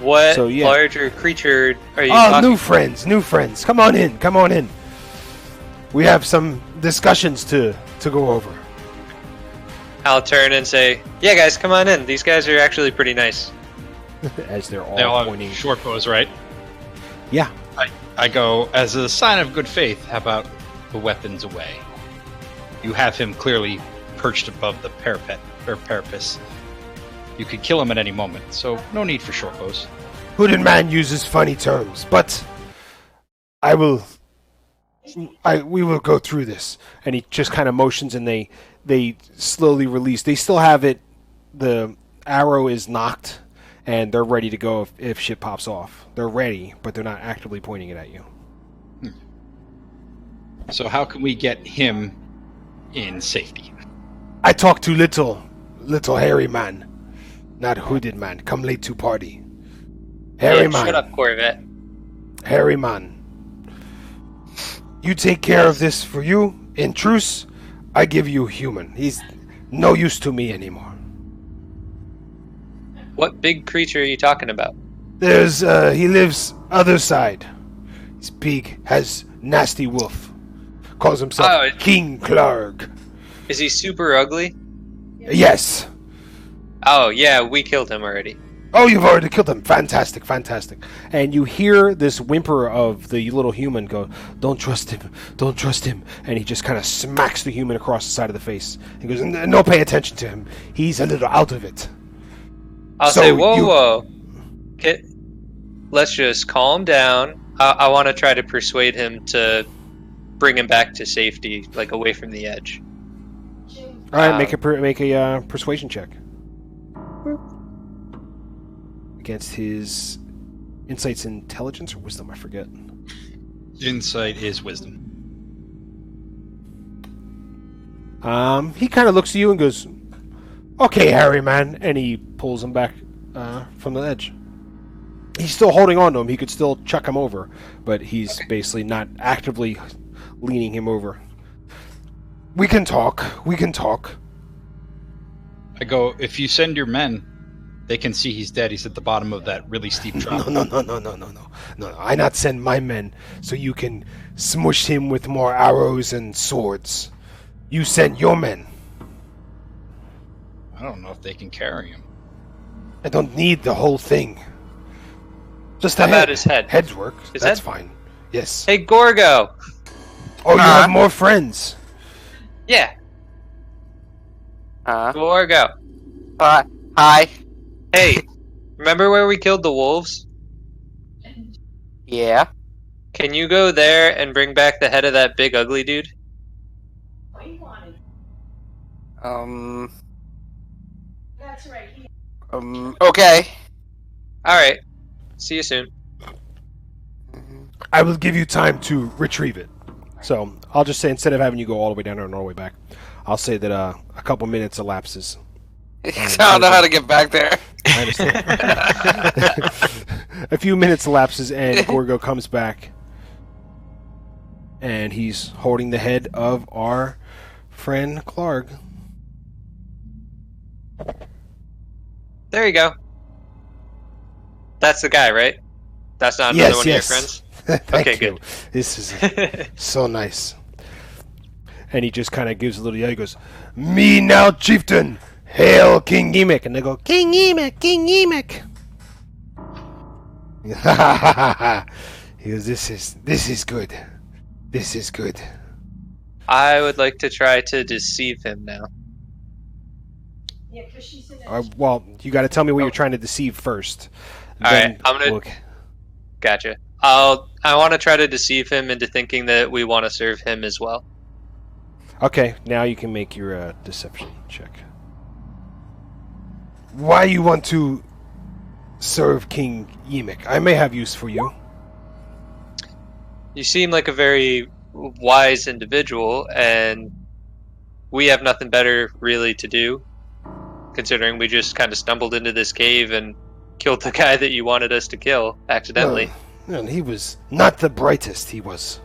What larger creature are you talking? New friends. Come on in. We have some discussions to go over. I'll turn and say, "Yeah, guys, come on in. These guys are actually pretty nice." As they're all pointing. Have short bows, right? Yeah. I go, as a sign of good faith, how about the weapons away? You have him clearly perched above the parapet, or parapet. You could kill him at any moment, so no need for short bows. Hooded man uses funny terms, but we will go through this. And he just kind of motions, and they slowly release. They still have it. The arrow is knocked, and they're ready to go if shit pops off. They're ready, but they're not actively pointing it at you. So how can we get him in safety? I talk to little hairy man, not hooded man. Come late to party. Hairy man. Shut up, Corvette. Hairy man. You take care of this for you. In truce, I give you human. He's no use to me anymore. What big creature are you talking about? He lives other side. He's big, has nasty wolf. Calls himself King Clark. Is he super ugly? Yes. Oh, yeah, we killed him already. Oh, you've already killed him. Fantastic, fantastic. And you hear this whimper of the little human go, don't trust him, don't trust him. And he just kind of smacks the human across the side of the face. He goes, no, pay attention to him. He's a little out of it. I'll say, whoa. Let's just calm down. I want to try to persuade him to bring him back to safety, like away from the edge. All right, make a persuasion check. Against his insight's intelligence or wisdom, I forget. Insight is wisdom. He kind of looks at you and goes, okay, Harry, man, and he pulls him back from the edge. He's still holding on to him. He could still chuck him over, but he's basically not actively leaning him over. We can talk. I go, if you send your men, they can see he's dead. He's at the bottom of that really steep drop. No. I not send my men so you can smush him with more arrows and swords. You send your men. I don't know if they can carry him. I don't need the whole thing. Just How about his head? Head's work. His That's head? fine. Yes. Hey, Gorgo! Oh, you have more friends. Yeah, Gorgo. Hi. Hey, remember where we killed the wolves? Yeah. Can you go there and bring back the head of that big ugly dude? What do you wanted? That's right. Okay. Alright. See you soon. I will give you time to retrieve it. So I'll just say, instead of having you go all the way down there and all the way back, I'll say that a couple minutes elapses. I don't know how to get back there. I understand. A few minutes elapses and Gorgo comes back. And he's holding the head of our friend Clark. There you go. That's the guy, right? That's not another one of your friends? Thank Okay, you. good. This is so nice. And he just kind of gives a little yell. He goes, "Me now, chieftain! Hail King Emek!" And they go, "King Emek! King Emek!" He goes, "This is good. This is good." I would like to try to deceive him now. Yeah, because she's in Well, you got to tell me what you're trying to deceive first. Alright, I'm gonna... Gotcha. I want to try to deceive him into thinking that we want to serve him as well. Okay, now you can make your deception check. Why you want to serve King Emek? I may have use for you. You seem like a very wise individual, and we have nothing better really to do, considering we just kind of stumbled into this cave and killed the guy that you wanted us to kill accidentally. And he was not the brightest, he was.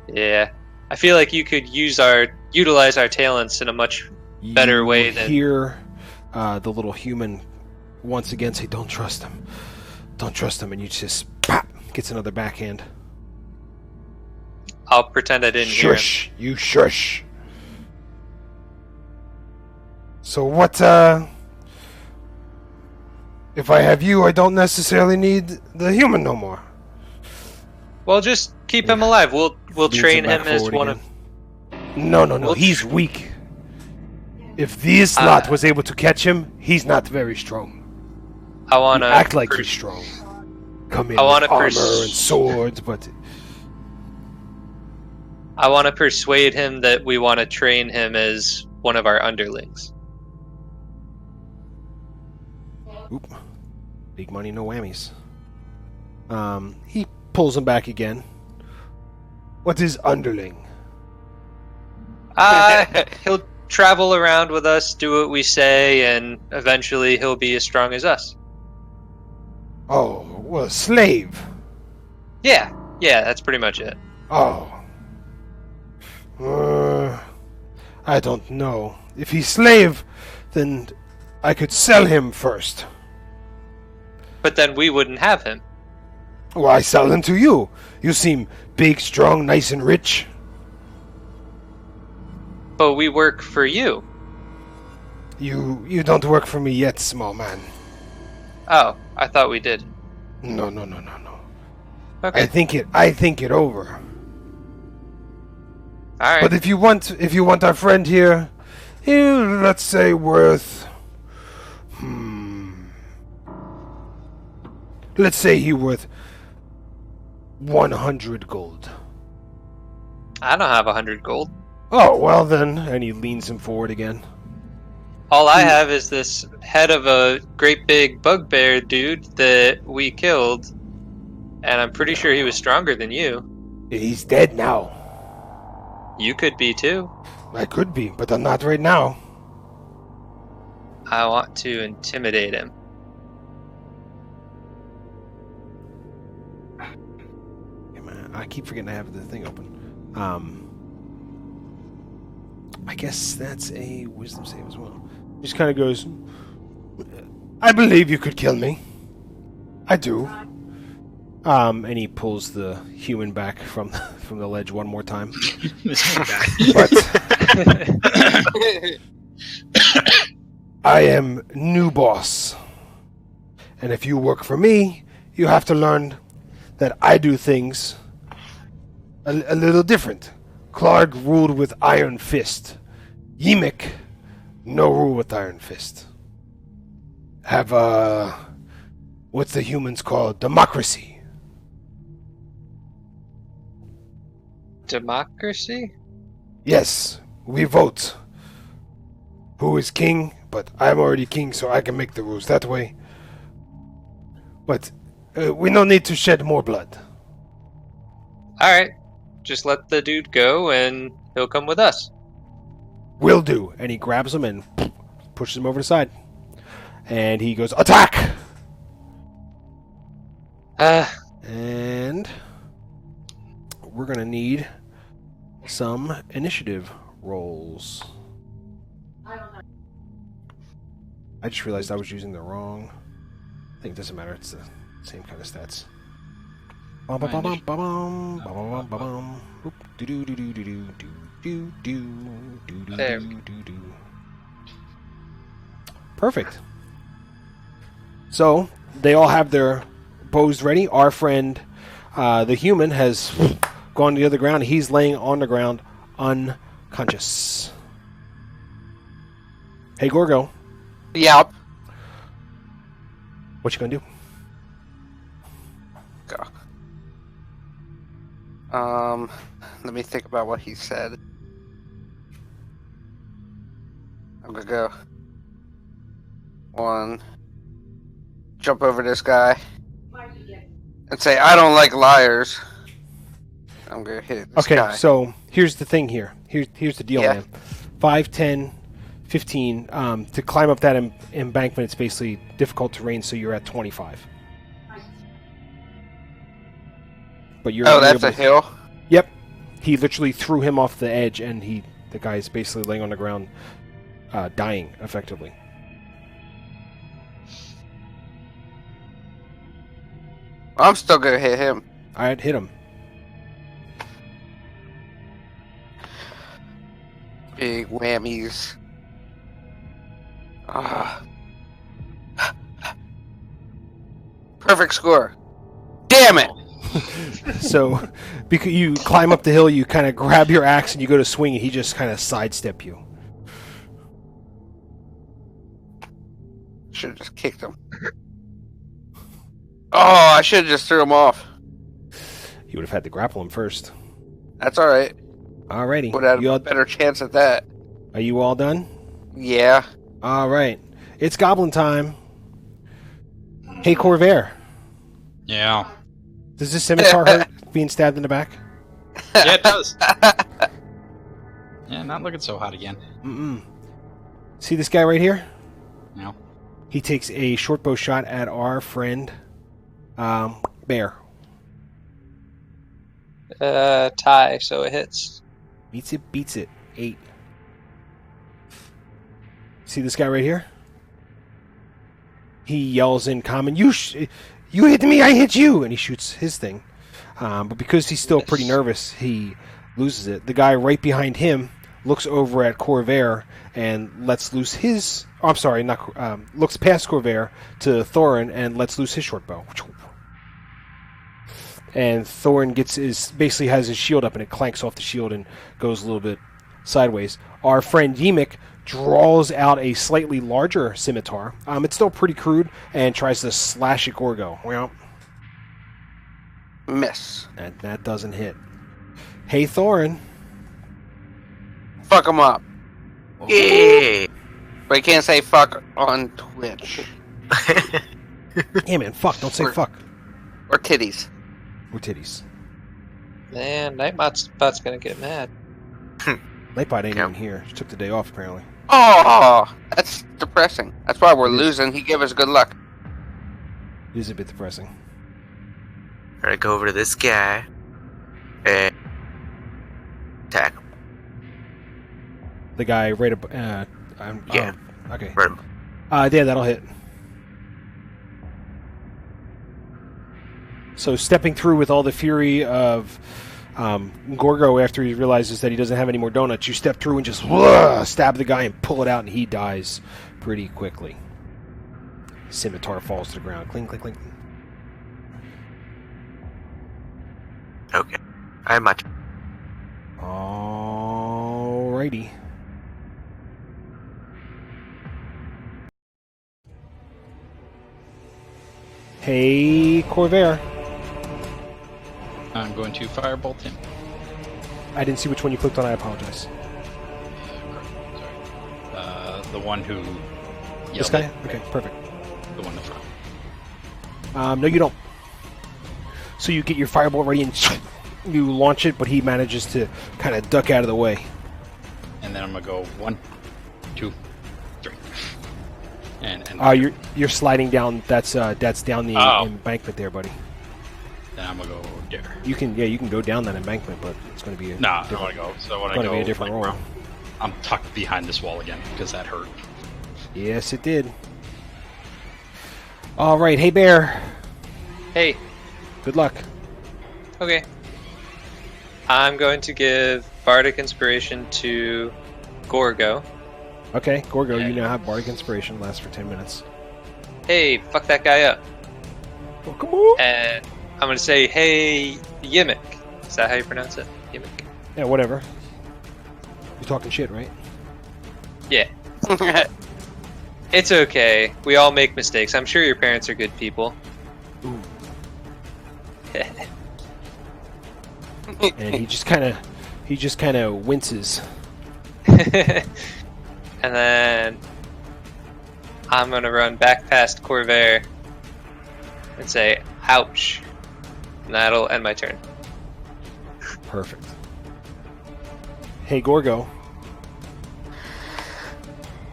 Yeah. I feel like you could utilize our talents in a much better way than... You hear the little human once again say, "Don't trust him. Don't trust him," and you just, pop, gets another backhand. I'll pretend I didn't hear him. Shush! You shush! So what, if I have you, I don't necessarily need the human no more. Well, just keep him alive. We'll Leans train back him as forward one again. of... No, We'll he's weak. If this lot was able to catch him, he's not very strong. I want to... Act like he's strong. Come in I with wanna armor and swords, but... I want to persuade him that we want to train him as one of our underlings. Oop. Big money, no whammies. He pulls him back again. What is underling? He'll travel around with us, do what we say, and eventually he'll be as strong as us. Oh, well, slave. Yeah, that's pretty much it. Oh. I don't know. If he's slave, then I could sell him first. But then we wouldn't have him. Why sell him to you? You seem big, strong, nice, and rich. But we work for you. You don't work for me yet, small man. Oh, I thought we did. No. Okay. I think it over. All right. But if you want our friend here, let's say worth, let's say he worth 100 gold. I don't have 100 gold. Oh, well then, and he leans him forward again. All I have is this head of a great big bugbear dude that we killed, and I'm pretty sure he was stronger than you. He's dead now. You could be too. I could be, but I'm not right now. I want to intimidate him. Hey man, I keep forgetting I have the thing open. I guess that's a wisdom save as well. Just kind of goes, I believe you could kill me. I do. And he pulls the human back from the ledge one more time. But I am new boss. And if you work for me, you have to learn that I do things a little different. Clark ruled with iron fist. Yimik, no rule with iron fist. Have what's the humans called? Democracy. Democracy? Yes, we vote. Who is king? But I'm already king, so I can make the rules that way. But we don't need to shed more blood. Alright. Just let the dude go and he'll come with us. Will do. And he grabs him and pushes him over the side. And he goes, attack! And we're going to need some initiative rolls. I don't know. I just realized I was using the wrong... I think it doesn't matter. It's the same kind of stats. Perfect. So they all have their bows ready. Our friend, the human, has gone to the other ground. He's laying on the ground, unconscious. Hey, Gorgo. Yep. What you gonna do? Go. Let me think about what he said. I'm gonna go. One. Jump over this guy. And say, I don't like liars. I'm gonna hit this guy. Okay, so here's the thing here. Here's the deal, man. 5, 10, 15. To climb up that embankment, it's basically difficult terrain, so you're at 25. But you're that's a hill? Yep. He literally threw him off the edge, and the guy's basically laying on the ground, dying, effectively. I'm still gonna hit him. Alright, hit him. Big whammies. Perfect score. Damn it! So, because you climb up the hill, you kind of grab your axe and you go to swing, and he just kind of sidestep you. Should have just kicked him. Oh, I should have just threw him off. You would have had to grapple him first. That's alright. Alrighty. Would have had a better chance at that. Are you all done? Yeah. Alright. It's goblin time. Hey, Corvair. Yeah. Does this scimitar hurt being stabbed in the back? Yeah, it does. Yeah, not looking so hot again. Mm-mm. See this guy right here? No. He takes a short bow shot at our friend, Bear. Tie, so it hits. Meets it, beats it. 8. See this guy right here? He yells in common, you hit me, I hit you! And he shoots his thing. But because he's still pretty nervous, he loses it. The guy right behind him looks over at Corvair and lets loose his... Oh, I'm sorry, looks past Corvair to Thorin and lets loose his short bow. And Thorin basically has his shield up and it clanks off the shield and goes a little bit sideways. Our friend Yimik draws out a slightly larger scimitar. It's still pretty crude and tries to slash at Gorgo. Well, miss. That doesn't hit. Hey, Thorin. Fuck him up. Yeah. But you can't say fuck on Twitch. Yeah, man, fuck. Don't say fuck. Or titties. Or titties. Man, Nightbot's gonna get mad. Nightbot ain't even here. She took the day off, apparently. Oh, that's depressing. That's why we're losing. He gave us good luck. It is a bit depressing. Alright, go over to this guy. And attack him. The guy right up... yeah. Okay. Right. Yeah, that'll hit. So stepping through with all the fury of Gorgo after he realizes that he doesn't have any more donuts, you step through and just stab the guy and pull it out, and he dies pretty quickly. Scimitar falls to the ground. Cling, cling, cling. Okay. I'm much. Alrighty. Hey, Corvair. I'm going to firebolt him. I didn't see which one you clicked on. I apologize. Sorry. The one who... This guy? Okay, perfect. The one in the front. No, you don't. So you get your firebolt ready and you launch it, but he manages to kind of duck out of the way. And then I'm going to go 1, 2, 3. And you're sliding down. That's down the embankment there, buddy. Then I'm gonna go there. You can go down that embankment, but it's going to be I don't want to go. So when I go, be a different roll. I'm tucked behind this wall again because that hurt. Yes, it did. All right, hey Bear. Hey. Good luck. Okay. I'm going to give Bardic Inspiration to Gorgo. Okay, Gorgo, you now have Bardic Inspiration. Lasts for 10 minutes. Hey, fuck that guy up. Oh, come on. And I'm going to say, hey, Yimik. Is that how you pronounce it? Yimik? Yeah, whatever. You're talking shit, right? Yeah. It's okay. We all make mistakes. I'm sure your parents are good people. Ooh. And he just kind of winces. And then I'm going to run back past Corvair and say, ouch. And that'll end my turn. Perfect. Hey, Gorgo.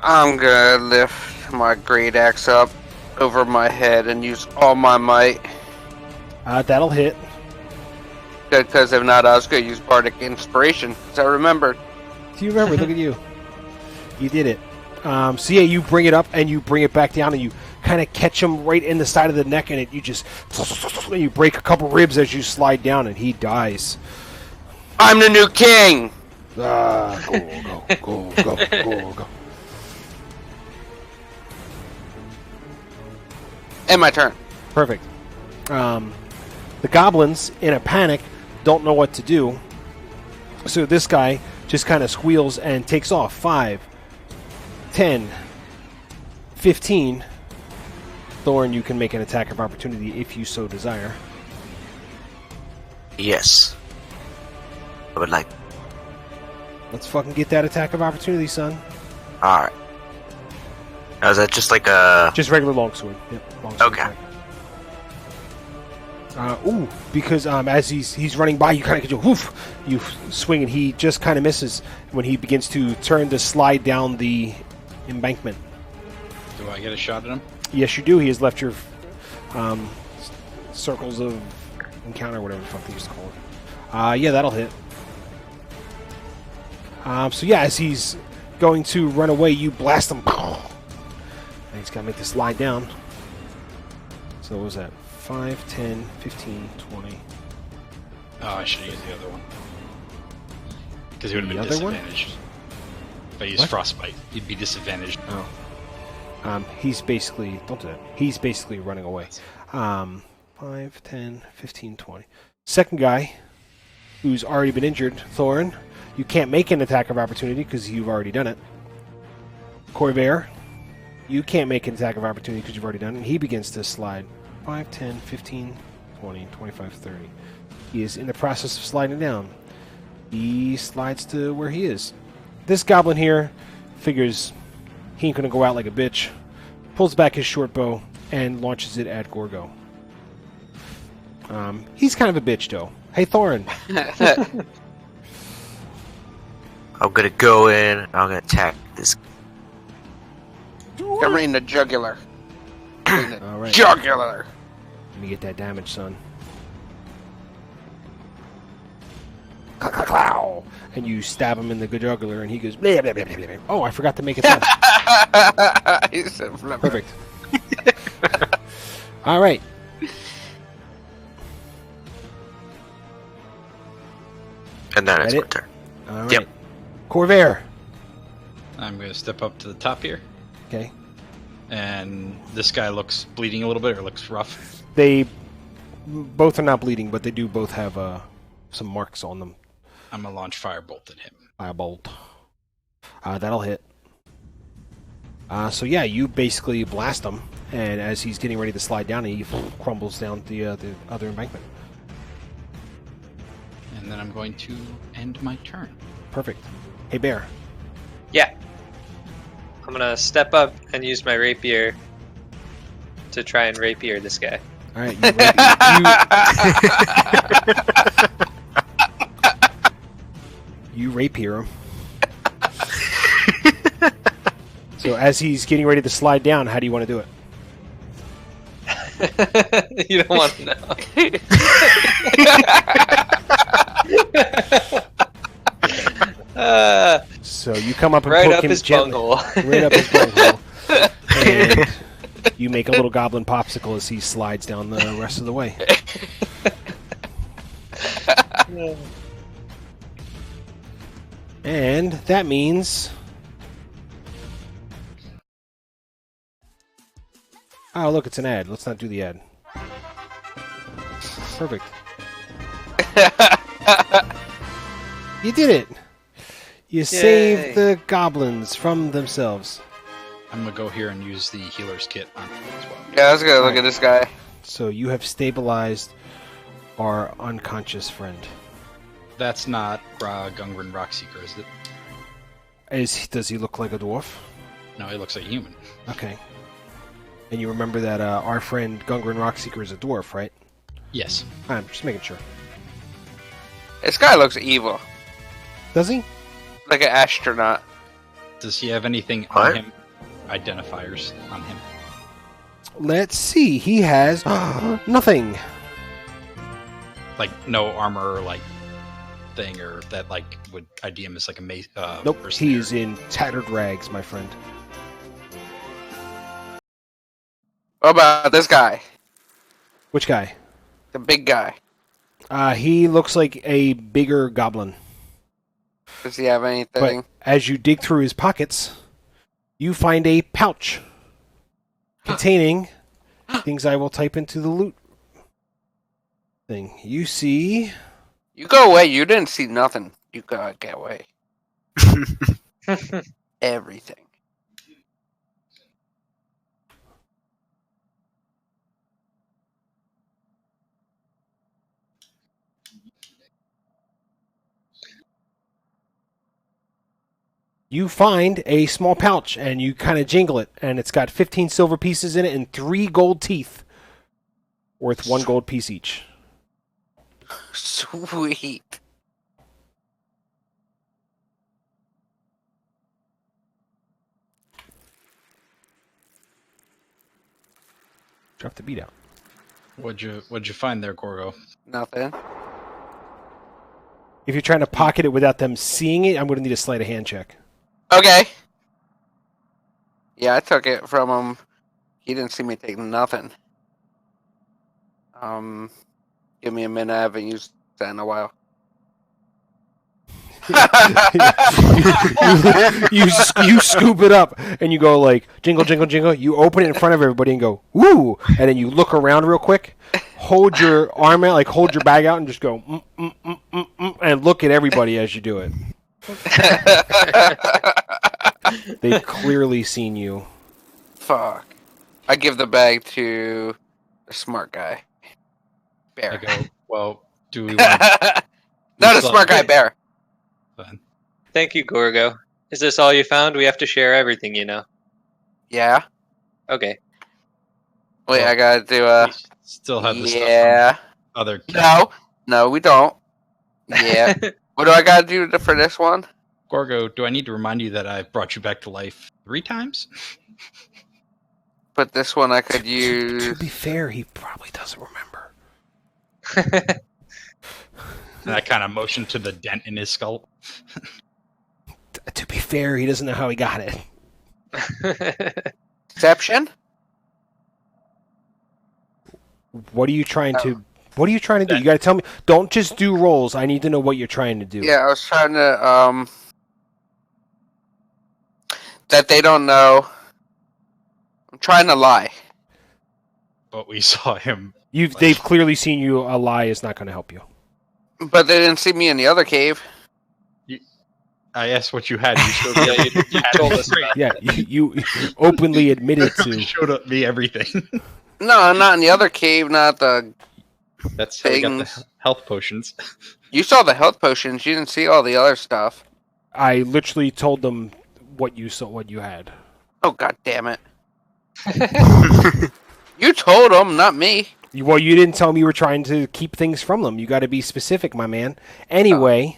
I'm gonna lift my great axe up over my head and use all my might. That'll hit. Because if not, I was gonna use Bardic Inspiration. Because I remembered. Do you remember? Look at you. You did it. So yeah, you bring it up and you bring it back down and you kind of catch him right in the side of the neck and you break a couple ribs as you slide down and he dies. I'm the new king! Go. And my turn. Perfect. The goblins, in a panic, don't know what to do. So this guy just kind of squeals and takes off. 5, 10, 15. Thorn, you can make an attack of opportunity if you so desire. Yes. I would like. Let's fucking get that attack of opportunity, son. Alright. Now, is that just like a... Just regular longsword. Yep, longsword Okay. attack. Because as he's running by, you kind of get you swing, and he just kind of misses when he begins to turn to slide down the embankment. Do I get a shot at him? Yes, you do. He has left your circles of encounter, whatever the fuck they used to call it. Yeah, that'll hit. So yeah, as he's going to run away, you blast him. And he's got to make this slide down. So what was that? 5, 10, 15, 20. Oh, I should have used the other one. Because he would have been The other one? disadvantaged. If I used Frostbite, he'd be disadvantaged. Oh. He's basically... Don't do that. He's basically running away. 5, 10, 15, 20. Second guy, who's already been injured, Thorin. You can't make an attack of opportunity because you've already done it. Corvair, you can't make an attack of opportunity because you've already done it. And he begins to slide. 5, 10, 15, 20, 25, 30. He is in the process of sliding down. He slides to where he is. This goblin here figures he ain't going to go out like a bitch. Pulls back his short bow and launches it at Gorgo. He's kind of a bitch, though. Hey, Thorin. I'm gonna go in. I'm gonna attack this. I'm reading the jugular. All right. Jugular. Let me get that damage, son. Clow! And you stab him in the jugular, and he goes. Blah, blah, blah, blah, blah. Oh, I forgot to make it sound. Perfect. All right. And then it's That my it? turn. All right. Yep. Corvair. I'm going to step up to the top here. Okay. And this guy looks bleeding a little bit, or looks rough. They both are not bleeding, but they do both have some marks on them. I'm going to launch Firebolt at him. Firebolt. That'll hit. So yeah, you basically blast him, and as he's getting ready to slide down, he crumbles down the other embankment. And then I'm going to end my turn. Perfect. Hey, Bear. Yeah. I'm gonna step up and use my rapier to try and rapier this guy. All right. You rapier him. So as he's getting ready to slide down, how do you want to do it? You don't want to know. So you come up and Right poke up him his gently, bunghole. right up his bunghole, and you make a little goblin popsicle as he slides down the rest of the way. And that means... Oh, look, it's an ad. Let's not do the ad. Perfect. You did it! You saved the goblins from themselves. I'm going to go here and use the healer's kit on him as well. Yeah, I was gonna look at this guy. So you have stabilized our unconscious friend. That's not Gungren Rockseeker, is it? Does he look like a dwarf? No, he looks like a human. Okay. And you remember that our friend Gungren Rockseeker is a dwarf, right? Yes. I'm just making sure. This guy looks evil, Does he? like an astronaut. Does he have anything What? on him? Identifiers on him? Let's see. He has nothing. Like no armor, like thing, or that like would ID him as like a mace? Nope. mercenary? He's in tattered rags, my friend. What about this guy? Which guy? The big guy. He looks like a bigger goblin. Does he have anything? But as you dig through his pockets, you find a pouch containing things I will type into the loot thing. You see... You go away. You didn't see nothing. You gotta get away. Everything. You find a small pouch, and you kind of jingle it, and it's got 15 silver pieces in it and 3 gold teeth. Worth 1 gold piece each. Sweet. Drop the beat out. What'd you find there, Gorgo? Nothing. If you're trying to pocket it without them seeing it, I'm going to need a sleight of hand check. Okay. Yeah, I took it from him. He didn't see me take nothing. Give me a minute. I haven't used that in a while. you scoop it up and you go like jingle jingle jingle. You open it in front of everybody and go woo, and then you look around real quick, hold your arm out, like hold your bag out, and just go and look at everybody as you do it. They've clearly seen you. Fuck. I give the bag to the smart guy. Bear. I go, well, do we want... Not a smart guy, Bear. Fine. Thank you, Gorgo. Is this all you found? We have to share everything, you know. Yeah. Okay. Wait, Well, I gotta do We still have the stuff yeah. from other... No, we don't. Yeah. What do I gotta do for this one? Gorgo, do I need to remind you that I brought you back to life 3 times? But this one I could To use. be fair, he probably doesn't remember. And I kind of motioned to the dent in his skull. To be fair, he doesn't know how he got it. Deception? What are you trying to? What are you trying to do? You got to tell me. Don't just do rolls. I need to know what you're trying to do. Yeah, I was trying to, that they don't know. I'm trying to lie. But we saw him. They've clearly seen you. A lie is not going to help you. But they didn't see me in the other cave. I asked what you had. You showed me. you told us about Yeah, you openly admitted You to. showed me everything. No, not in the other cave, not the... That's how we got Things. the health potions. You saw the health potions, you didn't see all the other stuff. I literally told them what you saw, what you had. Oh, god damn it. You told them, not me. Well, you didn't tell me you were trying to keep things from them. You got to be specific, my man. Anyway,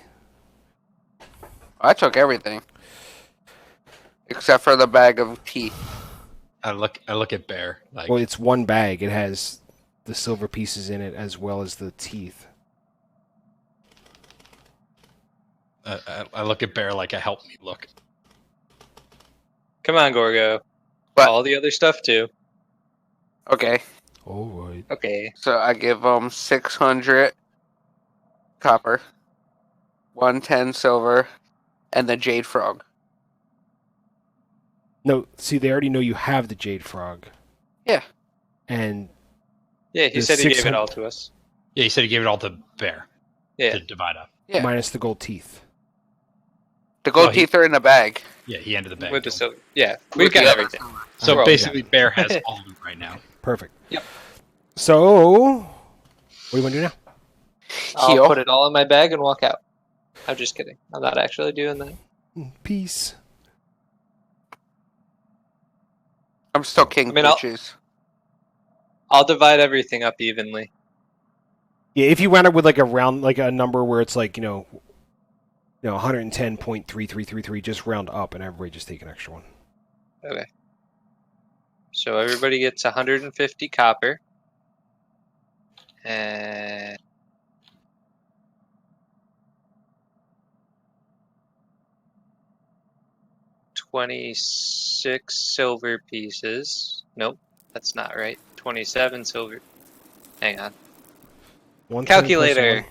I took everything. Except for the bag of teeth. I look at Bear. Like, well, it's one bag. It has the silver pieces in it as well as the teeth. I look at Bear like a help me look. Come on, Gorgo. What? All the other stuff, too. Okay, All right. Okay. so I give them 600 copper, 110 silver, and the jade frog. No, see, they already know you have the jade frog. Yeah. And Yeah, he The said he gave 600 it all to us. Yeah, he said he gave it all to Bear Yeah. to divide up. Yeah. minus the gold teeth. The gold Oh, he- teeth are in the bag. Yeah, he ended the bag. With the to him. silver. Yeah, we've With got the everything. other- So Alright, basically, Bear has all of them right now. Perfect. Yep. So, what do you want to do now? I'll Heal. put it all in my bag and walk out. I'm just kidding. I'm not actually doing that. Peace. I'm still king, I mean, I'll- bitches. I'll divide everything up evenly. Yeah, if you wound up with like a round, like a number where it's like, 110.3333, just round up and everybody just take an extra one. Okay. So everybody gets 150 copper. And 26 silver pieces. Nope, that's not right. 27 silver. Hang on. 110 plus Calculator.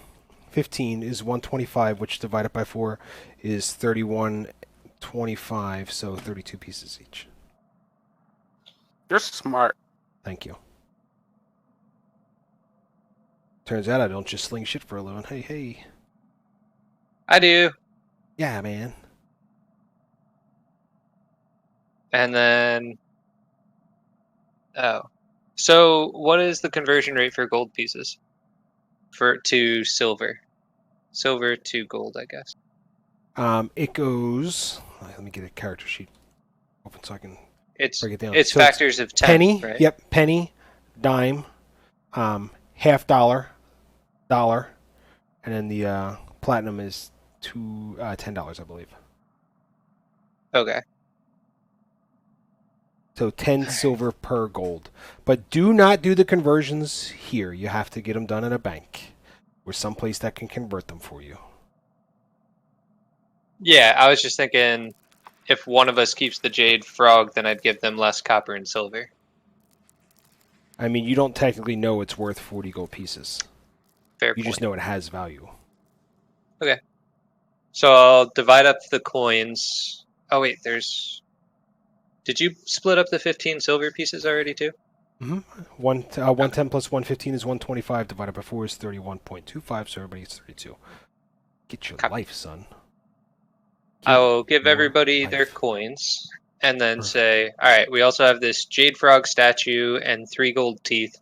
15 is 125, which divided by 4 is 3125, so 32 pieces each. You're smart. Thank you. Turns out I don't just sling shit for a living. Hey, hey. I do. Yeah, man. And then. Oh. So what is the conversion rate for gold pieces? To silver. Silver to gold, I guess. It goes. Let me get a character sheet open so I can It's break it down. it's So factors of 10. penny. Right? Yep, penny, dime, half dollar, and then the platinum is $10, I believe. Okay. So 10 silver per gold. But do not do the conversions here. You have to get them done in a bank or someplace that can convert them for you. Yeah, I was just thinking if one of us keeps the jade frog, then I'd give them less copper and silver. I mean, you don't technically know it's worth 40 gold pieces. Fair You point. just know it has value. Okay. So I'll divide up the coins. Oh, wait, there's... Did you split up the 15 silver pieces already, too? Mm-hmm. 110 plus 115 is 125. Divided by 4 is 31.25, so everybody gets 32. Get your life, son. I will give everybody their coins and then say, all right, we also have this jade frog statue and 3 gold teeth.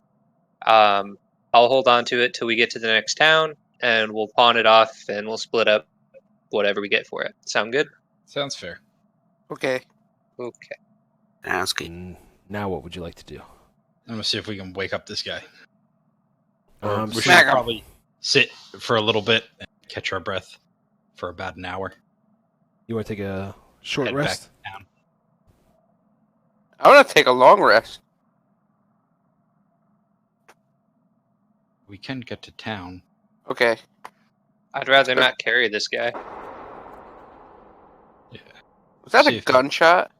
I'll hold on to it till we get to the next town, and we'll pawn it off, and we'll split up whatever we get for it. Sound good? Sounds fair. Okay. Okay. Sounds good. Now what would you like to do? I'm going to see if we can wake up this guy. We should smack him. probably sit for a little bit and catch our breath for about an hour. You want to take a short Head rest? back down. I want to take a long rest. We can get to town. Okay. I'd rather not carry this guy. Yeah. Was that See a if- gunshot?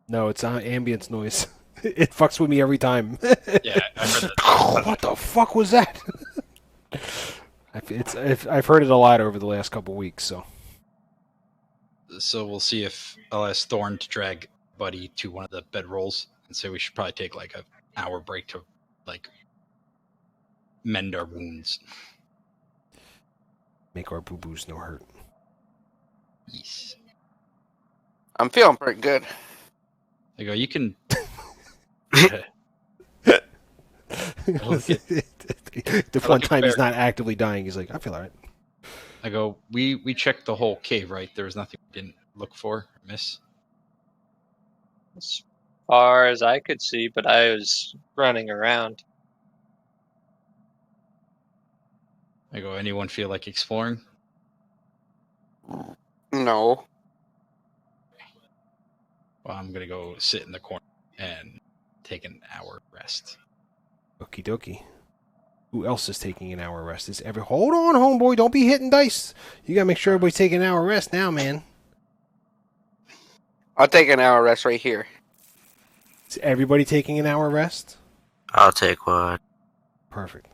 No, it's ambience noise. It fucks with me every time. Yeah, I heard that. What the fuck was that? I've heard it a lot over the last couple weeks. So we'll see if I'll ask Thorn to drag Buddy to one of the bedrolls and say we should probably take like an hour break to like mend our wounds. Make our boo-boos no hurt. Yes. I'm feeling pretty good. I go, you can. The one time he's not actively dying, he's like, I feel alright. I go, we checked the whole cave, right? There was nothing we didn't look for or miss. As far as I could see, but I was running around. I go, anyone feel like exploring? No. Well, I'm gonna go sit in the corner and take an hour rest. Okie dokie. Who else is taking an hour rest? Hold on, homeboy, don't be hitting dice. You gotta make sure everybody's taking an hour rest now, man. I'll take an hour rest right here. Is everybody taking an hour rest? I'll take one. Perfect.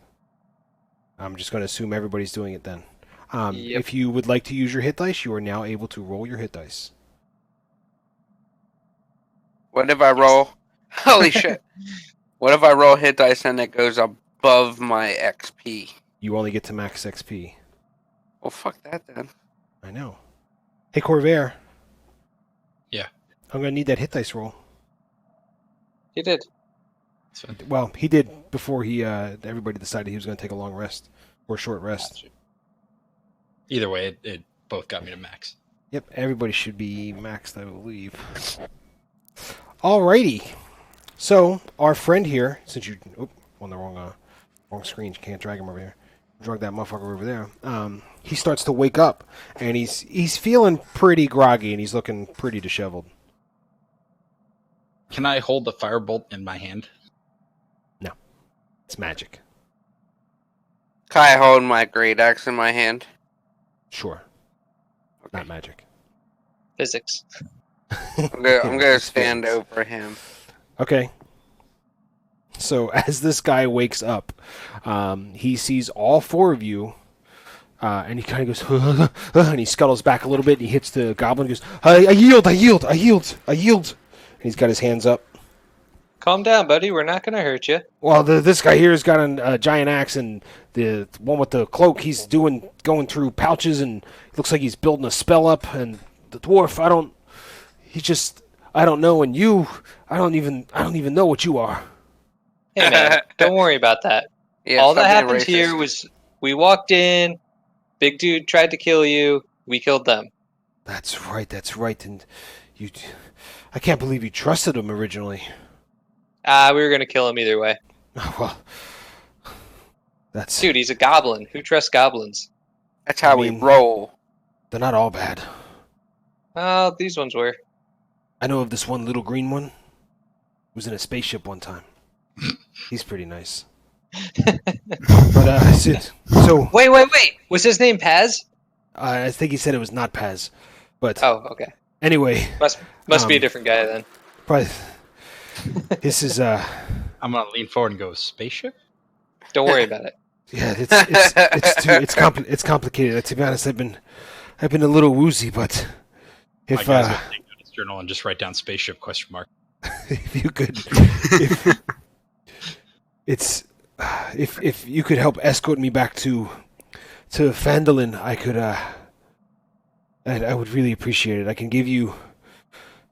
I'm just gonna assume everybody's doing it then. Yep. If you would like to use your hit dice, you are now able to roll your hit dice. What if I roll? Holy shit. What if I roll hit dice and it goes above my XP? You only get to max XP. Well, fuck that then. I know. Hey, Corvair. Yeah. I'm gonna need that hit dice roll. He did. Well, he did before everybody decided he was gonna take a long rest or short rest. Either way, it both got me to max. Yep, everybody should be maxed, I believe. Alrighty. So, our friend here, since you on the wrong screen, you can't drag him over here. Drag that motherfucker over there. He starts to wake up, and he's feeling pretty groggy, and he's looking pretty disheveled. Can I hold the firebolt in my hand? No, it's magic. Can I hold my great axe in my hand? Sure, not magic. Physics. I'm gonna stand over him. Okay. So as this guy wakes up, he sees all four of you, and he kind of goes, and he scuttles back a little bit, and he hits the goblin and goes, I yield. And he's got his hands up. Calm down, buddy. We're not going to hurt you. Well, this guy here has got a giant axe, and the one with the cloak, he's going through pouches, and it looks like he's building a spell up, and the dwarf, I don't know, and you, I don't even know what you are. Hey, man, don't worry about that. Yeah, All that stop being happened racist. here was we walked in, big dude tried to kill you, we killed them. That's right, and I can't believe you trusted him originally. We were going to kill him either way. Well, Dude, he's a goblin. Who trusts goblins? That's how we roll. They're not all bad. Oh, these ones were. I know of this one little green one. Who was in a spaceship one time. He's pretty nice. But so wait. Was his name Paz? I think he said it was not Paz. But okay. Anyway, must be a different guy then. But this is I'm gonna lean forward and go spaceship. Don't worry about it. Yeah, it's complicated. To be honest, I've been a little woozy, but if my guy's gonna take out his journal and just write down spaceship ? If you could, if you could help escort me back to Phandalin, I could. I would really appreciate it. I can give you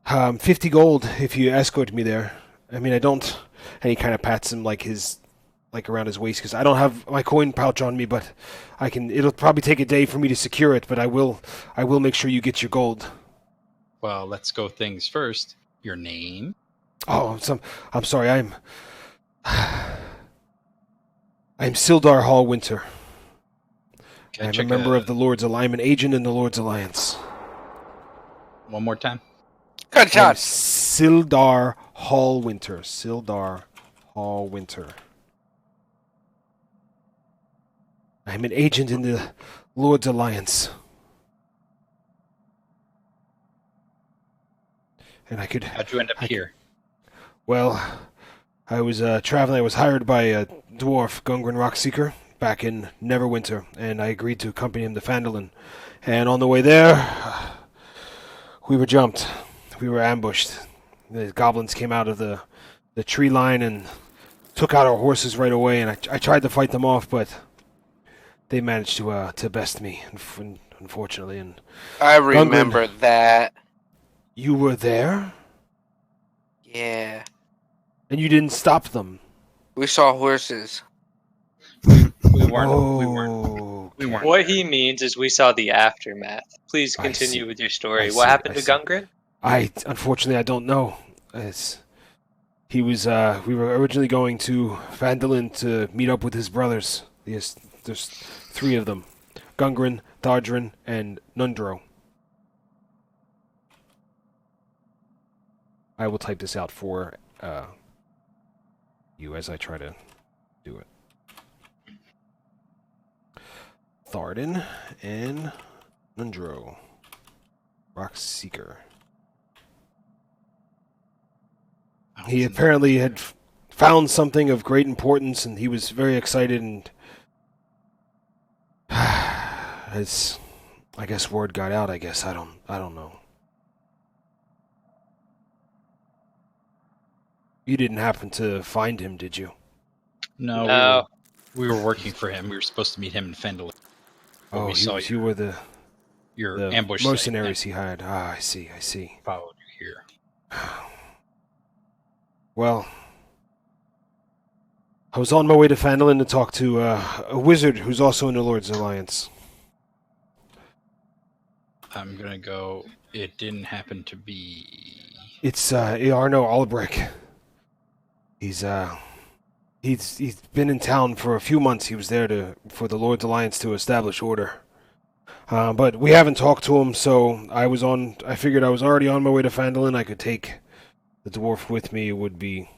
50 gold if you escort me there. I mean, I don't. And he kind of pats him around his waist because I don't have my coin pouch on me, but I can. It'll probably take a day for me to secure it, but I will make sure you get your gold. Well, let's go things first. Your name? Oh, I'm sorry. I'm Sildar Hallwinter. I'm a member of the Lord's Alliance. I'm an agent in the Lord's Alliance. One more time. Good shot. Sildar Hallwinter. Sildar Hallwinter. I'm an agent in the Lord's Alliance. And I could... How'd you end up here? Well, I was traveling. I was hired by a dwarf, Gungren Rockseeker, back in Neverwinter, and I agreed to accompany him to Phandalin. And on the way there, we were jumped. We were ambushed. The goblins came out of the tree line and took out our horses right away, and I tried to fight them off, but they managed to best me, unfortunately. And I remember that. You were there? Yeah. And you didn't stop them? We saw horses. We weren't. What he means is we saw the aftermath. Please continue with your story. What happened to Gungren? Unfortunately, I don't know. We were originally going to Phandalin to meet up with his brothers. There's 3 of them. Gungren, Thardrin, and Nundro. I will type this out for you as I try to do it. Tharden and Nundro. Rockseeker. He apparently had found something of great importance, and he was very excited, and as I guess word got out, I don't know. You didn't happen to find him, did you? No. We were working for him. We were supposed to meet him in Phandalin. Oh, you were your the ambush mercenaries he hired. Ah, I see. Followed you here. Well, I was on my way to Phandalin to talk to a wizard who's also in the Lord's Alliance. I'm gonna go. It didn't happen to be. It's Arno Albrecht. He's been in town for a few months. He was there for the Lord's Alliance to establish order. But we haven't talked to him, so I figured I was already on my way to Phandalin. I could take the dwarf with me. It would be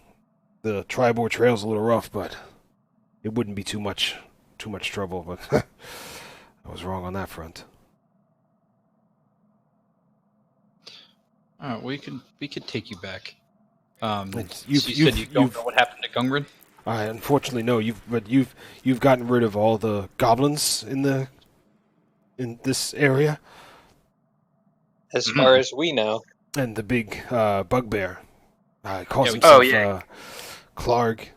the Tribor Trail's a little rough, but it wouldn't be too much trouble. But I was wrong on that front. All right, we could take you back. You said you don't know what happened to Gungren? Unfortunately, no. You've gotten rid of all the goblins in this area, as far as we know. And the big bugbear calls himself Clark.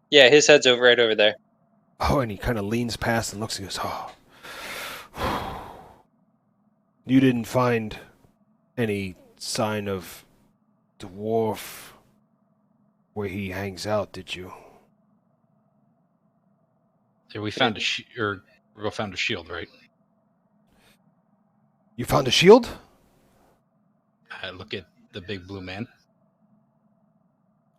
Yeah, his head's right over there. Oh, and he kind of leans past and looks and goes, "Oh, you didn't find any sign of dwarf where he hangs out, did you?" Yeah, we found we found a shield, right? You found a shield? Look at the big blue man.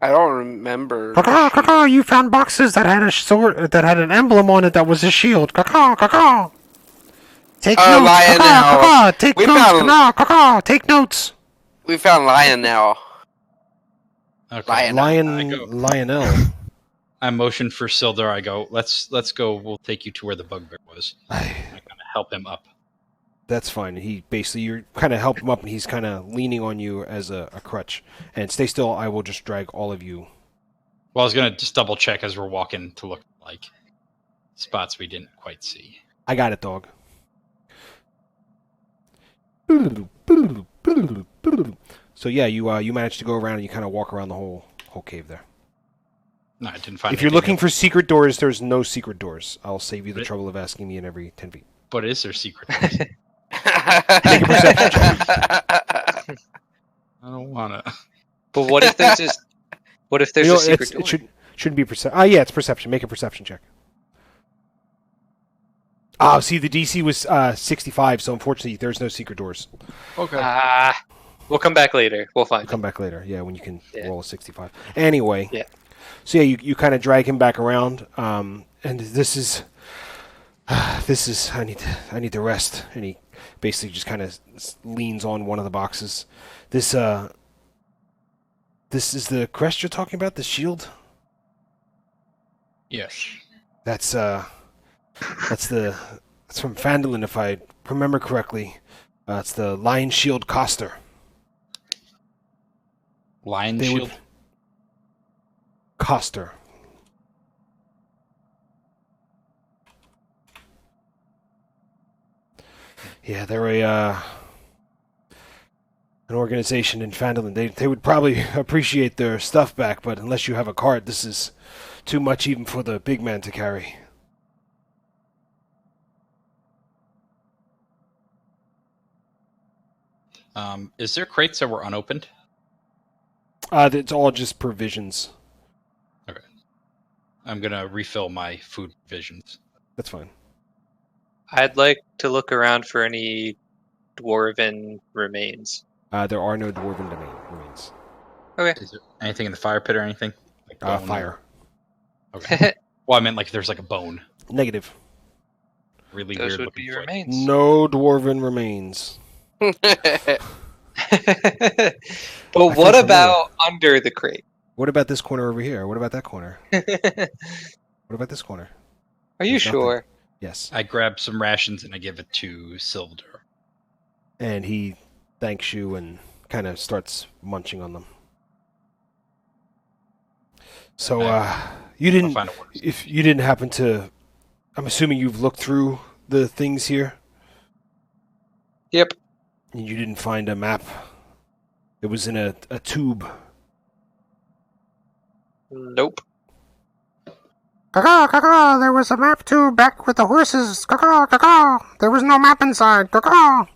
I don't remember. Caw, caw, caw, you found boxes that had a sword, that had an emblem on it that was a shield. Caw, caw, caw, caw. Take notes. Caw, caw, caw, take notes. Caw, caw, caw, take notes. We found Lionel. Okay. Lionel. I motion for Sildar. I go, let's go. We'll take you to where the bugbear was. I kind of help him up. That's fine. He basically, you're kind of help him up, and he's kind of leaning on you as a crutch. And stay still. I will just drag all of you. Well, I was gonna just double check as we're walking to look like spots we didn't quite see. I got it, dog. So yeah, you managed to go around and you kind of walk around the whole cave there. No, I didn't find. If you're looking for secret doors, there's no secret doors. I'll save you the trouble of asking me in every 10 feet. But is there secret doors? Make a perception check. I don't wanna. But what if there's this? What if there's a secret door? It shouldn't be perception. Yeah, it's perception. Make a perception check. Oh, see, the DC was 65, so unfortunately, there's no secret doors. Okay. We'll come back later. We'll find. Come back later. Yeah, when you can roll a 65. Anyway. Yeah. So yeah, you kind of drag him back around, and this is I need to rest, and he basically just kind of leans on one of the boxes. This is the crest you're talking about, the shield. Yes. That's from Phandalin, if I remember correctly. It's the Lion Shield Coster. Lion Shield? Coster. Yeah, they're an organization in Phandalin. They would probably appreciate their stuff back, but unless you have a cart, this is too much even for the big man to carry. Is there crates that were unopened? It's all just provisions. Okay. I'm gonna refill my food provisions. That's fine. I'd like to look around for any dwarven remains. There are no dwarven remains. Okay. Is there anything in the fire pit or anything? Like Fire. Okay. Well, I meant like there's like a bone. Negative. Really Those weird would looking be foot. remains. No dwarven remains. But what about under the crate? What about this corner over here? What about that corner? What about this corner? Are you There's sure? nothing. Yes. I grab some rations and I give it to Sildar. And he thanks you and kind of starts munching on them. So, you didn't, if you didn't happen to, I'm assuming you've looked through the things here? Yep. And you didn't find a map? It was in a tube. Nope. Caw, caw, caw, there was a map tube back with the horses. Caw, caw, caw, caw. There was no map inside. Caw, caw.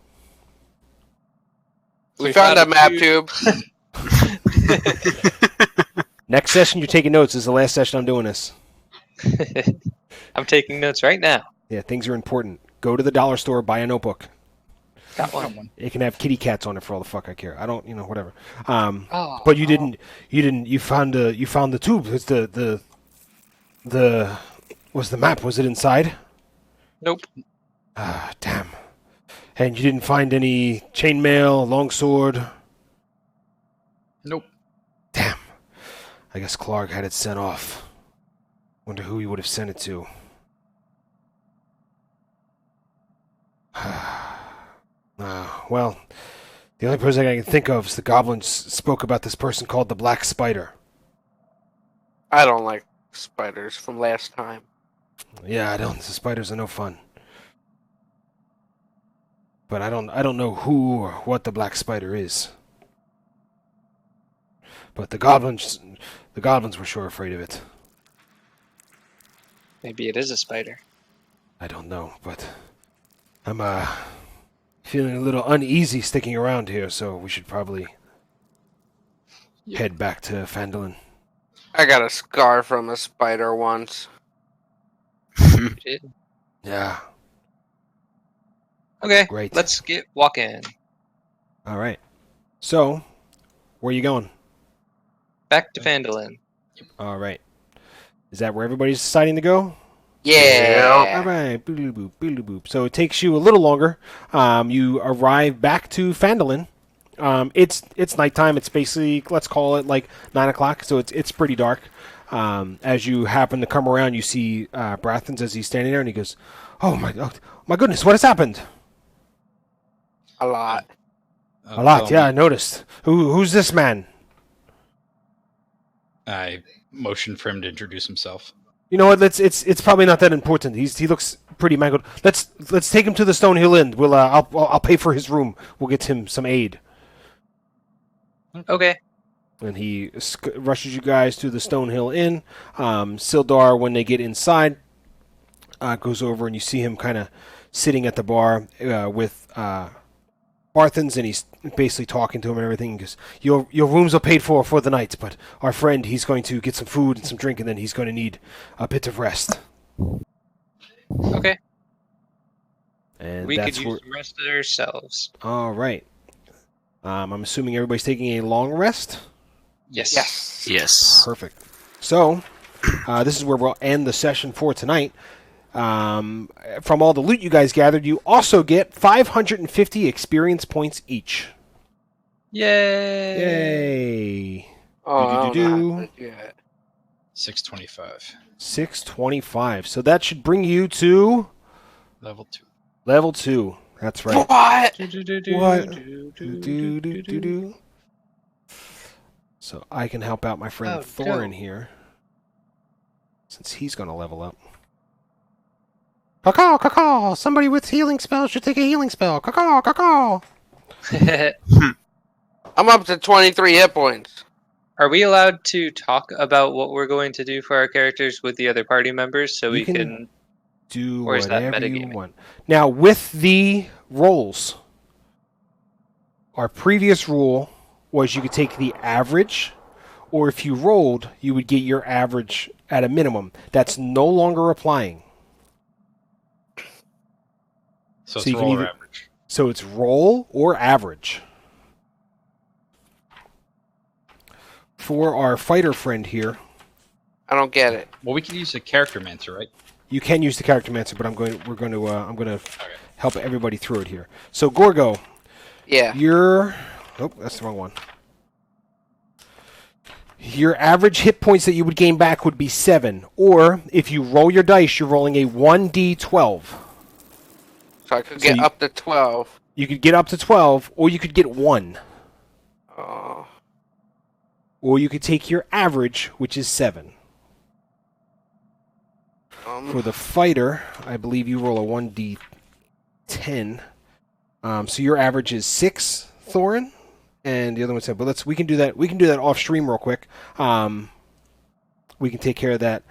We found a map tube. Next session, you're taking notes. This is the last session I'm doing this. I'm taking notes right now. Yeah, things are important. Go to the dollar store, buy a notebook. Got one. It can have kitty cats on it for all the fuck I care. I don't, whatever. Oh, but you found the tube. It's was the map? Was it inside? Nope. Damn. And you didn't find any chainmail, longsword? Nope. Damn. I guess Clark had it sent off. Wonder who he would have sent it to. Well, the only person I can think of is the goblins spoke about this person called the Black Spider. I don't like spiders from last time. Yeah, I don't. The spiders are no fun. But I don't know who or what the Black Spider is. But the goblins were sure afraid of it. Maybe it is a spider. I don't know, but I'm feeling a little uneasy sticking around here, so we should probably head back to Phandalin. I got a scar from a spider once. You did? Yeah. Okay. Great. Let's get walking. All right. So, where are you going? Back to Phandalin. All right. Is that where everybody's deciding to go? Yeah. All right. Boop, boop, boop, boop. So it takes you a little longer. You arrive back to Phandalin. It's nighttime. It's basically, let's call it like 9 o'clock. So it's pretty dark. As you happen to come around, you see Brathens as he's standing there, and he goes, "Oh my goodness, what has happened?" A lot. A lot, yeah, I noticed. Who's this man? I motioned for him to introduce himself. You know what? It's probably not that important. He looks pretty mangled. Let's take him to the Stonehill Inn. We'll I'll pay for his room. We'll get him some aid. Okay. And he rushes you guys to the Stonehill Inn. Sildar, when they get inside, goes over and you see him kind of sitting at the bar with Barthens, and he's basically talking to him and everything. He goes, your rooms are paid for the night, but our friend, he's going to get some food and some drink, and then he's going to need a bit of rest. Okay. And We that's could use some rest ourselves. All right. I'm assuming everybody's taking a long rest? Yes. Yes. Perfect. So, this is where we'll end the session for tonight. From all the loot you guys gathered, you also get 550 experience points each. Yay! Yay! Oh, Do-do-do-do. yeah. 625. 625. So that should bring you to Level 2. level 2. That's right. What? What? Do-do-do-do-do. So I can help out my friend Thorin here, since he's going to level up. Caw, caw, caw. Somebody with healing spells should take a healing spell. Caw, caw, caw. I'm up to 23 hit points. Are we allowed to talk about what we're going to do for our characters with the other party members so You we can can... do Or is that whatever you metagaming? want. Now, with the rolls, our previous rule was you could take the average, or if you rolled, you would get your average at a minimum. That's no longer applying. So So it's you can roll or either- average. So it's roll or average. For our fighter friend here, I don't get it. Well, we can use a character mancer, right? you can use the character mancer, but I'm going to help everybody through it here. So Gorgo, Yeah. oh, that's the wrong one. Your average hit points that you would gain back would be 7, or if you roll your dice, you're rolling a 1d12. So I could get up to 12. You could get up to 12, or you could get 1. Oh. Or you could take your average, which is 7. For the fighter, I believe you roll a 1d10. So your average is 6, Thorin, and the other one's 7. But we can do that. We can do that off stream real quick. We can take care of that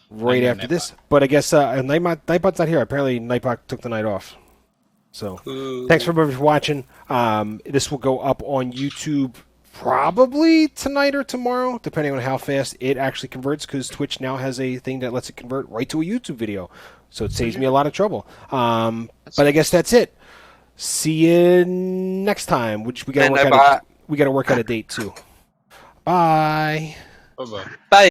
right after this. But I guess Nightbot's not here. Apparently, Nightbot took the night off. So thanks for everybody for watching. This will go up on YouTube probably tonight or tomorrow, depending on how fast it actually converts, because Twitch now has a thing that lets it convert right to a YouTube video. So it saves me a lot of trouble. But I guess that's it. See you next time, which we got to work out a date too. Bye. Bye-bye. Bye.